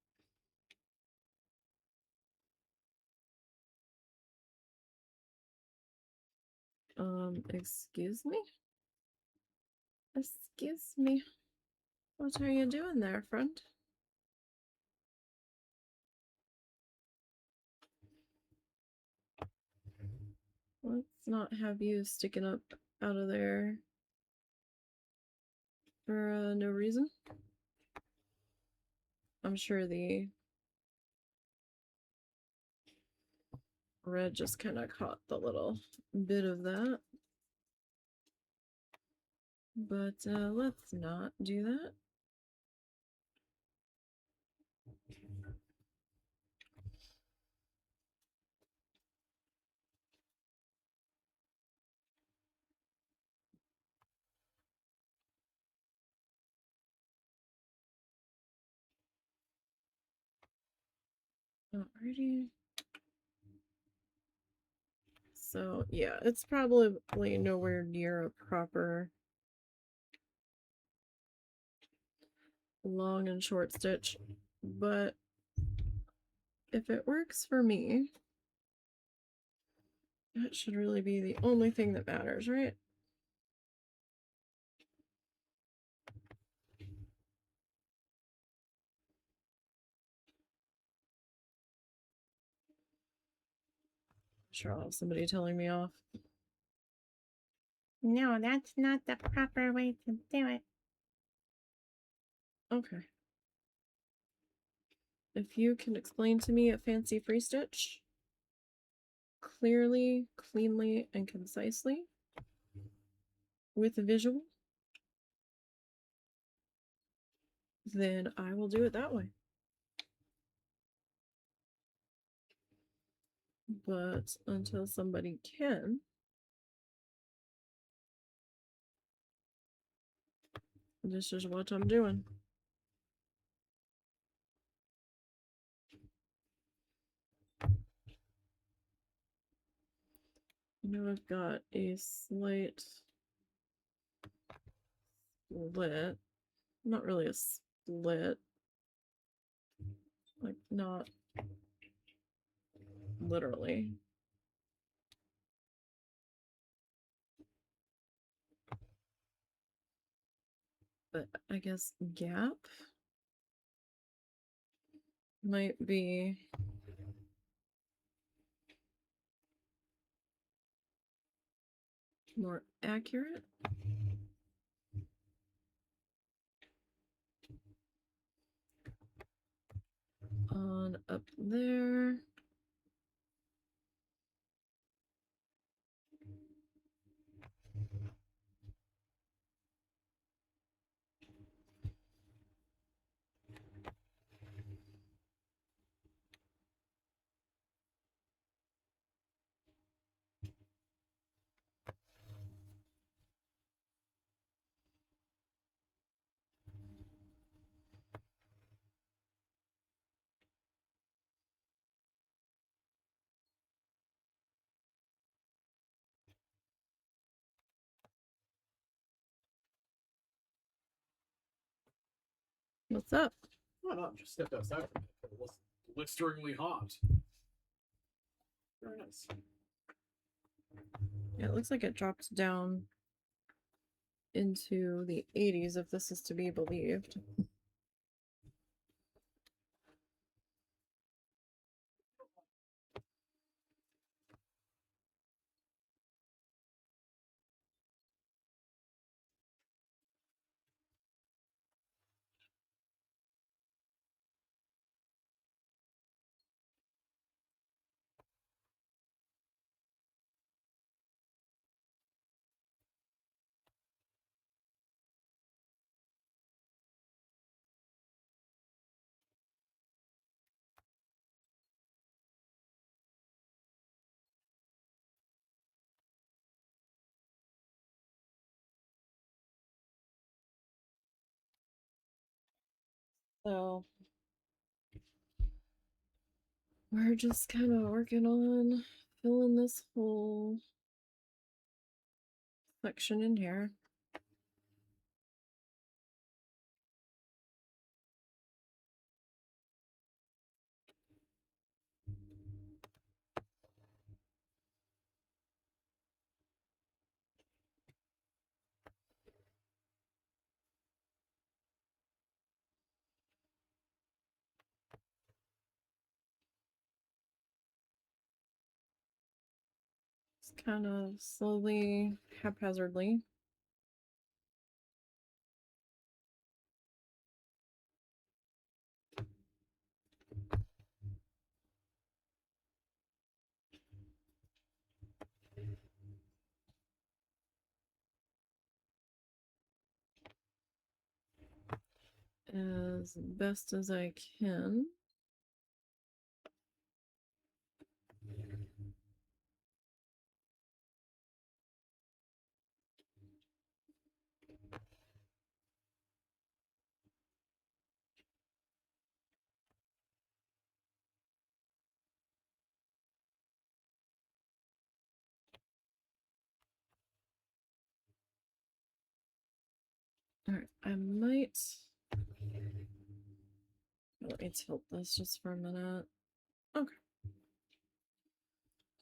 Excuse me? Excuse me. What are you doing there, friend? Let's not have you sticking up out of there for no reason. I'm sure the red just kind of caught the little bit of that. But let's not do that. Alrighty. So yeah, it's probably nowhere near a proper long and short stitch, but if it works for me, that should really be the only thing that matters, right? Sure, I'll have somebody telling me off. No, that's not the proper way to do it. Okay. If you can explain to me a fancy free stitch clearly, cleanly, and concisely with a visual, then I will do it that way. But until somebody can, this is what I'm doing. Now I've got a slight split. Not really a split. Like, not literally. But I guess gap might be more accurate. On up there. What's up? Oh, no, just stepped outside for a minute. It was blisteringly hot. Very nice. Yeah, it looks like it dropped down into the 80s, if this is to be believed. So we're just kind of working on filling this whole section in here. Just kind of slowly, haphazardly. As best as I can. Alright, I might. Let me tilt this just for a minute. Okay.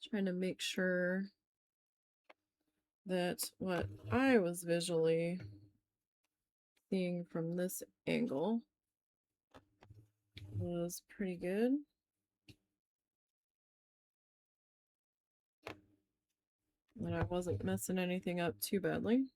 Trying to make sure that what I was visually seeing from this angle was pretty good. That I wasn't messing anything up too badly.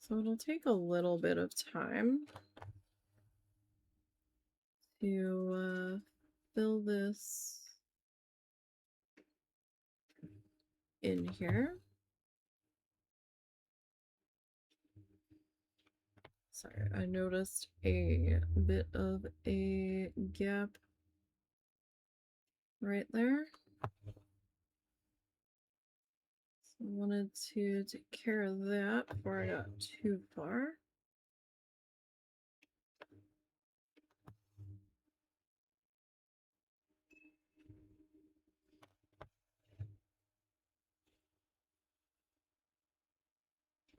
So it'll take a little bit of time to fill this in here. Sorry, I noticed a bit of a gap right there. So I wanted to take care of that before I got too far.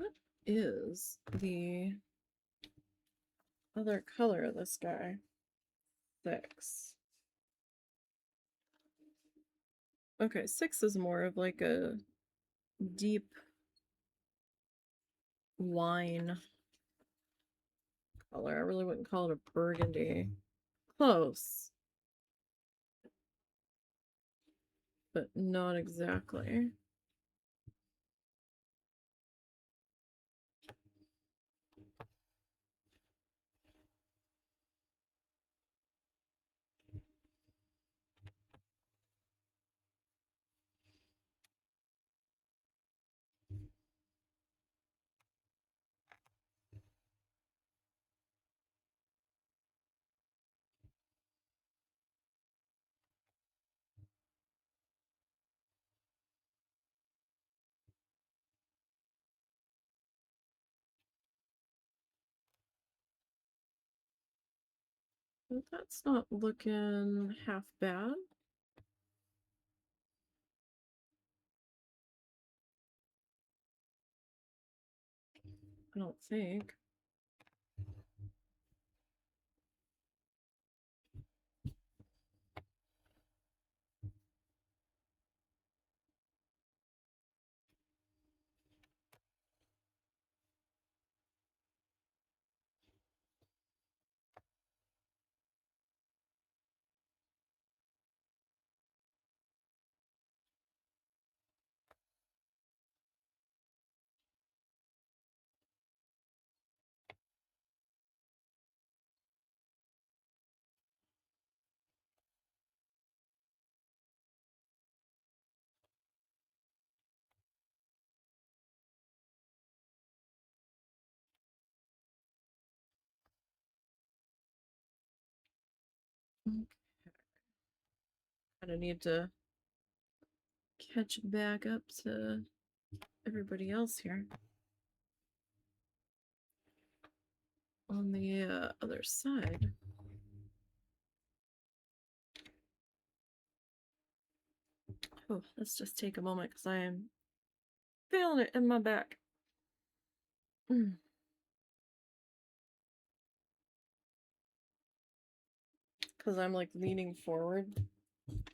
What is the other color of this guy? 6. Okay, 6 is more of like a deep wine color. I really wouldn't call it a burgundy. Close. But not exactly. Well, that's not looking half bad. I don't think. Okay. Kind of need to catch back up to everybody else here. On the other side. Oh, let's just take a moment because I am feeling it in my back. Because I'm like leaning forward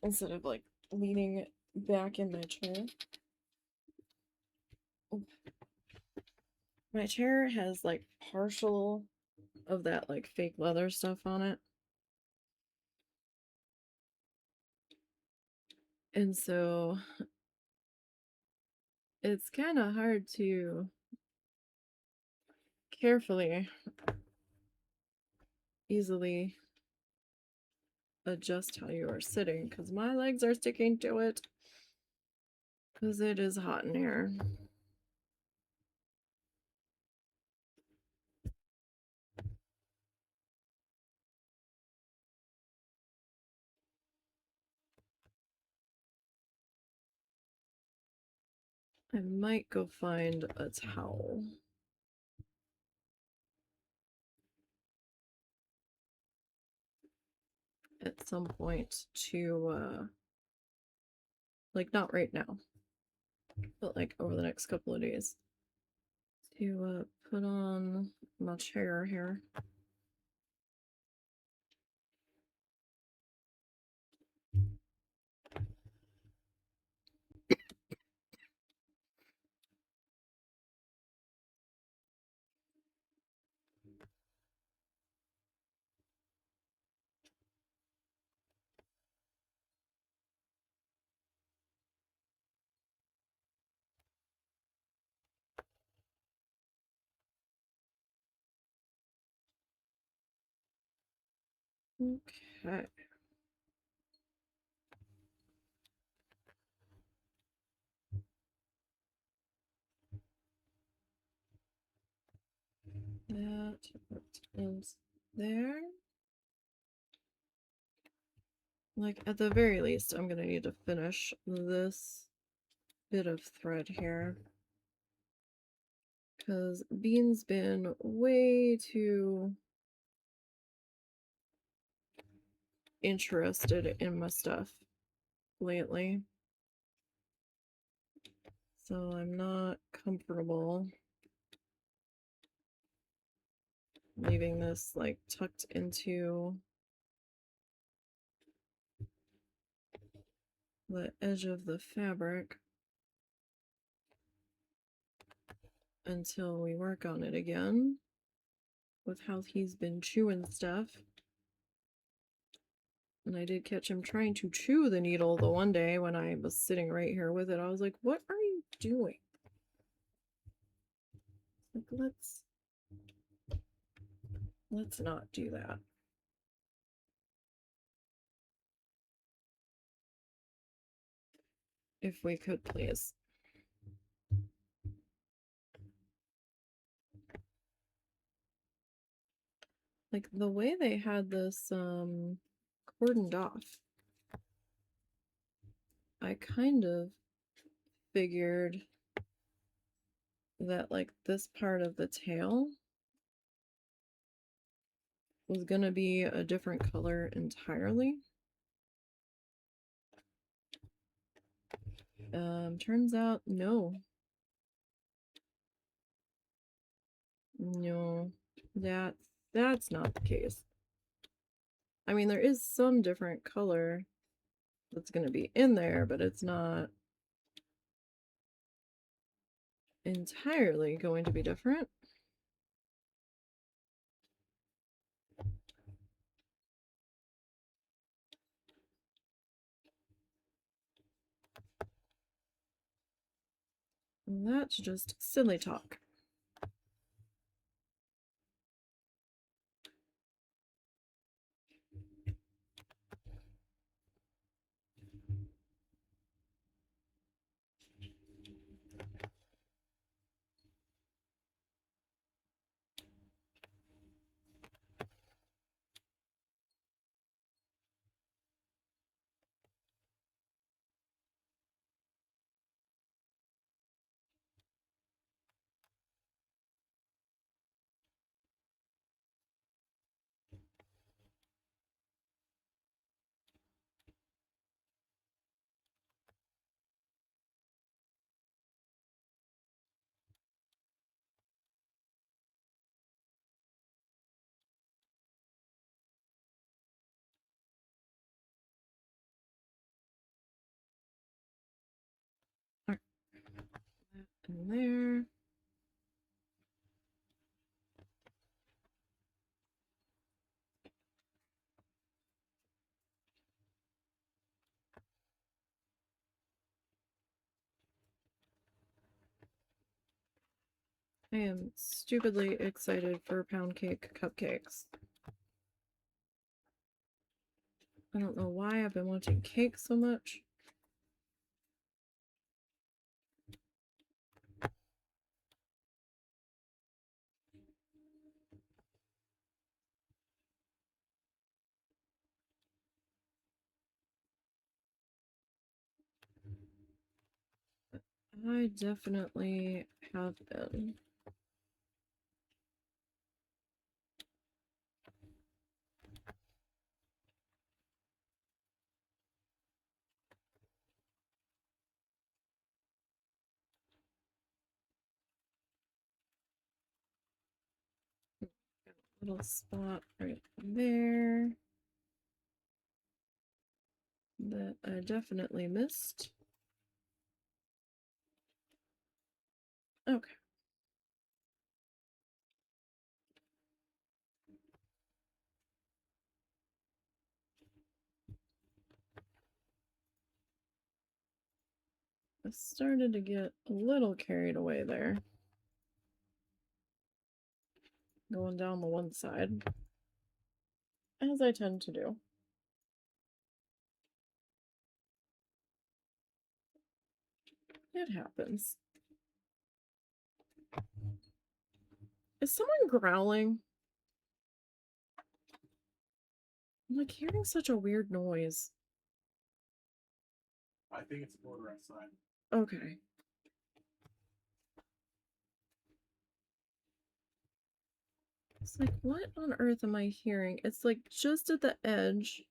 instead of like leaning back in my chair. Oh. My chair has like partial of that like fake leather stuff on it. And so it's kind of hard to carefully, easily adjust how you are sitting because my legs are sticking to it because it is hot in here. I might go find a towel. At some point to, like not right now, but like over the next couple of days to put on my chair here. Okay. That is there. Like at the very least, I'm gonna need to finish this bit of thread here. Because Bean's been way too interested in my stuff lately. So I'm not comfortable leaving this like tucked into the edge of the fabric until we work on it again with how he's been chewing stuff. And I did catch him trying to chew the needle the one day when I was sitting right here with it. I was like, what are you doing? Like, let's not do that. If we could, please. Like the way they had this cordoned off, I kind of figured that like this part of the tail was gonna be a different color entirely. Turns out no. No, that's not the case. I mean, there is some different color that's gonna be in there, but it's not entirely going to be different. And that's just silly talk. In there. I am stupidly excited for pound cake cupcakes. I don't know why I've been wanting cake so much. I definitely have been. Little spot right there that I definitely missed. Okay. I started to get a little carried away there. Going down the one side, as I tend to do. It happens. Is someone growling? I'm like hearing such a weird noise. I think it's a motor outside. Okay. It's like, what on earth am I hearing? It's like just at the edge.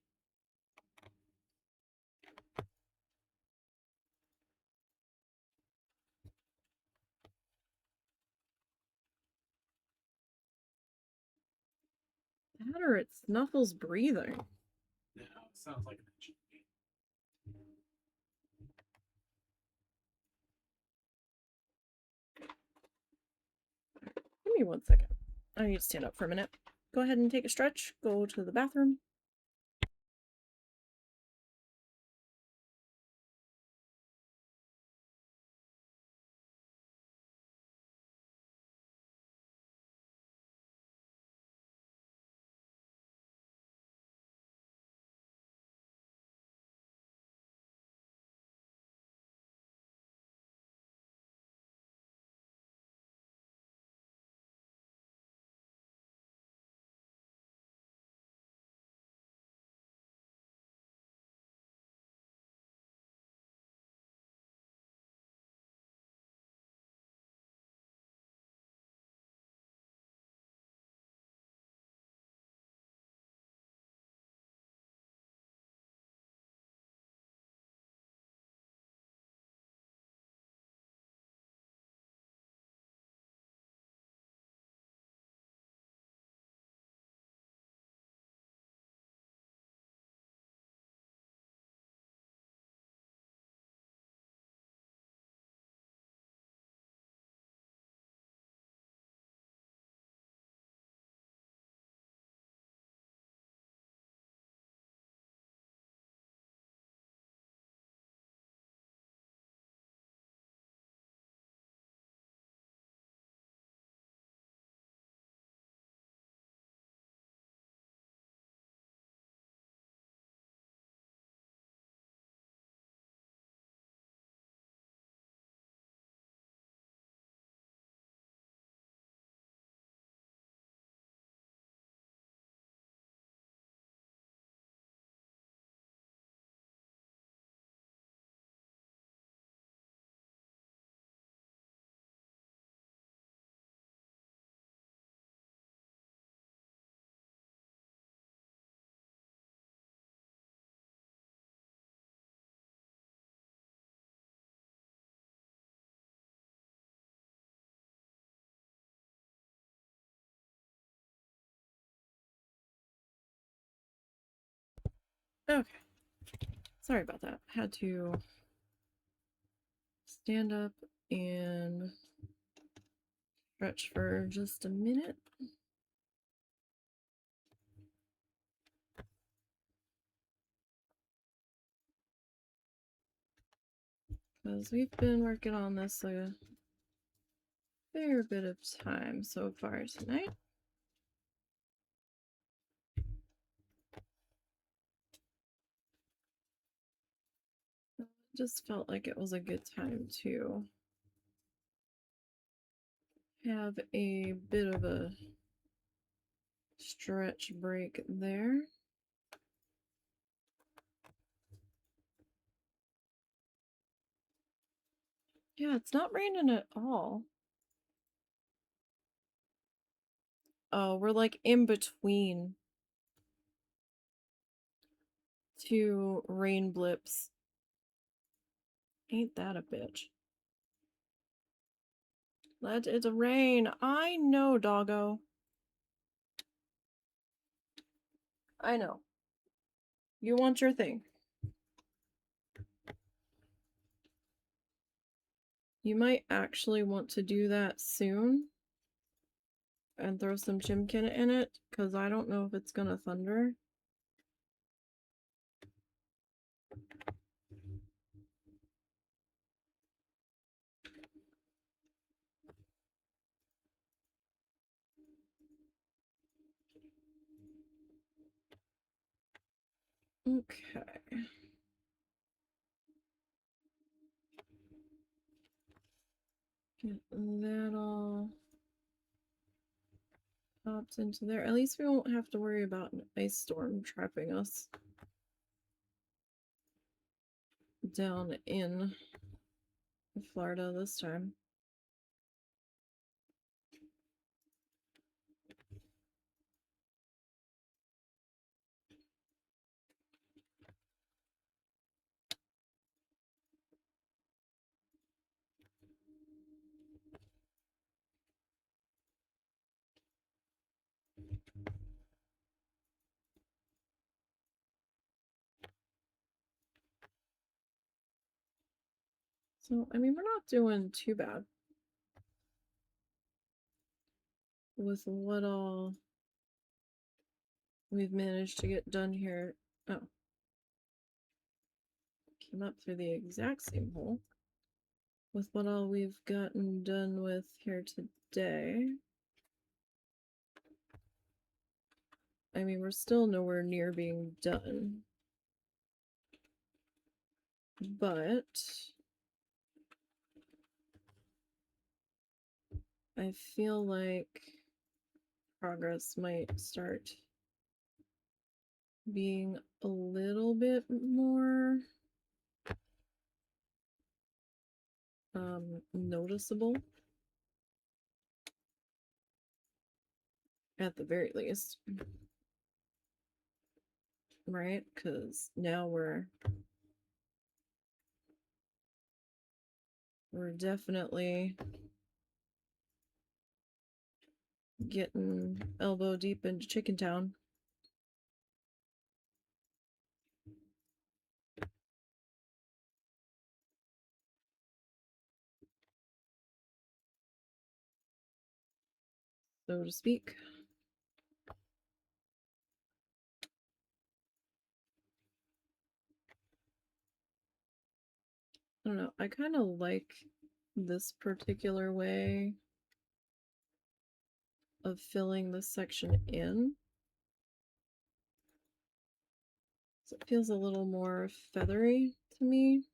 That or it's Snuffles breathing. No, it sounds like an engine. Give me 1 second. I need to stand up for a minute. Go ahead and take a stretch. Go to the bathroom. Okay. Sorry about that. Had to stand up and stretch for just a minute. Because we've been working on this a fair bit of time so far tonight. It just felt like it was a good time to have a bit of a stretch break there. Yeah, it's not raining at all. Oh, we're like in between two rain blips. Ain't that a bitch? Let it rain. I know, doggo. I know. You want your thing. You might actually want to do that soon and throw some chimkin in it, because I don't know if it's gonna thunder. Okay. Get that all popped into there. At least we won't have to worry about an ice storm trapping us down in Florida this time. So, I mean, we're not doing too bad with what all we've managed to get done here. Oh. Came up through the exact same hole. With what all we've gotten done with here today. I mean, we're still nowhere near being done. But I feel like progress might start being a little bit more noticeable. At the very least. Right? Because now we're definitely getting elbow deep into Chicken Town. So to speak. I don't know. I kind of like this particular way of filling this section in. So it feels a little more feathery to me.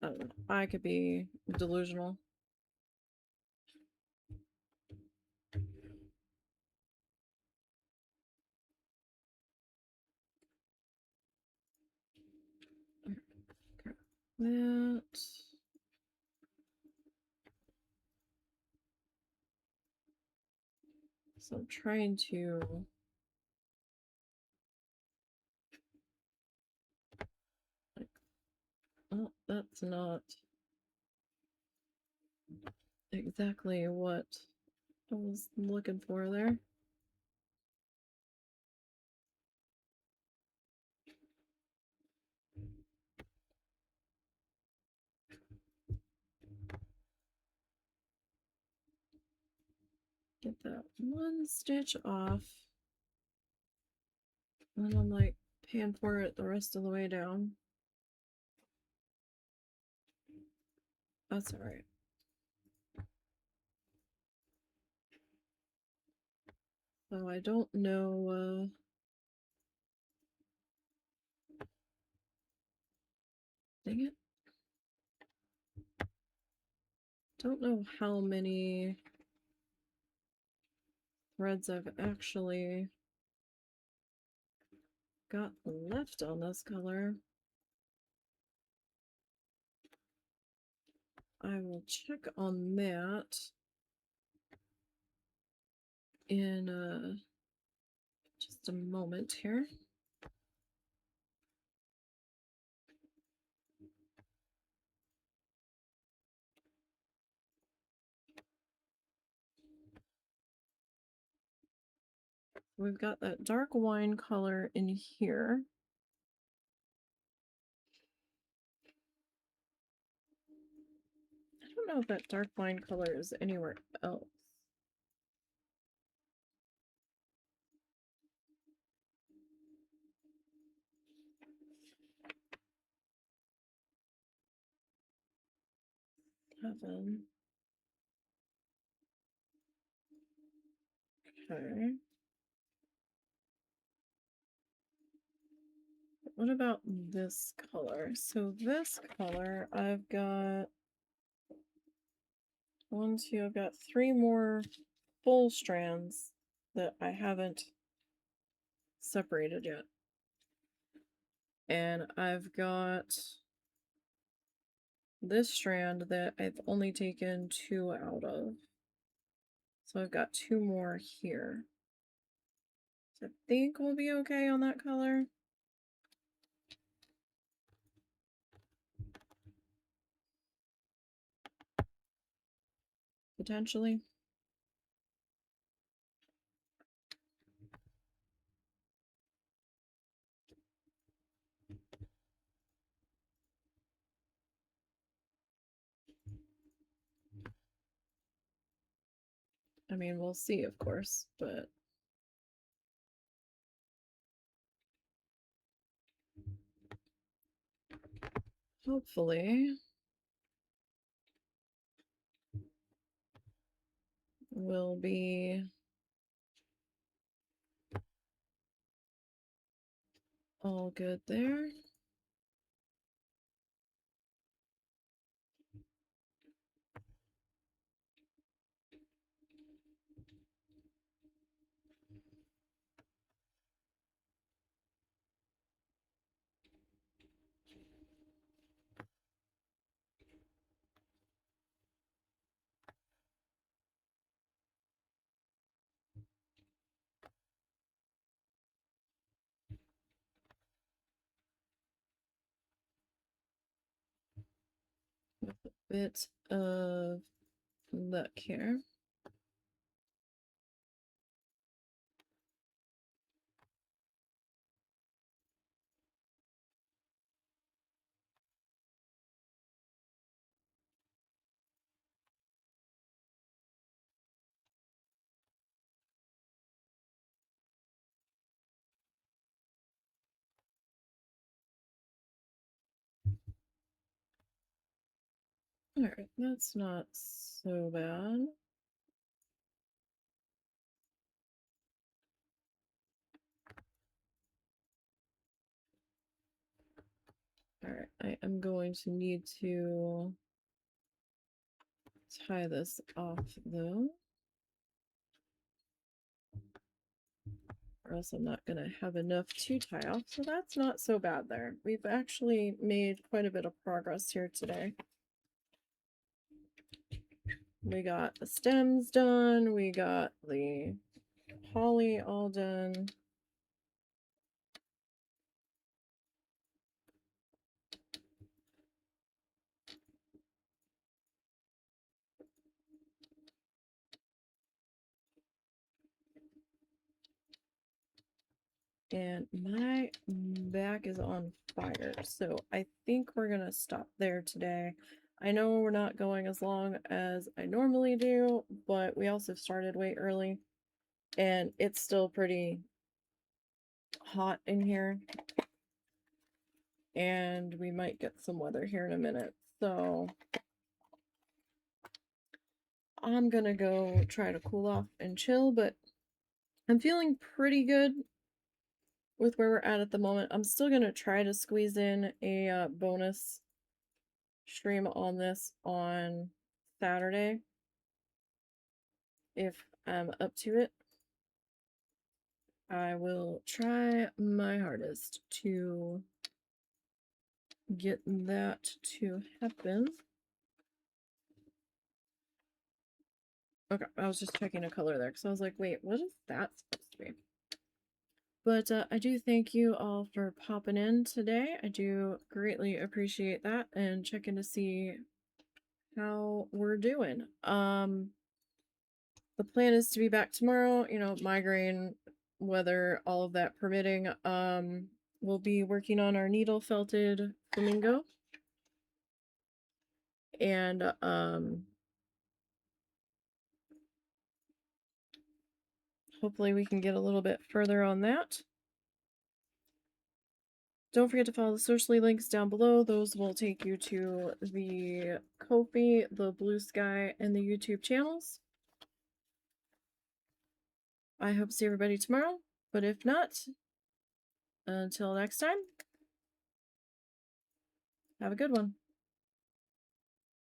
I don't know. I could be delusional. That. So I'm trying to oh, that's not exactly what I was looking for there. Get that one stitch off. And I'm like paying for it the rest of the way down. That's alright. So I don't know, dang it. Don't know how many threads I've actually got left on this color. I will check on that in just a moment here. We've got that dark wine color in here. I don't know if that dark wine color is anywhere else. Heaven. Okay. What about this color? So this color, I've got I've got 3 more full strands that I haven't separated yet. And I've got this strand that I've only taken 2 out of. So I've got 2 more here. So I think we'll be okay on that color. Potentially. I mean, we'll see, of course, but hopefully we'll be all good there. With a bit of luck here. Alright, that's not so bad. Alright, I am going to need to tie this off though, or else I'm not going to have enough to tie off. So that's not so bad there. We've actually made quite a bit of progress here today. We got the stems done, we got the holly all done. And my back is on fire, so I think we're gonna stop there today. I know we're not going as long as I normally do, but we also started way early, and it's still pretty hot in here, and we might get some weather here in a minute, so I'm gonna go try to cool off and chill, but I'm feeling pretty good with where we're at the moment. I'm still gonna try to squeeze in a bonus stream on this on Saturday if I'm up to it. I will try my hardest to get that to happen. Okay, I was just checking a color there because I was like, wait, what is that supposed to be? But I do thank you all for popping in today. I do greatly appreciate that and checking to see how we're doing. The plan is to be back tomorrow, you know, migraine, weather, all of that permitting. We'll be working on our needle felted flamingo. And hopefully we can get a little bit further on that. Don't forget to follow the socially links down below. Those will take you to the Ko-fi, the Blue Sky, and the YouTube channels. I hope to see everybody tomorrow, but if not, until next time, have a good one.